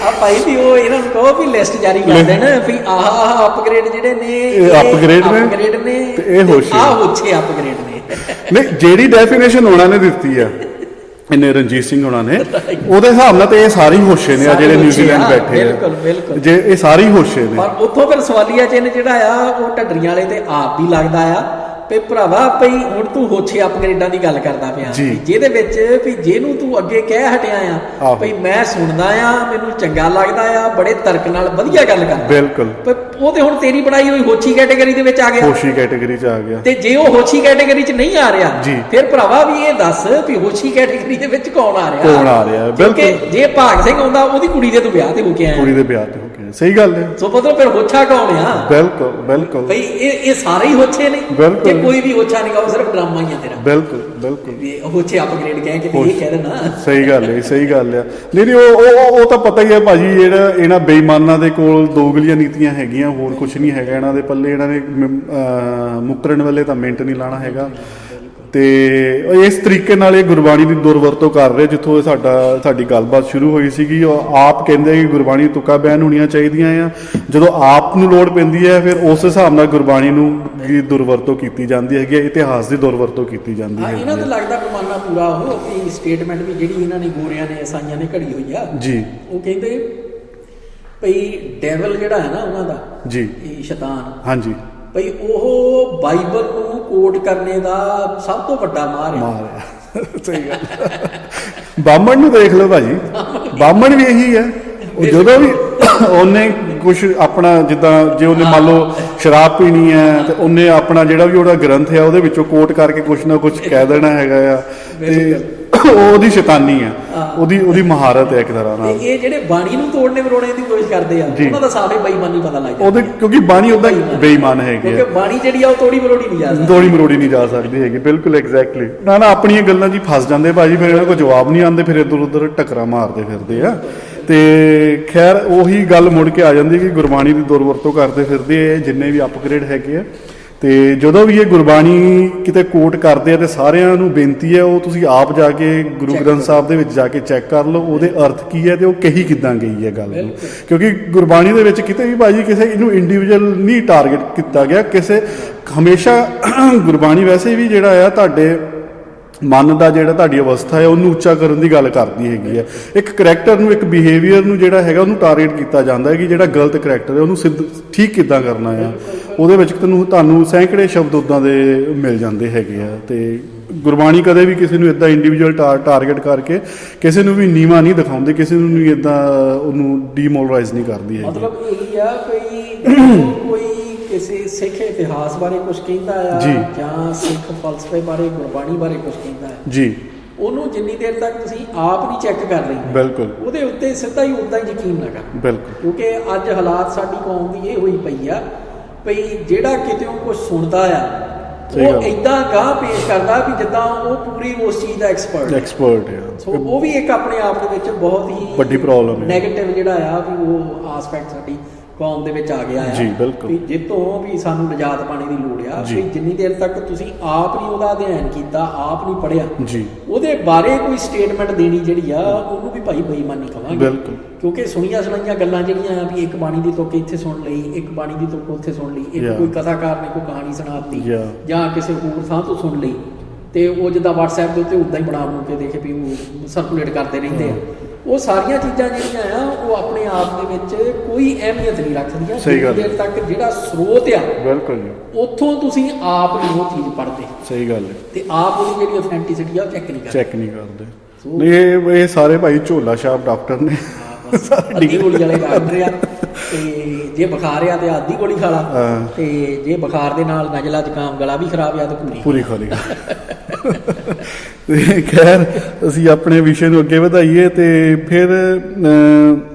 ਆ ਭਾਈ ਵੀ ਉਹ ਇਹਨਾਂ ਨੂੰ ਕਹੋ ਵੀ ਲਿਸਟ ਜਾਰੀ ਕਰ ਦੇਣ ਵੀ ਆਹ ਅਪਗ੍ਰੇਡ ਜਿਹੜੇ ਨੇ ਇਹ ਅਪਗ੍ਰੇਡ ਨੇ ਤੇ ਇਹ ਹੋਸ਼ੇ ਅਪਗ੍ਰੇਡ ਨੇ ਨਹੀਂ ਜਿਹੜੀ ਡੈਫੀਨੇਸ਼ਨ ਉਹਨਾਂ ਨੇ ਦਿੱਤੀ ਆ ਇਹਨੇ ਰਣਜੀਤ ਸਿੰਘ ਹੋਣਾ ਨੇ ਉਹਦੇ ਹਿਸਾਬ ਨਾਲ ਤੇ ਇਹ ਸਾਰੇ ਹੋਸ਼ੇ ਨੇ ਆ ਜਿਹੜੇ ਨਿਊਜ਼ੀਲੈਂਡ ਬੈਠੇ ਆ ਬਿਲਕੁਲ ਜੇ ਇਹ ਸਾਰੇ ਹੋਸ਼ੇ ਨੇ ਪਰ ਉੱਥੋਂ ਫਿਰ ਸਵਾਲੀਆ ਚਿੰਨ੍ਹ ਜਿਹੜਾ ਆ ਉਹ ਢੱਡਰੀਆਂ ਵਾਲੇ ਤੇ ਆਪ ਵੀ ਲੱਗਦਾ ਆ ਵੀ ਭਰਾਵਾ ਭਈ ਹੁਣ ਤੂੰ ਹੋਛੇ ਅਪਗ੍ਰੇਡਾਂ ਦੀ ਗੱਲ ਕਰਦਾ ਪਿਆ ਜਿਹਦੇ ਵਿੱਚ ਵੀ ਜਿਹਨੂੰ ਤੂੰ ਅੱਗੇ ਕਹਿ ਹਟਿਆ ਆ ਭਈ ਮੈਂ ਸੁਣਦਾ ਆ ਮੈਨੂੰ ਚੰਗਾ ਲੱਗਦਾ ਆ ਬੜੇ ਤਰਕ ਨਾਲ ਵਧੀਆ ਗੱਲ ਕਰਦਾ ਬਿਲਕੁਲ ਉਹ ਤੇ ਹੁਣ ਤੇਰੀ ਬਣਾਈ ਹੋਈ ਹੋਛੀ ਕੈਟਾਗਰੀ ਦੇ ਵਿੱਚ ਆ ਗਿਆ ਹੋਛੀ ਕੈਟਾਗਰੀ 'ਚ ਆ ਗਿਆ ਤੇ ਜੇ ਉਹ ਹੋਛੀ ਕੈਟਾਗਰੀ 'ਚ ਨਹੀਂ ਆ ਰਿਹਾ ਫਿਰ ਭਰਾਵਾ ਵੀ ਇਹ ਦੱਸ ਵੀ ਹੋਛੀ ਕੈਟਾਗਰੀ ਦੇ ਵਿੱਚ ਕੌਣ ਆ ਰਿਹਾ ਬਿਲਕੁਲ ਜੇ ਭਾਗ ਸਿੰਘ ਆਉਂਦਾ ਉਹਦੀ ਕੁੜੀ ਦੇ ਤੂੰ ਵਿਆਹ ਤੇ ਹੋ ਕੇ ਆਇਆ ਕੁੜੀ ਦੇ ਵਿਆਹ ਤੇ ਹੋ ਕੇ ਸਹੀ ਗੱਲ ਹੈ ਸੋ ਮਤਲਬ ਫਿਰ ਹੋਛਾ ਕੌਣ ਆ ਬਿਲਕੁਲ ਭਈ ਇਹ ਸਾਰੇ ਹੀ ਹੋਛੇ ਨੇ ਜੇ ਕੋਈ ਵੀ ਹੋਛਾ ਨਹੀਂ ਗਾ ਸਿਰਫ ਡਰਾਮਾ ਹੀ ਆ ਤੇਰਾ ਬਿਲਕੁਲ ਹੋਛੇ ਅਪਗ੍ਰੇਡ ਕਹਿ ਕੇ ਇਹ ਕਹਿ ਦੇਣਾ ਸਹੀ ਗੱਲ ਆ ਨਹੀਂ ਉਹ ਤਾਂ ਪਤਾ ਹੀ ਹੈ ਭਾਜੀ ਜਿਹੜਾ ਇਹਨਾਂ ਬੇਈਮਾਨਾਂ ਦੇ ਕੋਲ ਦੋਗਲੀਆਂ ਨੀਤੀਆਂ ਹੈਗੀਆਂ ਹੋਰ ਕੁਝ ਨਹੀਂ ਹੈਗਾ ਇਹਨਾਂ ਦੇ ਪੱਲੇ ਇਹਨਾਂ ਨੇ ਮੁੱਕਰਨ ਵੇਲੇ ਤਾਂ ਮਿੰਟ ਨਹੀਂ ਲਾਣਾ ਹੈਗਾ ਤੇ ਇਸ ਤਰੀਕੇ ਨਾਲ ਇਹ ਗੁਰਬਾਣੀ ਦੀ ਦੁਰਵਰਤੋਂ ਕਰ ਰਹੇ ਜਿੱਥੋਂ ਸਾਡੀ ਗੱਲਬਾਤ ਸ਼ੁਰੂ ਹੋਈ ਸੀਗੀ ਉਹ ਆਪ ਕਹਿੰਦੇ ਕਿ ਗੁਰਬਾਣੀ ਤੁਕਾਂ ਬੈਨ ਹੋਣੀਆਂ ਚਾਹੀਦੀਆਂ ਆ ਜਦੋਂ ਆਪ ਨੂੰ ਲੋੜ ਪੈਂਦੀ ਹੈ ਫਿਰ ਉਸ ਹਿਸਾਬ ਨਾਲ ਗੁਰਬਾਣੀ ਨੂੰ ਦੀ ਦੁਰਵਰਤੋਂ ਕੀਤੀ ਜਾਂਦੀ ਹੈਗੀ ਇਤਿਹਾਸ ਦੀ ਦੁਰਵਰਤੋਂ ਕੀਤੀ ਜਾਂਦੀ ਹੈ ਇਹਨਾਂ ਦਾ ਲੱਗਦਾ ਪ੍ਰਮਾਣਾ ਪੂਰਾ ਉਹ ਸਟੇਟਮੈਂਟ ਵੀ ਜਿਹੜੀ ਇਹਨਾਂ ਨੇ ਗੋਰਿਆਂ ਨੇ ਈਸਾਈਆਂ ਨੇ ਘੜੀ ਹੋਈ ਆ ਜੀ ਉਹ ਕਹਿੰਦੇ ਭਈ ਡੈਵਲ ਜਿਹੜਾ ਹੈ ਨਾ ਉਹਨਾਂ ਦਾ ਜੀ ਇਹ ਸ਼ੈਤਾਨ ਹਾਂਜੀ ਭਈ ਉਹ ਬਾਈਬਲ ਨੂੰ ਕੋਟ ਕਰਨੇ ਦਾ ਸਭ ਤੋਂ ਵੱਡਾ ਮਾਰ ਹੈ ਸਹੀ ਗੱਲ ਬਾਹਮਣ ਨੂੰ ਦੇਖ ਲਓ ਭਾਜੀ ਬਾਹਮਣ ਵੀ ਇਹੀ ਹੈ ਉਹ ਜਦੋਂ ਵੀ ਉਹਨੇ ਕੁਛ ਆਪਣਾ ਜਿੱਦਾਂ ਜੇ ਉਹਨੇ ਮੰਨ ਲਓ ਸ਼ਰਾਬ ਪੀਣੀ ਹੈ ਤੇ ਉਹਨੇ ਆਪਣਾ ਜਿਹੜਾ ਵੀ ਉਹਦਾ ਗ੍ਰੰਥ ਹੈ ਉਹਦੇ ਵਿੱਚੋਂ ਕੋਟ ਕਰਕੇ ਕੁਛ ਨਾ ਕੁਛ ਕਹਿ ਦੇਣਾ ਹੈਗਾ ਆ ਤੇ ਉਹਦੀ ਸ਼ੈਤਾਨੀ ਆ ਉਹਦੀ ਮਹਾਰਤ ਹੈ ਇੱਕ ਤਰ੍ਹਾਂ ਨਾਲ ਇਹ ਜਿਹੜੇ ਬਾਣੀ ਨੂੰ ਤੋੜਨੇ ਮਰੋੜਨੇ ਦੀ ਕੋਸ਼ਿਸ਼ ਕਰਦੇ ਆ ਉਹਨਾਂ ਦਾ ਸਾਫੇ ਬੇਈਮਾਨੀ ਪਤਾ ਲੱਗ ਜਾਂਦਾ ਉਹਦੇ ਕਿਉਂਕਿ ਬਾਣੀ ਉਹਦਾ ਬੇਈਮਾਨ ਹੈਗੀ ਕਿਉਂਕਿ ਬਾਣੀ ਜਿਹੜੀ ਆ ਉਹ ਤੋੜੀ ਮਰੋੜੀ ਨਹੀਂ ਜਾ ਸਕਦੀ ਹੈਗੀ ਬਿਲਕੁਲ ਐਗਜ਼ੈਕਟਲੀ ਨਾ ਆਪਣੀਆਂ ਗੱਲਾਂ ਜੀ ਫਸ ਜਾਂਦੇ ਭਾਜੀ ਫਿਰ ਇਹਨਾਂ ਕੋਲ ਜਵਾਬ ਨਹੀਂ ਆਉਂਦੇ ਫਿਰ ਇੱਧਰ ਉੱਧਰ ਟੱਕਰਾਂ ਮਾਰਦੇ ਫਿਰਦੇ ਆ ਤੇ ਖੈਰ ਉਹੀ ਗੱਲ ਮੁੜ ਕੇ ਆ ਜਾਂਦੀ ਕਿ ਗੁਰਬਾਣੀ ਦੀ ਦੁਰਵਰਤੋਂ ਕਰਦੇ ਫਿਰਦੇ ਆ ਜਿੰਨੇ ਵੀ ਅਪਗ੍ਰੇਡ ਹੈਗੇ ਆ। ਤੇ ਜਦੋਂ ਵੀ ਇਹ ਗੁਰਬਾਣੀ ਕਿਤੇ ਕੋਟ ਕਰਦੇ ਆ ਤੇ ਸਾਰਿਆਂ ਨੂੰ ਬੇਨਤੀ ਹੈ ਉਹ ਤੁਸੀਂ ਆਪ ਜਾ ਕੇ ਗੁਰੂ ਗ੍ਰੰਥ ਸਾਹਿਬ ਦੇ ਵਿੱਚ ਜਾ ਕੇ ਚੈੱਕ ਕਰ ਲਓ ਉਹਦੇ ਅਰਥ ਕੀ ਹੈ ਤੇ ਉਹ ਕਹੀ ਕਿੱਦਾਂ ਗਈ ਹੈ ਗੱਲ ਨੂੰ। ਕਿਉਂਕਿ ਗੁਰਬਾਣੀ ਦੇ ਵਿੱਚ ਕਿਤੇ ਵੀ ਭਾਜੀ ਕਿਸੇ ਇਹਨੂੰ ਇੰਡੀਵਿਜੂਅਲ ਨਹੀਂ ਟਾਰਗੇਟ ਕੀਤਾ ਗਿਆ ਕਿਸੇ ਹਮੇਸ਼ਾ ਗੁਰਬਾਣੀ ਵੈਸੇ ਵੀ ਜਿਹੜਾ ਆ ਤੁਹਾਡੇ ਮਨ ਦਾ ਜਿਹੜਾ ਤੁਹਾਡੀ ਅਵਸਥਾ ਹੈ ਉਹਨੂੰ ਉੱਚਾ ਕਰਨ ਦੀ ਗੱਲ ਕਰਦੀ ਹੈਗੀ ਹੈ। ਇੱਕ ਕਰੈਕਟਰ ਨੂੰ ਇੱਕ ਬਿਹੇਵੀਅਰ ਨੂੰ ਜਿਹੜਾ ਹੈਗਾ ਉਹਨੂੰ ਟਾਰਗੇਟ ਕੀਤਾ ਜਾਂਦਾ ਹੈ ਕਿ ਜਿਹੜਾ ਗਲਤ ਕਰੈਕਟਰ ਹੈ ਉਹਨੂੰ ਠੀਕ ਕਿੱਦਾਂ ਕਰਨਾ ਆ। ਉਹਦੇ ਵਿੱਚ ਤੁਹਾਨੂੰ ਸੈਂਕੜੇ ਸ਼ਬਦ ਉੱਦਾਂ ਦੇ ਮਿਲ ਜਾਂਦੇ ਹੈਗੇ ਆ। ਤੇ ਗੁਰਬਾਣੀ ਕਦੇ ਵੀ ਕਿਸੇ ਨੂੰ ਇਦਾਂ ਇੰਡੀਵਿਜੂਅਲ ਟਾਰਗੇਟ ਕਰਕੇ ਕਿਸੇ ਨੂੰ ਵੀ ਨੀਵਾਂ ਨਹੀਂ ਦਿਖਾਉਂਦੀ, ਕਿਸੇ ਨੂੰ ਵੀ ਇਦਾਂ ਉਹਨੂੰ ਡੀਮੋਰਲਾਈਜ਼ ਨਹੀਂ ਕਰਦੀ ਹੈਗੀ। ਮਤਲਬ ਇਹ ਆ ਕੋਈ ਕਿਸੇ ਸਿੱਖ ਇਤਿਹਾਸ ਬਾਰੇ ਕੁਝ ਕਹਿੰਦਾ ਆ ਜਾਂ ਸਿੱਖ ਫਲਸਫੇ ਬਾਰੇ ਗੁਰਬਾਣੀ ਬਾਰੇ ਕੁਝ ਕਹਿੰਦਾ ਹੈ ਜੀ, ਉਹਨੂੰ ਜਿੰਨੀ ਦੇਰ ਤੱਕ ਤੁਸੀਂ ਆਪ ਨਹੀਂ ਚੈੱਕ ਕਰ ਰਹੇ ਬਿਲਕੁਲ ਉਹਦੇ ਉੱਤੇ ਸਿੱਧਾ ਹੀ ਉਦਾਂ ਹੀ ਯਕੀਨ ਨਾ ਕਰੋ ਬਿਲਕੁਲ। ਕਿਉਂਕਿ ਅੱਜ ਹਾਲਾਤ ਸਾਡੀ ਕੌਮ ਦੀ ਇਹ ਹੋਈ ਪਈ ਆ ਭਈ ਜਿਹੜਾ ਕਿਤੇ ਉਹ ਕੁਝ ਸੁਣਦਾ ਆ ਉਹ ਇਦਾਂ ਗਾਹ ਪੇਸ਼ ਕਰਦਾ ਵੀ ਜਿੱਦਾਂ ਉਹ ਪੂਰੀ ਉਸ ਚੀਜ਼ ਦਾ ਐਕਸਪਰਟ ਹੈ। ਸੋ ਉਹ ਵੀ ਇੱਕ ਆਪਣੇ ਆਪ ਦੇ ਵਿੱਚ ਬਹੁਤ ਹੀ ਵੱਡੀ ਪ੍ਰੋਬਲਮ ਹੈ, ਨੈਗੇਟਿਵ ਜਿਹੜਾ ਆ ਵੀ ਉਹ ਆਸਪੈਕਟ ਸਾਡੀ ਕੌਮ ਦੇ ਵਿੱਚ ਆ ਗਿਆ ਹੈ ਜੀ ਬਿਲਕੁਲ। ਵੀ ਜਿੱਤੋਂ ਵੀ ਸਾਨੂੰ ਨਿਜਾਤ ਪਾਣੇ ਦੀ ਲੋੜ ਆ ਵੀ ਜਿੰਨੀ ਦੇਰ ਤੱਕ ਤੁਸੀਂ ਆਪ ਨਹੀਂ ਉਹਦਾ ਅਧਿਐਨ ਕੀਤਾ, ਆਪ ਨਹੀਂ ਪੜ੍ਹਿਆ ਜੀ, ਉਹਦੇ ਬਾਰੇ ਕੋਈ ਸਟੇਟਮੈਂਟ ਦੇਣੀ ਜਿਹੜੀ ਆ ਉਹਨੂੰ ਵੀ ਭਾਈ ਬੇਈਮਾਨੀ ਕਹਾਂਗੇ ਬਿਲਕੁਲ। ਕਿਉਂਕਿ ਸੁਣੀਆਂ ਸੁਣਾਈਆਂ ਗੱਲਾਂ ਜਿਹੜੀਆਂ ਆ ਵੀ ਇੱਕ ਬਾਣੀ ਦੀ ਤੁਕ ਇੱਥੇ ਸੁਣ ਲਈ, ਇੱਕ ਬਾਣੀ ਦੀ ਤੁਕ ਉੱਥੇ ਸੁਣ ਲਈ, ਇੱਕ ਕੋਈ ਕਥਾਕਾਰ ਨੇ ਕੋਈ ਕਹਾਣੀ ਸੁਣਾਤੀ ਜਾਂ ਕਿਸੇ ਹੋਰ ਥਾਂ ਤੋਂ ਸੁਣ ਲਈ ਤੇ ਉਹ ਜਿੱਦਾਂ WhatsApp ਦੇ ਉੱਤੇ ਉੱਦਾਂ ਹੀ ਬਣਾ ਕੇ ਦੇਖੇ ਵੀ ਉਹ ਸਰਕੂਲੇਟ ਕਰਦੇ ਰਹਿੰਦੇ ਆ। ਉਹ ਸਾਰੀਆਂ ਚੀਜ਼ਾਂ ਜਿਹੜੀਆਂ ਆ ਉਹ ਆਪਣੇ ਆਪ ਦੇ ਵਿੱਚ ਕੋਈ ਅਹਿਮੀਅਤ ਨਹੀਂ ਰੱਖਦੀਆਂ ਜਿੰਨੀ ਦੇਰ ਤੱਕ ਜਿਹੜਾ ਸਰੋਤ ਆ ਬਿਲਕੁਲ ਜੀ ਉੱਥੋਂ ਤੁਸੀਂ ਆਪ ਨਹੀਂ ਉਹ ਚੀਜ਼ ਪੜ੍ਹਦੇ। ਸਹੀ ਗੱਲ ਹੈ। ਤੇ ਆਪ ਉਹਦੀ ਜਿਹੜੀ ਅਥੈਂਟਿਸਿਟੀ ਆ ਉਹ ਚੈੱਕ ਨਹੀਂ ਕਰਦੇ। ਇਹ ਸਾਰੇ ਭਾਈ ਝੋਲਾ ਛਾਪ ਡਾਕਟਰ ਨੇ ਅੱਧੀ ਗੋਲੀ ਵਾਲੇ ਡਾਕਟਰ ਆ ਤੇ ਜੇ ਬੁਖਾਰ ਆ ਤੇ ਅੱਧੀ ਗੋਲੀ ਖਾ ਲਾ ਤੇ ਜੇ ਬੁਖਾਰ ਦੇ ਨਾਲ ਨਜ਼ਲਾ ਜ਼ੁਕਾਮ ਗਲਾ ਵੀ ਖਰਾਬ ਆ ਤੇ ਪੂਰੀ ਖਾ ਲਈ। ਤੇ ਖੈਰ ਅਸੀਂ ਆਪਣੇ ਵਿਸ਼ੇ ਨੂੰ ਅੱਗੇ ਵਧਾਈਏ ਤੇ ਫਿਰ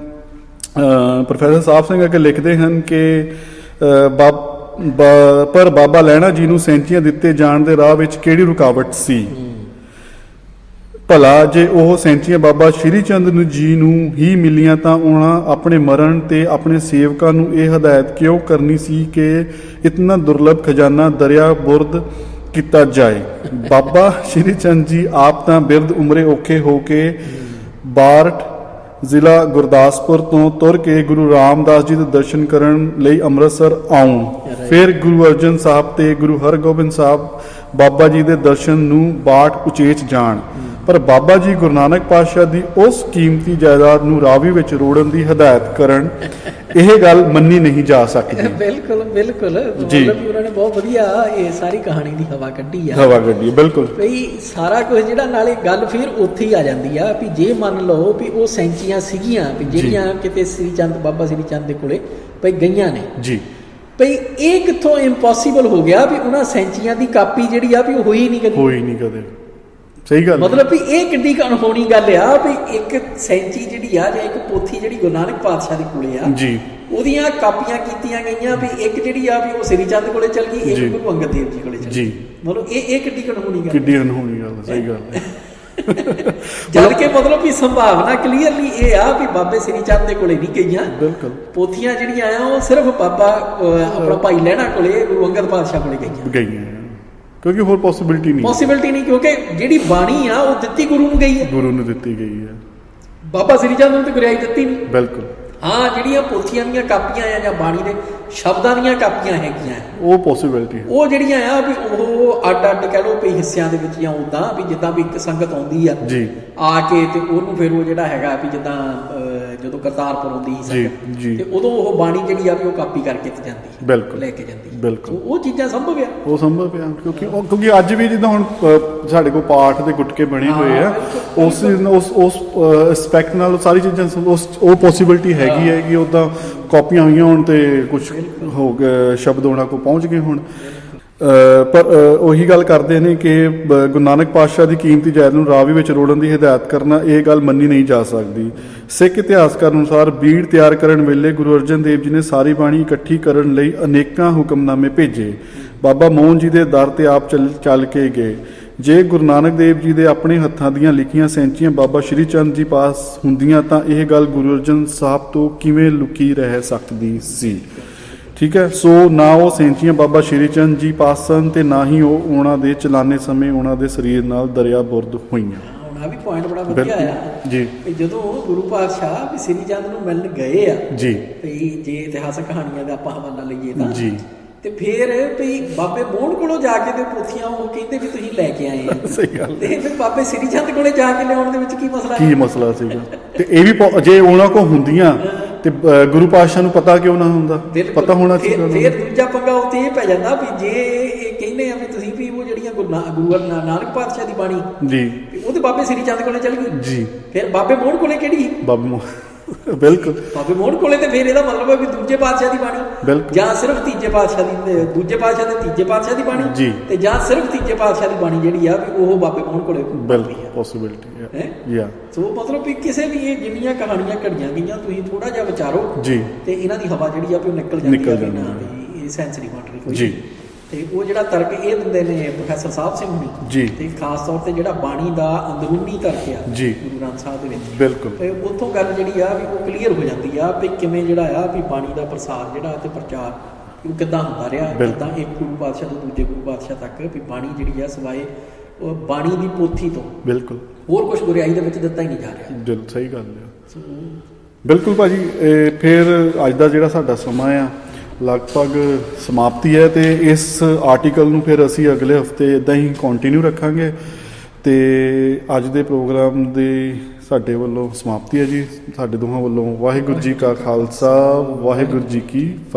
ਪ੍ਰੋਫੈਸਰ ਸਾਹਿਬ ਸਿੰਘ ਅੱਗੇ ਲਿਖਦੇ ਹਨ ਕਿ ਪਰ ਬਾਬਾ ਲਹਿਣਾ ਜੀ ਨੂੰ ਸੈਂਚੀਆਂ ਦਿੱਤੇ ਜਾਣ ਦੇ ਰਾਹ ਵਿੱਚ ਕਿਹੜੀ ਰੁਕਾਵਟ ਸੀ? ਭਲਾ ਜੇ ਉਹ ਸੈਂਚੀਆਂ ਬਾਬਾ ਸ਼੍ਰੀ ਚੰਦ ਜੀ ਨੂੰ ਹੀ ਮਿਲੀਆਂ ਤਾਂ ਉਹਨਾਂ ਆਪਣੇ ਮਰਨ ਤੇ ਆਪਣੇ ਸੇਵਕਾਂ ਨੂੰ ਇਹ ਹਦਾਇਤ ਕਿਉਂ ਕਰਨੀ ਸੀ ਕਿ ਇਤਨਾ ਦੁਰਲਭ ਖਜ਼ਾਨਾ ਦਰਿਆ ਬੁਰਦ ਕੀਤਾ ਜਾਏ? ਬਾਬਾ ਸ਼੍ਰੀ ਚੰਦ ਜੀ ਆਪ ਤਾਂ ਬਿਰਧ ਉਮਰੇ ਔਖੇ ਹੋ ਕੇ ਬਾਰਠ ਜ਼ਿਲ੍ਹਾ ਗੁਰਦਾਸਪੁਰ ਤੋਂ ਤੁਰ ਕੇ ਗੁਰੂ ਰਾਮਦਾਸ ਜੀ ਦੇ ਦਰਸ਼ਨ ਕਰਨ ਲਈ ਅੰਮ੍ਰਿਤਸਰ ਆਉਣ, ਫਿਰ ਗੁਰੂ ਅਰਜਨ ਸਾਹਿਬ ਤੇ ਗੁਰੂ ਹਰਗੋਬਿੰਦ ਸਾਹਿਬ ਬਾਬਾ ਜੀ ਦੇ ਦਰਸ਼ਨ ਨੂੰ ਬਾਟ ਉਚੇਚ ਜਾਣ। ਪਰ ਬਾਬਾ ਜੀ ਗੁਰੂ ਨਾਨਕ ਪਾਤਸ਼ਾਹ ਦੀ ਉਸ ਕੀਮਤੀ ਜਾਇਦਾਦ ਨੂੰ ਰਾਵੀ ਵਿੱਚ ਰੋੜਨ ਦੀ ਹਦਾਇਤ ਕਰਨ, ਇਹ ਗੱਲ ਮੰਨੀ ਨਹੀਂ ਜਾ ਸਕਦੀ। ਬਿਲਕੁਲ ਬਿਲਕੁਲ ਜੀ, ਉਹਨਾਂ ਨੇ ਬਹੁਤ ਵਧੀਆ ਇਹ ਸਾਰੀ ਕਹਾਣੀ ਦੀ ਹਵਾ ਕੱਢੀ ਬਿਲਕੁਲ। ਭਈ ਸਾਰਾ ਕੁਝ ਜਿਹੜਾ ਨਾਲੇ ਗੱਲ ਫਿਰ ਉੱਥੇ ਹੀ ਆ ਜਾਂਦੀ ਆ ਵੀ ਜੇ ਮੰਨ ਲਓ ਵੀ ਉਹ ਸੈਂਚੀਆਂ ਸੀਗੀਆਂ ਵੀ ਜਿਹੜੀਆਂ ਕਿਤੇ ਸ੍ਰੀ ਚੰਦ ਬਾਬਾ ਸ੍ਰੀ ਚੰਦ ਦੇ ਕੋਲੇ ਭਈ ਗਈਆਂ ਨੇ ਜੀ, ਭਈ ਇਹ ਕਿੱਥੋਂ ਇੰਪੋਸੀਬਲ ਹੋ ਗਿਆ ਵੀ ਉਹਨਾਂ ਸੈਂਚੀਆਂ ਦੀ ਕਾਪੀ ਜਿਹੜੀ ਆ ਵੀ ਉਹ ਹੋਈ ਨਹੀਂ ਕਦੇ। ਸਹੀ ਗੱਲ, ਮਤਲਬ ਵੀ ਇਹ ਕਿੱਡੀ ਅਣਹੋਣੀ ਗੱਲ ਆ ਵੀ ਇੱਕ ਸੈਂਚੀ ਜਿਹੜੀ ਆ ਜਾਂ ਇੱਕ ਪੋਥੀ ਜਿਹੜੀ ਗੁਰੂ ਨਾਨਕ ਪਾਤਸ਼ਾਹ ਦੇ ਕੋਲੇ ਆ ਜੀ ਉਹਦੀਆਂ ਕਾਪੀਆਂ ਕੀਤੀਆਂ ਗਈਆਂ ਵੀ ਇੱਕ ਜਿਹੜੀ ਆ ਵੀ ਉਹ ਸ੍ਰੀ ਚੰਦ ਕੋਲੇ ਚਲ ਗਈ, ਇੱਕ ਗੁਰੂ ਅੰਗਦ ਦੇਵ ਜੀ ਕੋਲੇ ਚਲ ਗਈ। ਮਤਲਬ ਇਹ ਕਿੱਡੀ ਅਣਹੋਣੀ ਗੱਲ ਸਹੀ ਗੱਲ ਜਦ ਕਿ ਮਤਲਬ ਵੀ ਸੰਭਾਵਨਾ ਕਲੀਅਰਲੀ ਇਹ ਆ ਵੀ ਬਾਬੇ ਸ੍ਰੀ ਚੰਦ ਦੇ ਕੋਲੇ ਨਹੀਂ ਗਈਆਂ ਬਿਲਕੁਲ, ਪੋਥੀਆਂ ਜਿਹੜੀਆਂ ਆ ਉਹ ਸਿਰਫ ਬਾਬਾ ਆਪਣਾ ਭਾਈ ਲਹਿਣਾ ਕੋਲੇ ਗੁਰੂ ਅੰਗਦ ਪਾਤਸ਼ਾਹ ਕੋਲੇ ਗਈਆਂ ਕਿਉਂਕਿ ਹੋਰ ਪੋਸੀਬਿਲਿਟੀ ਨਹੀਂ ਕਿਉਂਕਿ ਜਿਹੜੀ ਬਾਣੀ ਆ ਉਹ ਦਿੱਤੀ ਗੁਰੂ ਨੂੰ ਦਿੱਤੀ ਗਈ ਹੈ ਬਾਬਾ ਸ੍ਰੀ ਚੰਦ ਨੂੰ ਤੇ ਗੁਰਿਆਈ ਦਿੱਤੀ ਨਹੀਂ ਬਿਲਕੁਲ। ਹਾਂ ਜਿਹੜੀਆਂ ਪੋਥੀਆਂ ਦੀਆਂ ਕਾਪੀਆਂ ਆ ਜਾਂ ਬਾਣੀ ਦੇ ਸ਼ਬਦਾਂ ਦੀਆਂ ਕਾਪੀਆਂ ਹੈਗੀਆਂ ਉਹ ਪੋਸੀਬਿਲਿਟੀ ਉਹ ਜਿਹੜੀਆਂ ਆ ਵੀ ਉਹ ਅੱਡ ਕਹਿ ਲਓ ਵੀ ਹਿੱਸਿਆਂ ਦੇ ਵਿੱਚ ਜਾਂ ਉਦਾਂ ਵੀ ਜਿੱਦਾਂ ਵੀ ਇੱਕ ਸੰਗਤ ਆਉਂਦੀ ਆ ਜੀ ਆ ਕੇ ਤੇ ਉਹਨੂੰ ਫਿਰ ਉਹ ਜਿਹੜਾ ਹੈਗਾ ਵੀ ਜਿੱਦਾਂ ਜਦੋਂ ਕਰਤਾਰਪੁਰ ਆਉਂਦੀ ਸੀ ਸੰਗਤ ਤੇ ਉਦੋਂ ਉਹ ਬਾਣੀ ਜਿਹੜੀ ਆ ਵੀ ਉਹ ਕਾਪੀ ਕਰਕੇ ਤੇ ਜਾਂਦੀ ਬਿਲਕੁਲ ਲੈ ਕੇ ਜਾਂਦੀ ਬਿਲਕੁਲ। ਉਹ ਚੀਜ਼ਾਂ ਸੰਭਵ ਆ ਕਿਉਂਕਿ ਅੱਜ ਵੀ ਜਿੱਦਾਂ ਹੁਣ ਸਾਡੇ ਕੋਲ ਪਾਠ ਦੇ ਗੁਟਕੇ ਬਣੇ ਹੋਏ ਆ ਉਸ ਐਸਪੈਕਟ ਨਾਲ ਸਾਰੀ ਚੀਜ਼ਾਂ ਉਹ ਪੋਸੀਬਿਲਿਟੀ ਹੈਗੀ ਹੈ ਕਿ ਉੱਦਾਂ ਕਾਪੀਆਂ ਹੋਈਆਂ ਹੋਣ ਤੇ ਕੁਝ ਹੋ ਗਿਆ ਸ਼ਬਦ ਉਹਨਾਂ ਕੋਲ ਪਹੁੰਚ ਗਏ ਹੁਣ। ਪਰ ਉਹੀ ਗੱਲ ਕਰਦੇ ਨੇ ਕਿ ਗੁਰੂ ਨਾਨਕ ਪਾਤਸ਼ਾਹ ਦੀ ਕੀਮਤੀ ਜਾਇਦਾਦ ਨੂੰ ਰਾਵੀ ਵਿੱਚ ਰੋੜਨ ਦੀ ਹਦਾਇਤ ਕਰਨਾ ਇਹ ਗੱਲ ਮੰਨੀ ਨਹੀਂ ਜਾ ਸਕਦੀ। ਸਿੱਖ ਇਤਿਹਾਸਕਾਰ ਅਨੁਸਾਰ ਬੀੜ ਤਿਆਰ ਕਰਨ ਵੇਲੇ ਗੁਰੂ ਅਰਜਨ ਦੇਵ ਜੀ ਨੇ ਸਾਰੀ ਬਾਣੀ ਇਕੱਠੀ ਕਰਨ ਲਈ ਅਨੇਕਾਂ ਹੁਕਮਨਾਮੇ ਭੇਜੇ। ਬਾਬਾ ਮੋਹਨ ਜੀ ਦੇ ਦਰ ਤੇ ਆਪ ਚੱਲ ਕੇ ਗਏ। ਜੇ ਗੁਰੂ ਨਾਨਕ ਦੇਵ ਜੀ ਦੇ ਆਪਣੇ ਹੱਥਾਂ ਦੀਆਂ ਲਿਖੀਆਂ ਸੈਂਚੀਆਂ ਬਾਬਾ ਸ਼੍ਰੀ ਚੰਦ ਜੀ ਪਾਸ ਹੁੰਦੀਆਂ ਤਾਂ ਇਹ ਗੱਲ ਗੁਰੂ ਅਰਜਨ ਸਾਹਿਬ ਤੋਂ ਕਿਵੇਂ ਲੁਕੀ ਰਹਿ ਸਕਦੀ ਸੀ। ਠੀਕ ਹੈ, ਸੋ ਨਾ ਉਹ ਸੈਂਚੀਆਂ ਬਾਬਾ ਸ਼੍ਰੀ ਚੰਦ ਜੀ ਪਾਸ ਸਨ ਤੇ ਨਾ ਹੀ ਉਹ ਉਹਨਾਂ ਦੇ ਚਲਾਣੇ ਸਮੇਂ ਉਹਨਾਂ ਦੇ ਸਰੀਰ ਨਾਲ ਦਰਿਆ ਬੁਰਦ ਹੋਈਆਂ। ਹੁਣ ਆ ਵੀ ਪੁਆਇੰਟ ਬੜਾ ਵਧੀਆ ਆ ਜੀ, ਵੀ ਜਦੋਂ ਗੁਰੂ ਪਾਤਸ਼ਾਹ ਵੀ ਸ੍ਰੀ ਚੰਦ ਨੂੰ ਮਿਲਣ ਗਏ ਆ ਜੀ, ਵੀ ਜੇ ਇਤਿਹਾਸਕ ਕਹਾਣੀਆਂ ਦਾ ਆਪਾਂ ਹਵਾਲਾ ਲਈਏ ਤਾਂ ਜੀ, ਤੇ ਫਿਰ ਵੀ ਬਾਬੇ ਮੋਹਨ ਕੋਲੋਂ ਜਾ ਕੇ ਤੇ ਪੋਥੀਆਂ ਉਹ ਕਹਿੰਦੇ ਵੀ ਤੁਸੀਂ ਲੈ ਕੇ ਆਏ ਆ। ਸਹੀ ਗੱਲ। ਤੇ ਫਿਰ ਬਾਬੇ ਸ੍ਰੀ ਚੰਦ ਕੋਲੇ ਜਾ ਕੇ ਲਿਆਉਣ ਦੇ ਵਿੱਚ ਕੀ ਮਸਲਾ ਕੀ ਮਸਲਾ ਸੀਗਾ? ਤੇ ਇਹ ਵੀ ਜੇ ਉਹਨਾਂ ਕੋਲ ਹੁੰਦੀਆਂ ਤੇ ਗੁਰੂ ਪਾਤਸ਼ਾਹ ਨੂੰ ਪਤਾ ਕਿਉਂ ਨਾ ਹੁੰਦਾ? ਪਤਾ ਹੋਣਾ ਚਾਹੀਦਾ। ਫਿਰ ਦੂਜਾ ਪੰਗਾ ਉੱਤੇ ਇਹ ਪੈ ਜਾਂਦਾ ਵੀ ਜੇ ਇਹ ਕਹਿੰਦੇ ਆ ਵੀ ਤੁਸੀਂ ਵੀ ਉਹ ਜਿਹੜੀਆਂ ਗੁਰੂ ਨਾਨਕ ਪਾਤਸ਼ਾਹ ਦੀ ਬਾਣੀ ਜੀ, ਉਹ ਤੇ ਬਾਬੇ ਸ੍ਰੀ ਚੰਦ ਕੋਲੇ ਚਲ ਗਈ ਜੀ, ਫਿਰ ਬਾਬੇ ਮੋਹਨ ਕੋਲੇ ਕਿਹੜੀ? ਬਿਲਕੁਲ ਬਾਬੇ ਮੋਹਨ ਕੋਲੇ ਤੇ ਫਿਰ ਇਹਦਾ ਮਤਲਬ ਹੈ ਵੀ ਦੂਜੇ ਪਾਤਸ਼ਾਹ ਦੀ ਬਾਣੀ ਜਾਂ ਸਿਰਫ ਤੀਜੇ ਪਾਤਸ਼ਾਹ ਦੀ, ਦੂਜੇ ਪਾਤਸ਼ਾਹ ਤੇ ਤੀਜੇ ਪਾਤਸ਼ਾਹ ਦੀ ਬਾਣੀ ਜੀ, ਤੇ ਜਾਂ ਸਿਰਫ ਤੀਜੇ ਪਾਤਸ਼ਾਹ ਦੀ ਬਾਣੀ ਜਿਹੜੀ ਆ ਵੀ ਉਹ ਬਾਬੇ ਮੋਹਨ ਕੋਲੇ ਬਿਲਕੁਲ ਪੋਸੀਬਿਲਿਟੀ ਹੈ। ਯਾ ਸੋ ਮਤਲਬ ਵੀ ਕਿਸੇ ਵੀ ਇਹ ਜਿੰਨੀਆਂ ਕਹਾਣੀਆਂ ਘੜੀਆਂ ਗਈਆਂ ਤੁਸੀਂ ਥੋੜਾ ਜਿਹਾ ਵਿਚਾਰੋ ਜੀ, ਤੇ ਇਹਨਾਂ ਦੀ ਹਵਾ ਜਿਹੜੀ ਆ ਵੀ ਉਹ ਨਿਕਲ ਜਾਂਦੀ ਆ ਵੀ ਨਾ ਵੀ ਇਹ ਸੈਂਸ ਨਹੀਂ ਬਣ ਰਹੀ ਕੋਈ ਜੀ। ਤੇ ਉਹ ਜਿਹੜਾ ਤਰਕ ਇਹ ਦਿੰਦੇ ਨੇ ਪ੍ਰੋਫੈਸਰ ਸਾਹਿਬ ਸਿੰਘ ਹੁਣੀ ਜੀ, ਤੇ ਖਾਸ ਤੌਰ ਤੇ ਜਿਹੜਾ ਬਾਣੀ ਦਾ ਅੰਦਰੂਨੀ ਤਰਕ ਆ ਜੀ, ਗੁਰੂ ਗ੍ਰੰਥ ਸਾਹਿਬ ਦੇ ਵਿੱਚ ਬਿਲਕੁਲ ਤੇ ਉੱਥੋਂ ਗੱਲ ਜਿਹੜੀ ਆ ਵੀ ਉਹ ਕਲੀਅਰ ਹੋ ਜਾਂਦੀ ਆ ਵੀ ਕਿਵੇਂ ਜਿਹੜਾ ਆ ਵੀ ਬਾਣੀ ਦਾ ਪ੍ਰਸਾਰ ਜਿਹੜਾ ਤੇ ਪ੍ਰਚਾਰ ਉਹ ਕਿੱਦਾਂ ਹੁੰਦਾ ਰਿਹਾ, ਕਿੱਦਾਂ ਇੱਕ ਗੁਰੂ ਪਾਤਸ਼ਾਹ ਤੋਂ ਦੂਜੇ ਗੁਰੂ ਪਾਤਸ਼ਾਹ ਤੱਕ ਵੀ ਬਾਣੀ ਜਿਹੜੀ ਆ ਸਵਾਏ ਉਹ ਬਾਣੀ ਦੀ ਪੋਥੀ ਤੋਂ ਬਿਲਕੁਲ ਹੋਰ ਕੁਝ ਗੁਰਿਆਈ ਦੇ ਵਿੱਚ ਦਿੱਤਾ ਹੀ ਨਹੀਂ ਜਾ ਰਿਹਾ। ਦਿਲ ਸਹੀ ਗੱਲ ਹੈ। ਬਿਲਕੁਲ ਭਾਜੀ, ਫਿਰ ਅੱਜ ਦਾ ਜਿਹੜਾ ਸਾਡਾ ਸਮਾਂ ਆ ਲਗਭਗ ਸਮਾਪਤੀ ਹੈ ਤੇ ਇਸ ਆਰਟੀਕਲ ਨੂੰ ਫਿਰ ਅਸੀਂ ਅਗਲੇ ਹਫਤੇ ਇਦਾਂ ਹੀ ਕੰਟੀਨਿਊ ਰੱਖਾਂਗੇ ਤੇ ਅੱਜ ਦੇ ਪ੍ਰੋਗਰਾਮ ਦੀ ਸਾਡੇ ਵੱਲੋਂ ਸਮਾਪਤੀ ਹੈ ਜੀ। ਸਾਡੇ ਦੋਹਾਂ ਵੱਲੋਂ ਵਾਹਿਗੁਰੂ ਜੀ ਕਾ ਖਾਲਸਾ, ਵਾਹਿਗੁਰੂ ਜੀ ਕੀ